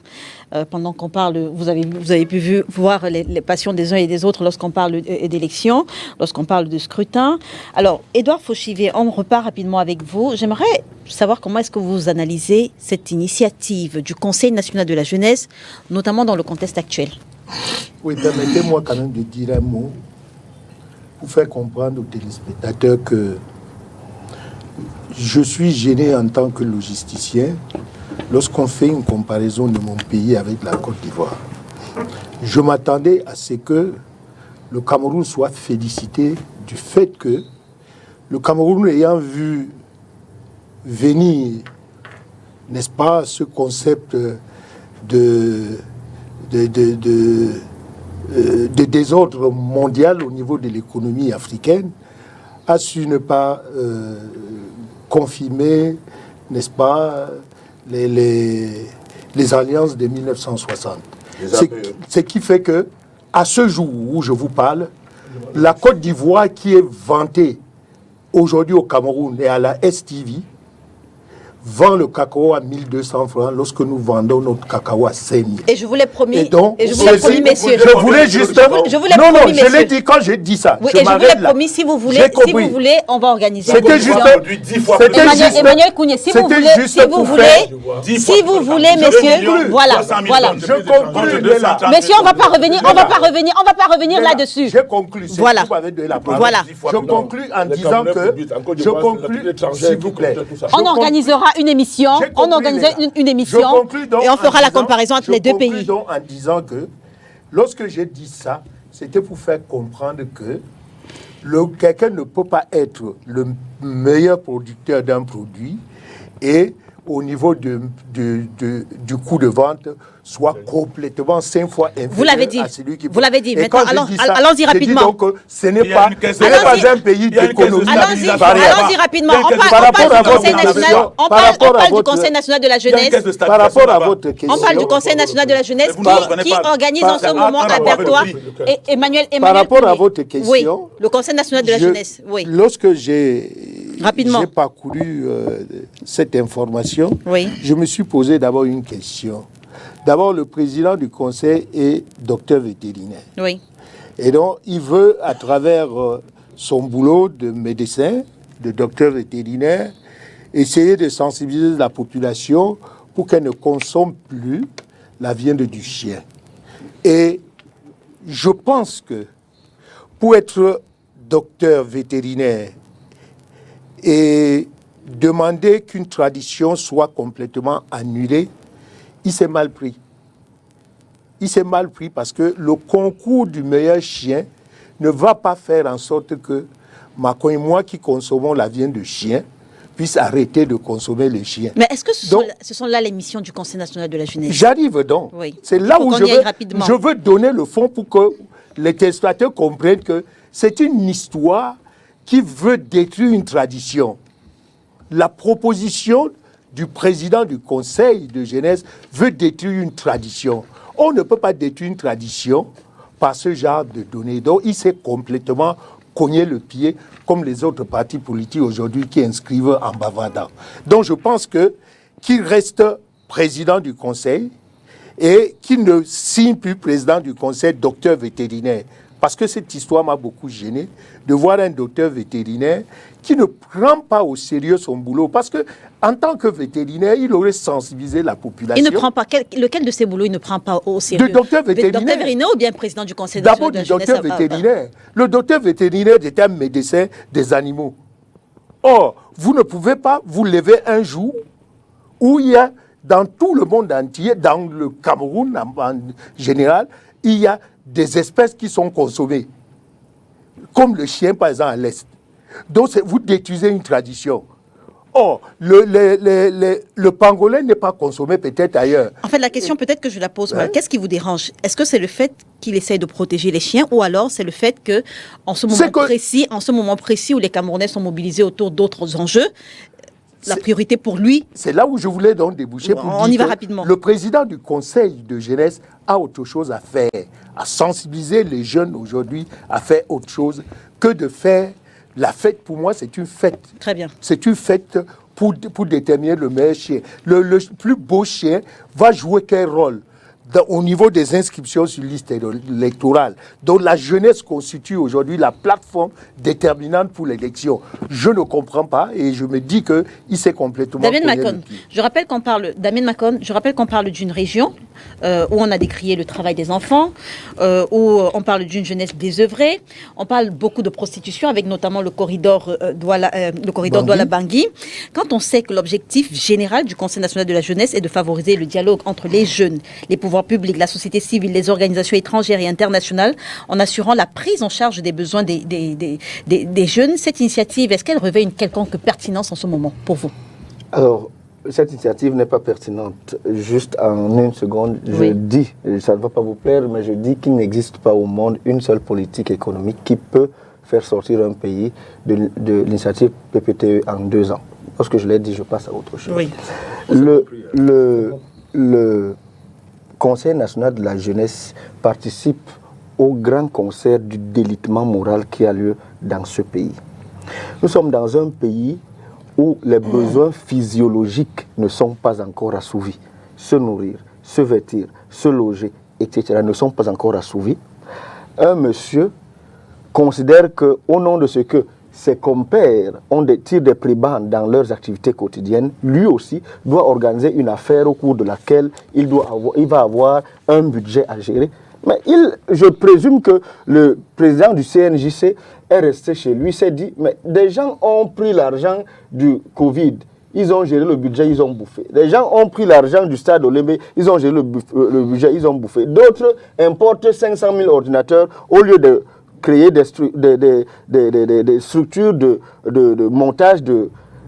Pendant qu'on parle, vous avez pu voir les passions des uns et des autres lorsqu'on parle d'élections, lorsqu'on parle de scrutin. Alors, Édouard Fauchivet, on repart rapidement avec vous. J'aimerais savoir comment est-ce que vous analysez cette initiative du Conseil national de la jeunesse, notamment dans le contexte actuel. Oui, permettez-moi quand même de dire un mot pour faire comprendre aux téléspectateurs que je suis gêné en tant que logisticien lorsqu'on fait une comparaison de mon pays avec la Côte d'Ivoire. Je m'attendais à ce que le Cameroun soit félicité du fait que le Cameroun ayant vu venir, n'est-ce pas, ce concept de désordre mondial au niveau de l'économie africaine, a su ne pas confirmer, n'est-ce pas, les alliances de 1960. Ce qui fait que, à ce jour où je vous parle, la Côte d'Ivoire qui est vantée aujourd'hui au Cameroun et à la STV vend le cacao à 1200 francs lorsque nous vendons notre cacao à 5000. Et je vous l'ai promis, Je messieurs. voulais juste... Non, je l'ai dit quand j'ai dit ça. Oui, et je vous l'ai promis, si vous voulez, on va organiser. C'était juste... Emmanuel Kounié, si vous voulez, messieurs, voilà. Je conclus de là. Messieurs, on va pas revenir là-dessus. J'ai conclu, voilà. Voilà. Je conclus en disant que... s'il vous plaît. On organisera une émission, et on fera la comparaison entre les deux pays. Je conclus donc en disant que lorsque j'ai dit ça, c'était pour faire comprendre que quelqu'un ne peut pas être le meilleur producteur d'un produit et au niveau du coût de vente soit complètement 5 fois inférieur à celui qui... Vous l'avez dit. Maintenant, allons-y rapidement. Donc, ce n'est pas un pays d'économie. Allons-y rapidement. On parle du Conseil national de la jeunesse. Par rapport à votre question... On parle du Conseil national de la jeunesse qui organise en ce moment à Berthois. Emmanuel, par rapport à votre question... Oui, le Conseil national de la jeunesse. Oui. Lorsque j'ai parcouru cette information, je me suis posé d'abord une question. D'abord, le président du conseil est docteur vétérinaire. Oui. Et donc, il veut, à travers son boulot de médecin, de docteur vétérinaire, essayer de sensibiliser la population pour qu'elle ne consomme plus la viande du chien. Et je pense que pour être docteur vétérinaire et demander qu'une tradition soit complètement annulée, il s'est mal pris. il s'est mal pris parce que le concours du meilleur chien ne va pas faire en sorte que Macron et moi qui consommons la viande de chien puissent arrêter de consommer les chiens. Mais est-ce que ce sont là les missions du Conseil national de la jeunesse? J'arrive donc. Oui. C'est là où je veux donner le fond pour que les téléspectateurs comprennent que c'est une histoire qui veut détruire une tradition. La proposition du président du Conseil de jeunesse veut détruire une tradition. On ne peut pas détruire une tradition par ce genre de données. Donc, il s'est complètement cogné le pied, comme les autres partis politiques aujourd'hui qui inscrivent en bavardant. Donc, je pense qu'il reste président du Conseil et qu'il ne signe plus président du Conseil docteur vétérinaire. Parce que cette histoire m'a beaucoup gêné de voir un docteur vétérinaire qui ne prend pas au sérieux son boulot. Parce que en tant que vétérinaire, il aurait sensibilisé la population. Il ne prend pas lequel de ses boulots il ne prend pas au sérieux? Le docteur vétérinaire. Docteur vétérinaire ou bien président du Conseil national de la jeunesse? D'abord du docteur vétérinaire. Le docteur vétérinaire est un médecin des animaux. Or, vous ne pouvez pas vous lever un jour où il y a, dans tout le monde entier, dans le Cameroun en général, il y a des espèces qui sont consommées, comme le chien par exemple à l'Est. Donc vous détruisez une tradition. Or, le pangolin n'est pas consommé peut-être ailleurs. En fait, la question peut-être que je la pose mal. Qu'est-ce qui vous dérange? Est-ce que c'est le fait qu'il essaye de protéger les chiens ou alors c'est le fait que en ce moment précis où les Camerounais sont mobilisés autour d'autres enjeux, la priorité pour lui? C'est là où je voulais donc déboucher pour on y va rapidement. Le président du Conseil de jeunesse a autre chose à faire, à sensibiliser les jeunes aujourd'hui à faire autre chose que de faire la fête. Pour moi, c'est une fête. Très bien. C'est une fête pour déterminer le meilleur chien. Le plus beau chien va jouer quel rôle au niveau des inscriptions sur liste électorale. Donc la jeunesse constitue aujourd'hui la plateforme déterminante pour l'élection. Je ne comprends pas et je me dis qu'il s'est complètement... Damien Macon, je rappelle qu'on parle d'une région où on a décrié le travail des enfants, où on parle d'une jeunesse désœuvrée, on parle beaucoup de prostitution avec notamment le corridor Douala-Bangui. Quand on sait que l'objectif général du Conseil national de la jeunesse est de favoriser le dialogue entre les jeunes, les pouvoirs publics, la société civile, les organisations étrangères et internationales, en assurant la prise en charge des besoins des jeunes, cette initiative, est-ce qu'elle revêt une quelconque pertinence en ce moment pour vous? Alors, cette initiative n'est pas pertinente. Juste en une seconde, je dis, ça ne va pas vous plaire, mais je dis qu'il n'existe pas au monde une seule politique économique qui peut faire sortir un pays de l'initiative PPTE en 2 ans. Lorsque je l'ai dit, je passe à autre chose. Oui. Le Conseil national de la jeunesse participe au grand concert du délitement moral qui a lieu dans ce pays. Nous sommes dans un pays où les besoins physiologiques ne sont pas encore assouvis. Se nourrir, se vêtir, se loger, etc. ne sont pas encore assouvis. Un monsieur considère qu'au nom de ce que ses compères tirent des prébendes dans leurs activités quotidiennes, lui aussi doit organiser une affaire au cours de laquelle il va avoir un budget à gérer. Mais je présume que le président du CNJC est resté chez lui, s'est dit, mais des gens ont pris l'argent du Covid, ils ont géré le budget, ils ont bouffé. Des gens ont pris l'argent du stade Olympique, ils ont géré le budget, ils ont bouffé. D'autres importent 500 000 ordinateurs au lieu de créer des structures de montage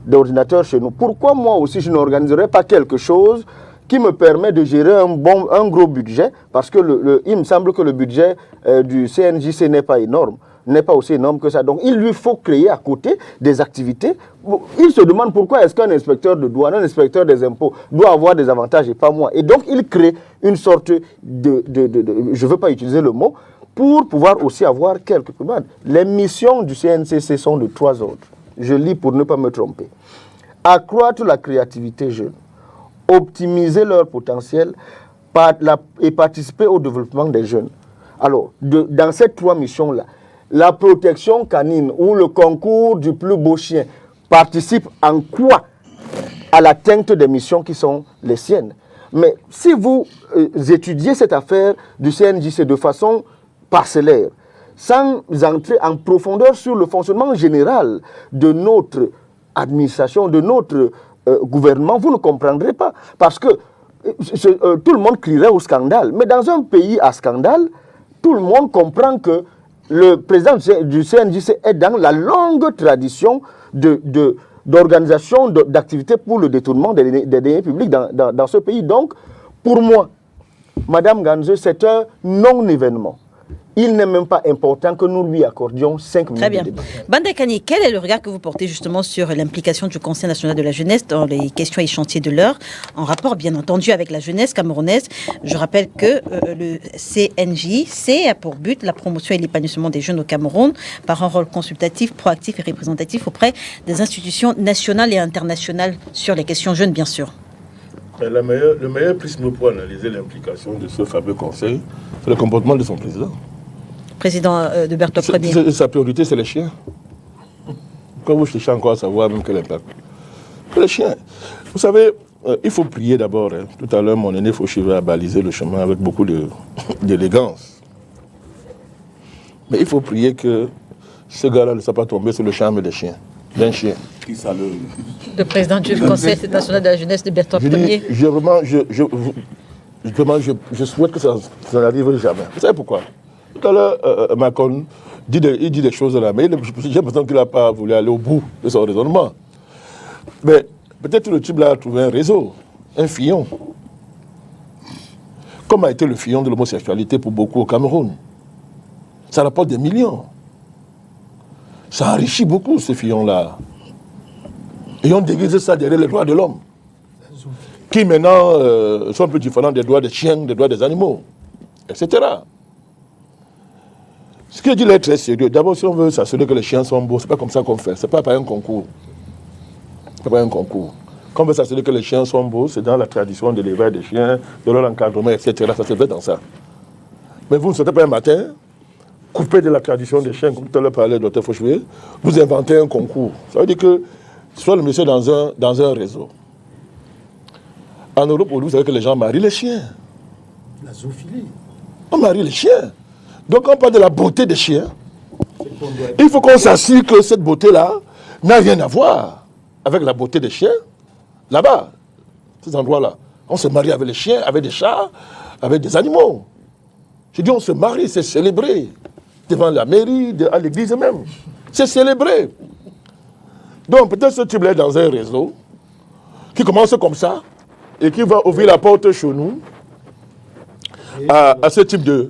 d'ordinateurs chez nous. Pourquoi moi aussi je n'organiserais pas quelque chose qui me permet de gérer un gros budget? Parce que il me semble que le budget du CNJC n'est pas énorme, n'est pas aussi énorme que ça. Donc il lui faut créer à côté des activités. Il se demande pourquoi est-ce qu'un inspecteur de douane, un inspecteur des impôts doit avoir des avantages et pas moi. Et donc il crée une sorte je ne veux pas utiliser le mot, pour pouvoir aussi avoir quelques prébendes. Les missions du CNCC sont de 3 ordres. Je lis pour ne pas me tromper. Accroître la créativité jeune, optimiser leur potentiel et participer au développement des jeunes. Alors, dans ces 3 missions-là, la protection canine ou le concours du plus beau chien participe en quoi à l'atteinte des missions qui sont les siennes? Mais si vous étudiez cette affaire du CNJC de façon parcellaire, sans entrer en profondeur sur le fonctionnement général de notre administration, de notre gouvernement, vous ne comprendrez pas. Parce que tout le monde crierait au scandale. Mais dans un pays à scandale, tout le monde comprend que le président du CNJC est dans la longue tradition d'organisation d'activités pour le détournement des deniers publics dans ce pays. Donc, pour moi, Madame Ganzo, c'est un non-événement. Il n'est même pas important que nous lui accordions 5 minutes de débat. Banda Kani, quel est le regard que vous portez justement sur l'implication du Conseil national de la jeunesse dans les questions et chantiers de l'heure, en rapport bien entendu avec la jeunesse camerounaise? Je rappelle que le CNJC a pour but la promotion et l'épanouissement des jeunes au Cameroun par un rôle consultatif, proactif et représentatif auprès des institutions nationales et internationales sur les questions jeunes, bien sûr. Mais le meilleur prisme pour analyser l'implication de ce fameux conseil, c'est le comportement de son président. Président de Berthold Ier. Sa priorité, c'est les chiens. Quand vous cherchez encore à savoir même quel impact. Les chiens. Vous savez, il faut prier d'abord. Hein. Tout à l'heure, mon aîné Fauchivé a balisé le chemin avec beaucoup d'élégance. Mais il faut prier que ce gars-là ne soit pas tombé sur le charme des chiens. D'un chien. Qui ça le président du Conseil national de la jeunesse de Berthold Ier. Je souhaite que ça n'arrive jamais. Vous savez pourquoi? Tout à l'heure, Macron dit des choses là, mais j'ai l'impression qu'il n'a pas voulu aller au bout de son raisonnement. Mais peut-être le type là a trouvé un réseau, un filon. Comme a été le filon de l'homosexualité pour beaucoup au Cameroun. Ça rapporte des millions. Ça enrichit beaucoup ces filons-là. Et on déguise ça derrière les droits de l'homme. Qui maintenant sont un peu différents des droits des chiens, des droits des animaux, etc. Ce que je dis là est très sérieux. D'abord, si on veut s'assurer que les chiens sont beaux, c'est pas comme ça qu'on fait. C'est pas par un concours. C'est pas un concours. Quand on veut s'assurer que les chiens sont beaux, c'est dans la tradition de l'élevage des chiens, de leur encadrement, etc. Ça se fait dans ça. Mais vous ne sortez pas un matin, coupé de la tradition des chiens, comme tout à l'heure parlait Dr Fauchivé, vous inventez un concours. Ça veut dire que soit le monsieur dans un réseau. En Europe, vous savez que les gens marient les chiens. La zoophilie. On marie les chiens. Donc, quand on parle de la beauté des chiens, il faut qu'on s'assure que cette beauté-là n'a rien à voir avec la beauté des chiens. Là-bas, ces endroits-là. On se marie avec les chiens, avec des chats, avec des animaux. Je dis, on se marie, c'est célébré. Devant la mairie, à l'église même. C'est célébré. Donc, peut-être ce type-là est dans un réseau qui commence comme ça et qui va ouvrir la porte chez nous à ce type de...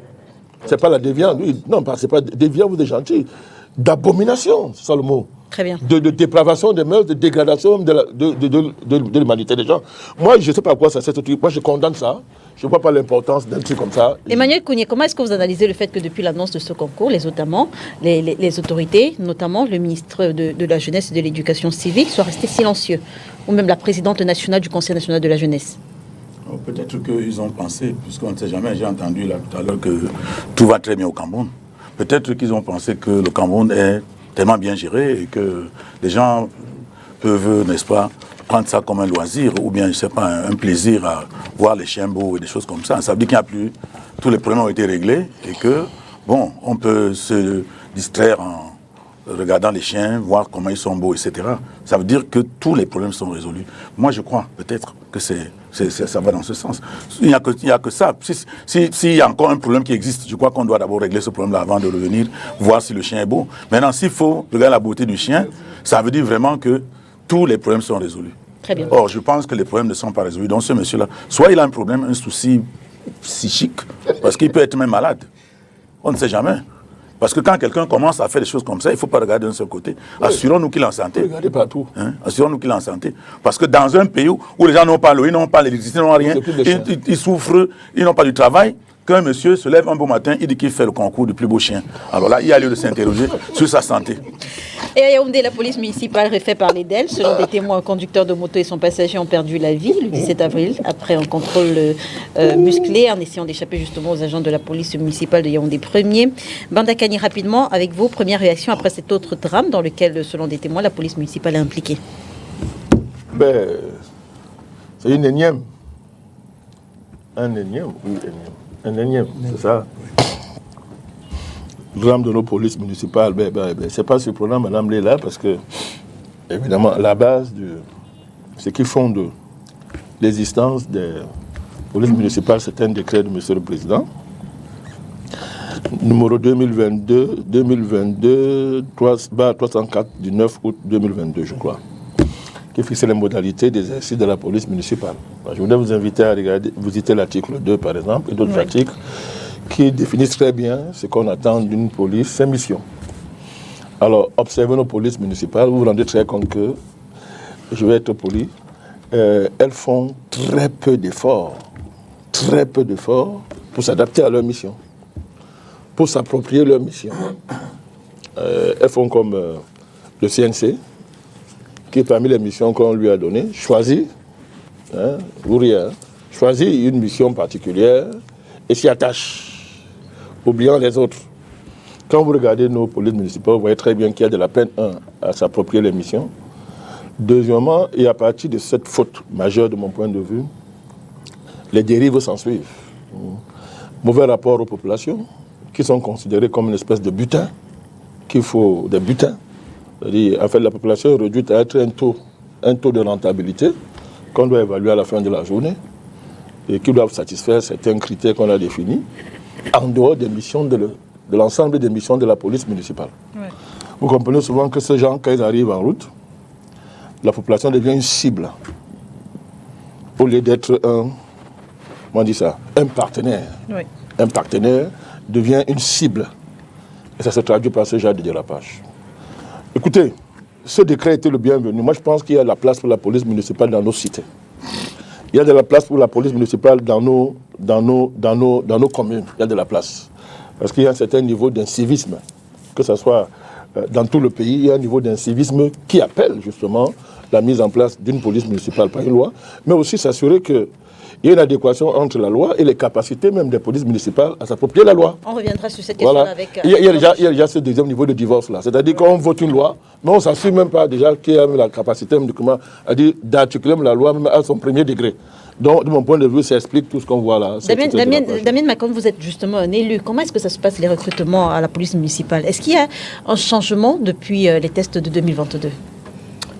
C'est pas la déviance, oui. Non, c'est pas déviant, vous êtes gentil. D'abomination, c'est ça le mot. Très bien. De dépravation des mœurs, de dégradation de l'humanité des gens. Moi, je ne sais pas à quoi ça sert ce truc. Moi, je condamne ça. Je ne vois pas l'importance d'un truc comme ça. Emmanuel Kounié, comment est-ce que vous analysez le fait que depuis l'annonce de ce concours, les autorités, notamment le ministre de la Jeunesse et de l'Éducation civique, soient restés silencieux, ou même la présidente nationale du Conseil national de la jeunesse? Peut-être qu'ils ont pensé, puisqu'on ne sait jamais, j'ai entendu là tout à l'heure que tout va très bien au Cameroun. Peut-être qu'ils ont pensé que le Cameroun est tellement bien géré et que les gens peuvent, n'est-ce pas, prendre ça comme un loisir ou bien, je ne sais pas, un plaisir à voir les chiens beaux et des choses comme ça. Ça veut dire qu'il n'y a plus... Tous les problèmes ont été réglés et que, bon, on peut se distraire en regardant les chiens, voir comment ils sont beaux, etc. Ça veut dire que tous les problèmes sont résolus. Moi, je crois peut-être que ça va dans ce sens. Il n'y a que ça. S'il y a encore un problème qui existe, je crois qu'on doit d'abord régler ce problème-là avant de revenir, voir si le chien est beau. Maintenant, s'il faut regarder la beauté du chien, ça veut dire vraiment que tous les problèmes sont résolus. Très bien. Or, je pense que les problèmes ne sont pas résolus. Donc, ce monsieur-là, soit il a un problème, un souci psychique, parce qu'il peut être même malade. On ne sait jamais. Parce que quand quelqu'un commence à faire des choses comme ça, il ne faut pas regarder d'un seul côté. Oui. Assurons-nous qu'il est en santé. Regardez partout. Hein? Assurons-nous qu'il est en santé. Parce que dans un pays où les gens n'ont pas l'eau, ils n'ont pas l'électricité, ils n'ont rien, ils souffrent, ils n'ont pas du travail, qu'un monsieur se lève un beau matin, il dit qu'il fait le concours du plus beau chien. Alors là, il y a lieu de s'interroger sur sa santé. Et à Yaoundé, la police municipale fait parler d'elle. Selon des témoins, un conducteur de moto et son passager ont perdu la vie le 17 avril après un contrôle musclé en essayant d'échapper justement aux agents de la police municipale de Yaoundé 1er. Banda Kani, rapidement, avec vos premières réactions après cet autre drame dans lequel, selon des témoins, la police municipale est impliquée. C'est une énième. Un énième, c'est ça. Le drame de nos polices municipales, c'est pas surprenant, Madame Léla, parce que, évidemment, la base de ce qui fonde l'existence Police municipale, c'est un décret de Monsieur le Président. Numéro 2022-304 du 9 août 2022, je crois, qui fixe les modalités d'exercice de la police municipale. Je voudrais vous inviter à visiter l'article 2, par exemple, et d'autres articles qui définissent très bien ce qu'on attend d'une police, ses missions. Alors, observez nos polices municipales, vous vous rendez très compte que, je vais être poli, elles font très peu d'efforts pour s'adapter à leur mission, pour s'approprier leur mission. Elles font comme le CNC, qui parmi les missions qu'on lui a données, choisit une mission particulière et s'y attache, oubliant les autres. Quand vous regardez nos polices municipales, vous voyez très bien qu'il y a de la peine, à s'approprier les missions. Deuxièmement, et à partir de cette faute majeure de mon point de vue, les dérives s'en suivent. Mauvais rapport aux populations, qui sont considérés comme une espèce de butin, qu'il faut des butins. C'est-à-dire, en fait, la population est réduite à être un taux de rentabilité qu'on doit évaluer à la fin de la journée et qui doivent satisfaire certains critères qu'on a définis en dehors des missions de l'ensemble des missions de la police municipale. Ouais. Vous comprenez souvent que ces gens, quand ils arrivent en route, la population devient une cible au lieu d'être un partenaire. Oui. Un partenaire devient une cible. Et ça se traduit par ce genre de dérapage. Écoutez, ce décret était le bienvenu. Moi, je pense qu'il y a de la place pour la police municipale dans nos cités. Il y a de la place pour la police municipale dans nos communes. Il y a de la place. Parce qu'il y a un certain niveau d'incivisme, que ce soit dans tout le pays, il y a un niveau d'incivisme qui appelle justement la mise en place d'une police municipale par une loi, mais aussi s'assurer qu'il y a une adéquation entre la loi et les capacités même des polices municipales à s'approprier la loi. On reviendra sur cette question avec... Il y a déjà ce deuxième niveau de divorce-là. C'est-à-dire qu'on vote une loi, mais on ne s'assure même pas déjà qu'il y a la capacité d'articuler la loi même à son premier degré. Donc, de mon point de vue, ça explique tout ce qu'on voit là. Damien Macon, vous êtes justement un élu. Comment est-ce que ça se passe, les recrutements à la police municipale? Est-ce qu'il y a un changement depuis les tests de 2022?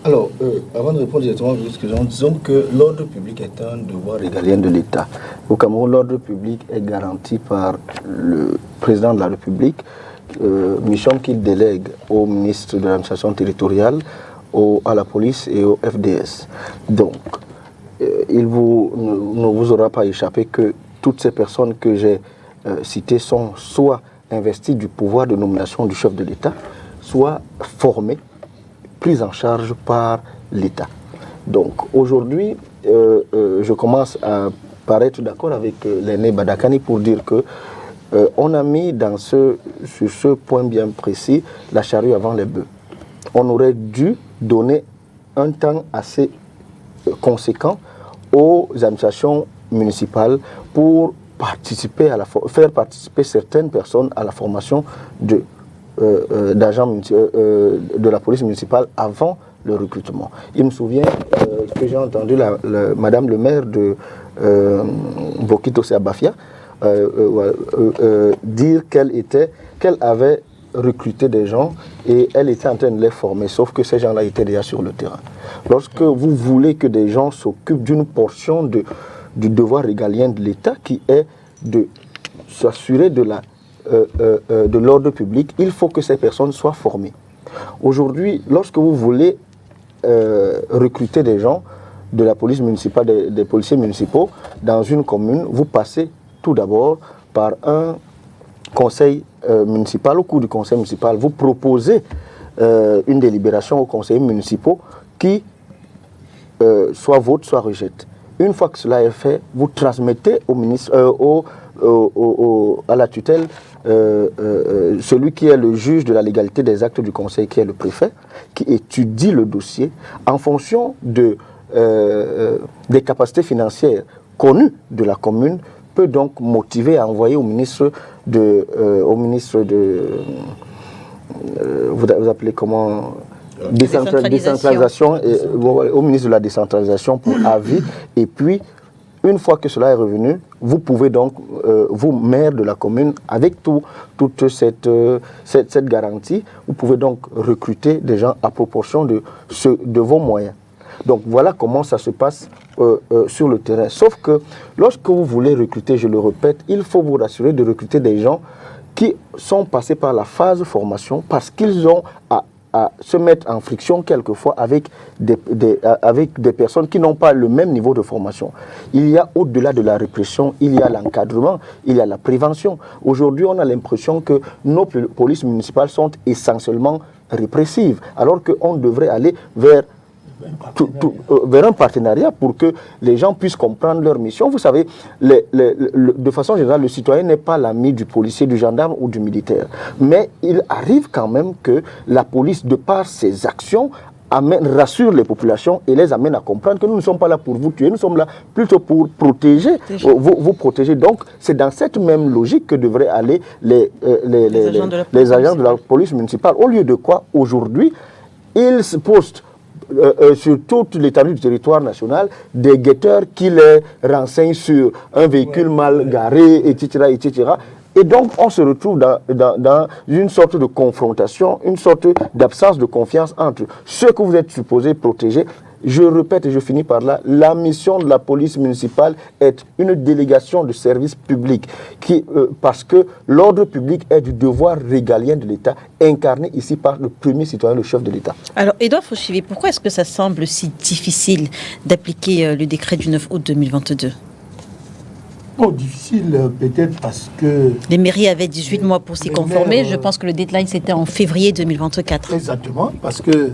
Alors, avant de répondre directement à votre question, disons que l'ordre public est un devoir régalien de l'État. Au Cameroun, l'ordre public est garanti par le président de la République, mission qu'il délègue au ministre de l'administration territoriale, à la police et au FDS. Donc, il ne vous aura pas échappé que toutes ces personnes que j'ai citées sont soit investies du pouvoir de nomination du chef de l'État, soit formées, prises en charge par l'État. Donc aujourd'hui, je commence à paraître d'accord avec l'aîné Badakani pour dire que on a mis sur ce point bien précis la charrue avant les bœufs. On aurait dû donner un temps assez conséquent aux administrations municipales pour faire participer certaines personnes à la formation d'agents de la police municipale avant le recrutement. Il me souvient que j'ai entendu Madame le maire de Bokito Seabafia dire qu'elle avait recruté des gens et elle était en train de les former, sauf que ces gens-là étaient déjà sur le terrain. Lorsque vous voulez que des gens s'occupent d'une portion du devoir régalien de l'État qui est de s'assurer de l'ordre public, il faut que ces personnes soient formées. Aujourd'hui, lorsque vous voulez recruter des gens de la police municipale, des policiers municipaux dans une commune, vous passez tout d'abord par un conseil municipal. Au cours du conseil municipal, vous proposez une délibération aux conseillers municipaux qui soit vote, soit rejette. Une fois que cela est fait, vous transmettez au ministre, à la tutelle celui qui est le juge de la légalité des actes du conseil, qui est le préfet, qui étudie le dossier en fonction des capacités financières connues de la commune, peut donc motiver à envoyer au ministre vous appelez comment, décentralisation, au ministre de la décentralisation pour avis. Et puis, une fois que cela est revenu, vous pouvez donc, vous, maire de la commune, avec toute cette garantie, vous pouvez donc recruter des gens à proportion de vos moyens. Donc voilà comment ça se passe sur le terrain. Sauf que lorsque vous voulez recruter, je le répète, il faut vous rassurer de recruter des gens qui sont passés par la phase de formation parce qu'ils ont à se mettre en friction quelquefois avec des personnes qui n'ont pas le même niveau de formation. Il y a au-delà de la répression, il y a l'encadrement, il y a la prévention. Aujourd'hui, on a l'impression que nos polices municipales sont essentiellement répressives, alors qu'on devrait aller vers un partenariat pour que les gens puissent comprendre leur mission. Vous savez, de façon générale, le citoyen n'est pas l'ami du policier, du gendarme ou du militaire. Mais il arrive quand même que la police, de par ses actions, rassure les populations et les amène à comprendre que nous ne sommes pas là pour vous tuer, nous sommes là plutôt pour protéger, vous protéger. Donc, c'est dans cette même logique que devraient aller les agents de la police municipale. Au lieu de quoi, aujourd'hui, ils se postent sur toute l'étendue du territoire national, des guetteurs qui les renseignent sur un véhicule mal garé, etc., etc. Et donc, on se retrouve dans une sorte de confrontation, une sorte d'absence de confiance entre ceux que vous êtes supposés protéger. Je répète et je finis par là, la mission de la police municipale est une délégation de service public parce que l'ordre public est du devoir régalien de l'État, incarné ici par le premier citoyen, le chef de l'État. Alors, Edouard Fauchivé, pourquoi est-ce que ça semble si difficile d'appliquer le décret du 9 août 2022 ? Bon, difficile peut-être parce que... Les mairies avaient 18 mois pour s'y conformer. Je pense que le deadline, c'était en février 2024. Exactement, parce que,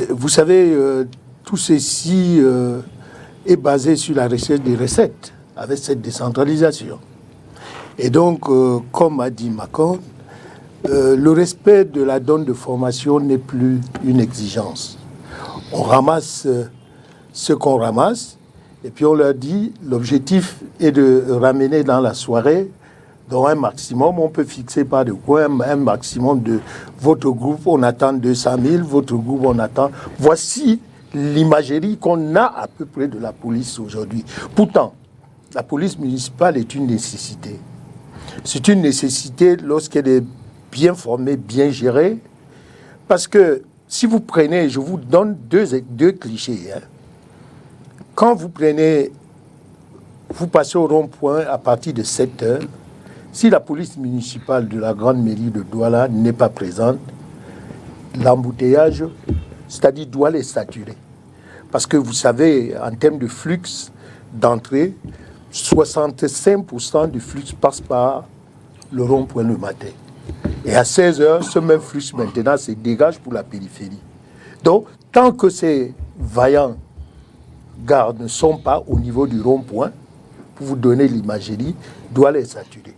vous savez... tout ceci est basé sur la recherche des recettes, avec cette décentralisation. Et donc, comme a dit Macron, le respect de la donne de formation n'est plus une exigence. On ramasse ce qu'on ramasse, et puis on leur dit, l'objectif est de ramener dans la soirée, dans un maximum, on peut fixer par de quoi, un maximum de votre groupe, on attend 200 000, votre groupe, on attend... Voici l'imagerie qu'on a à peu près de la police aujourd'hui. Pourtant, la police municipale est une nécessité. C'est une nécessité lorsqu'elle est bien formée, bien gérée. Parce que si vous prenez, je vous donne deux clichés. Quand vous passez au rond-point à partir de 7 heures, si la police municipale de la grande mairie de Douala n'est pas présente, l'embouteillage, c'est-à-dire Douala est saturé. Parce que vous savez, en termes de flux d'entrée, 65% du flux passe par le rond-point le matin. Et à 16 heures, ce même flux maintenant se dégage pour la périphérie. Donc, tant que ces vaillants gardes ne sont pas au niveau du rond-point, pour vous donner l'imagerie, Douala est saturé.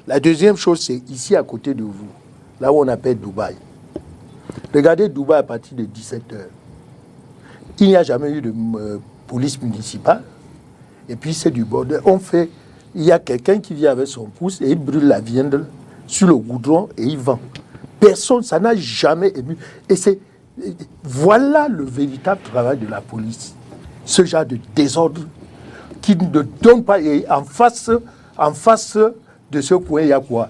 La deuxième chose, c'est ici à côté de vous, là où on appelle Dubaï. Regardez Dubaï à partir de 17 heures. Il n'y a jamais eu de police municipale. Et puis c'est du bordel. Il y a quelqu'un qui vient avec son pouce et il brûle la viande sur le goudron et il vend. Personne, ça n'a jamais ému. Et voilà le véritable travail de la police. Ce genre de désordre qui ne donne pas. Et en face de ce coin, il y a quoi?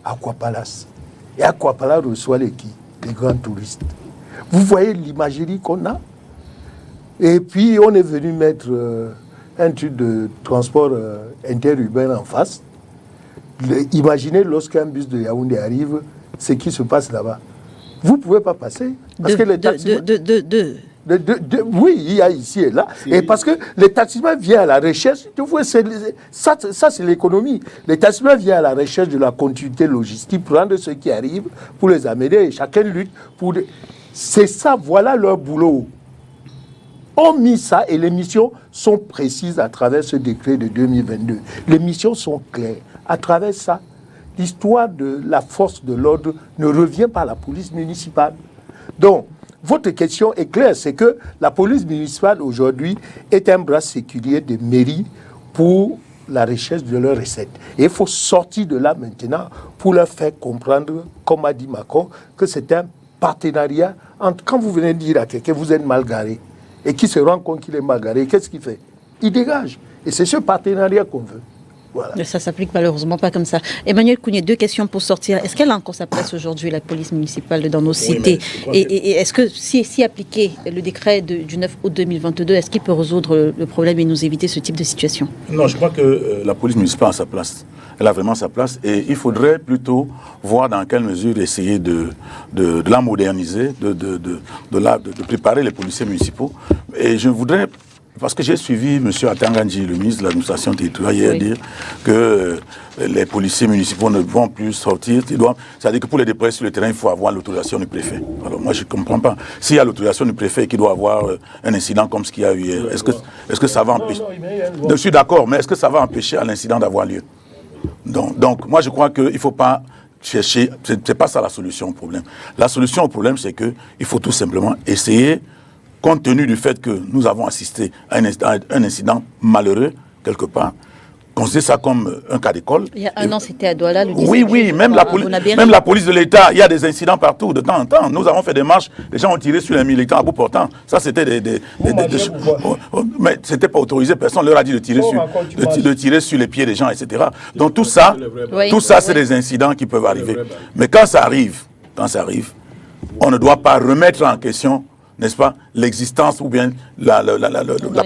Aquapalace. Et Aquapalace reçoit les grands touristes. Vous voyez l'imagerie qu'on a? Et puis, on est venu mettre un truc de transport interurbain en face. Imaginez lorsqu'un bus de Yaoundé arrive, ce qui se passe là-bas. Vous ne pouvez pas passer. Parce que les taximans... Oui, il y a ici et là. Et parce que les taximans viennent à la recherche, ça c'est l'économie. Les taximans viennent à la recherche de la continuité logistique, prendre ceux qui arrivent pour les amener, et chacun lutte pour... C'est ça, voilà leur boulot. On mis ça et les missions sont précises à travers ce décret de 2022. Les missions sont claires. À travers ça, l'histoire de la force de l'ordre ne revient pas à la police municipale. Donc, votre question est claire, c'est que la police municipale aujourd'hui est un bras séculier des mairies pour la recherche de leurs recettes. Et il faut sortir de là maintenant pour leur faire comprendre, comme a dit Macron, que c'est un partenariat entre... Quand vous venez dire à quelqu'un, vous êtes mal garé, et qui se rend compte qu'il est mal garé, qu'est-ce qu'il fait? Il dégage. Et c'est ce partenariat qu'on veut. Voilà. Mais ça ne s'applique malheureusement pas comme ça. Emmanuel Kounié, 2 questions pour sortir. Est-ce qu'elle a encore sa place aujourd'hui, la police municipale dans nos cités? Et est-ce que si appliquer le décret du 9 août 2022, est-ce qu'il peut résoudre le problème et nous éviter ce type de situation? Non, je crois que la police municipale a sa place. Elle a vraiment sa place et il faudrait plutôt voir dans quelle mesure essayer de la moderniser, de préparer les policiers municipaux. Et je voudrais, parce que j'ai suivi M. Atangandji, le ministre de l'administration territoriale, hier dire que les policiers municipaux ne vont plus sortir. C'est-à-dire que pour les déployer sur le terrain, il faut avoir l'autorisation du préfet. Alors moi, je ne comprends pas. S'il y a l'autorisation du préfet qui doit avoir un incident comme ce qu'il y a eu hier, est-ce que ça va empêcher? Je suis d'accord, mais est-ce que ça va empêcher l'incident d'avoir lieu? Donc, moi, je crois qu'il ne faut pas chercher, ce n'est pas ça la solution au problème. La solution au problème, c'est qu'il faut tout simplement essayer, compte tenu du fait que nous avons assisté à un incident malheureux, quelque part, considérer ça comme un cas d'école. Il y a un an, c'était à Douala, le 17 Oui, même la police de l'État, il y a des incidents partout, de temps en temps. Nous avons fait des marches, les gens ont tiré sur les militants à bout portant. Ça, c'était mais ce n'était pas autorisé, personne leur a dit de tirer sur les pieds des gens, etc. Donc tout ça, c'est des incidents qui peuvent arriver. Mais quand ça arrive, on ne doit pas remettre en question, n'est-ce pas, l'existence ou bien la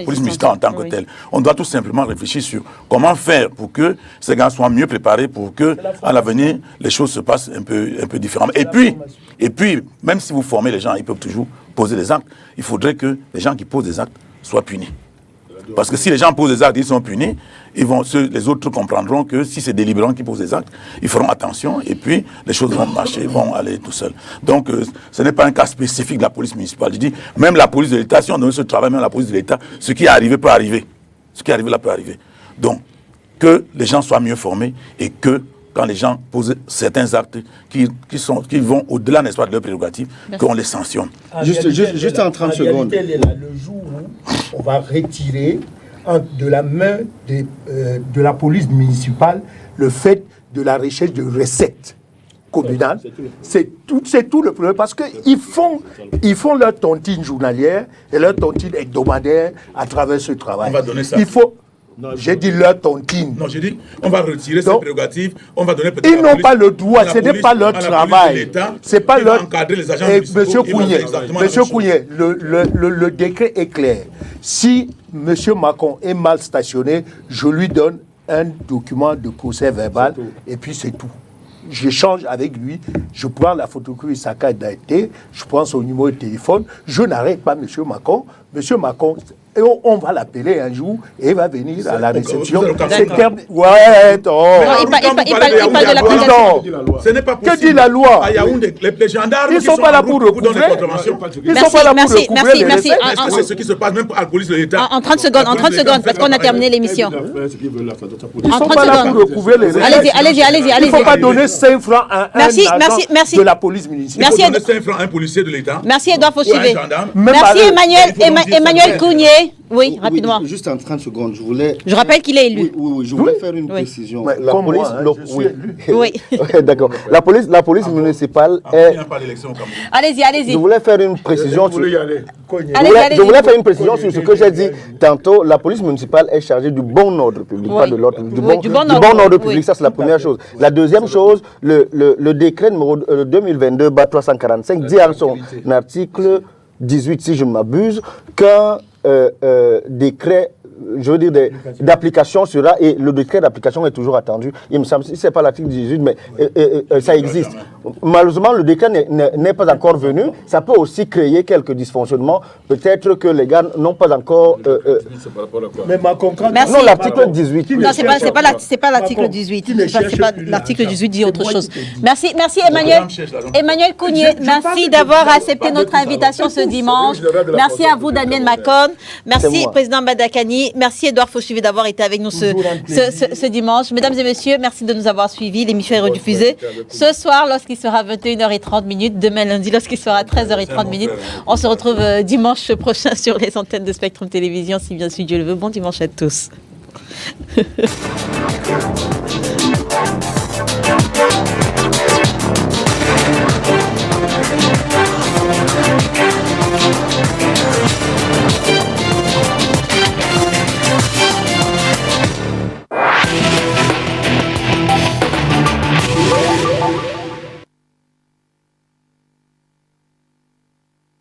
police municipale en tant que telle. On doit tout simplement réfléchir sur comment faire pour que ces gars soient mieux préparés, pour que à l'avenir, les choses se passent un peu différemment. Et puis, même si vous formez les gens, ils peuvent toujours poser des actes. Il faudrait que les gens qui posent des actes soient punis. Parce que si les gens posent des actes, ils sont punis, les autres comprendront que si c'est délibérant qui pose des actes, ils feront attention et puis les choses vont marcher, vont aller tout seuls. Donc ce n'est pas un cas spécifique de la police municipale. Je dis, même la police de l'État, si on donne ce travail, même la police de l'État, ce qui est arrivé peut arriver. Ce qui est arrivé là peut arriver. Donc, que les gens soient mieux formés et que quand les gens posent certains actes qui vont au-delà, n'est-ce pas, de leurs prérogatives, qu'on les sanctionne. Juste en 30 secondes. Le jour où on va retirer de la main de la police municipale le fait de la recherche de recettes communales, c'est tout le problème. Parce qu'ils font leur tontine journalière et leur tontine hebdomadaire à travers ce travail. On va donner ça. J'ai dit leur tontine. Non, j'ai dit, on va retirer ces prérogatives, on va donner peut-être. Ils n'ont pas le droit, ce n'est pas leur travail. C'est pas leur. Encadrer les agents Monsieur Kounié, le décret est clair. Si Monsieur Macron est mal stationné, je lui donne un document de procès verbal et puis c'est tout. J'échange avec lui, je prends la photocopie sa carte d'identité, je prends son numéro de téléphone, je n'arrête pas M. Macron. M. Macron, on va l'appeler un jour et il va venir à la réception. Il parle de la présidence. Ce n'est pas possible. Que dit la loi? À Yaoundé, les gendarmes ils ne sont pas là pour recouvrer. Ils ne sont pas là pour recouvrer les recettes. Est-ce que c'est ce qui se passe même à la police de l'État? En 30 secondes, parce qu'on a terminé l'émission. Ils ne sont pas là pour recouvrer les recettes. Allez-y. Il ne faut pas donner 5 francs à un agent de la police municipale. Il faut donner 5 francs à un policier de l'État. Merci Edouard Fauchivé. Merci Emmanuel Kounié. Oui, rapidement. Oui, juste en 30 secondes, je rappelle qu'il est élu. Oui, je voulais faire une précision. Ouais, la police, oui. D'accord. La police municipale est. Allez-y. Je voulais faire une précision. Allez-y. Je voulais faire une précision sur ce que j'ai dit tantôt. La police municipale est chargée du bon ordre public, pas de l'ordre public. Du bon ordre public, ça c'est la première chose. La deuxième chose, le décret numéro 2022/345 dit en son article 18, si je ne m'abuse, qu'un décret, je veux dire, d'application sera, et le décret d'application est toujours attendu. Il me semble, si ce n'est pas l'article 18, mais ça existe. Malheureusement, le décret n'est pas encore venu. Ça peut aussi créer quelques dysfonctionnements. Peut-être que les gars n'ont pas encore... Mais ma concrète... Non, l'article 18. Non, c'est pas l'article 18. L'article 18 dit autre chose. Merci Emmanuel. Emmanuel Kounié, merci d'avoir accepté notre invitation ce dimanche. Merci à vous, Damien Macon. Merci, Président Badakani. Merci, Edouard Fauchivé, d'avoir été avec nous ce dimanche. Mesdames et messieurs, merci de nous avoir suivis. L'émission est rediffusée ce soir lorsqu'il sera 21h30. Demain lundi, lorsqu'il sera 13h30. On se retrouve dimanche prochain sur les antennes de Spectrum Télévision, si bien sûr Dieu le veut. Bon dimanche à tous.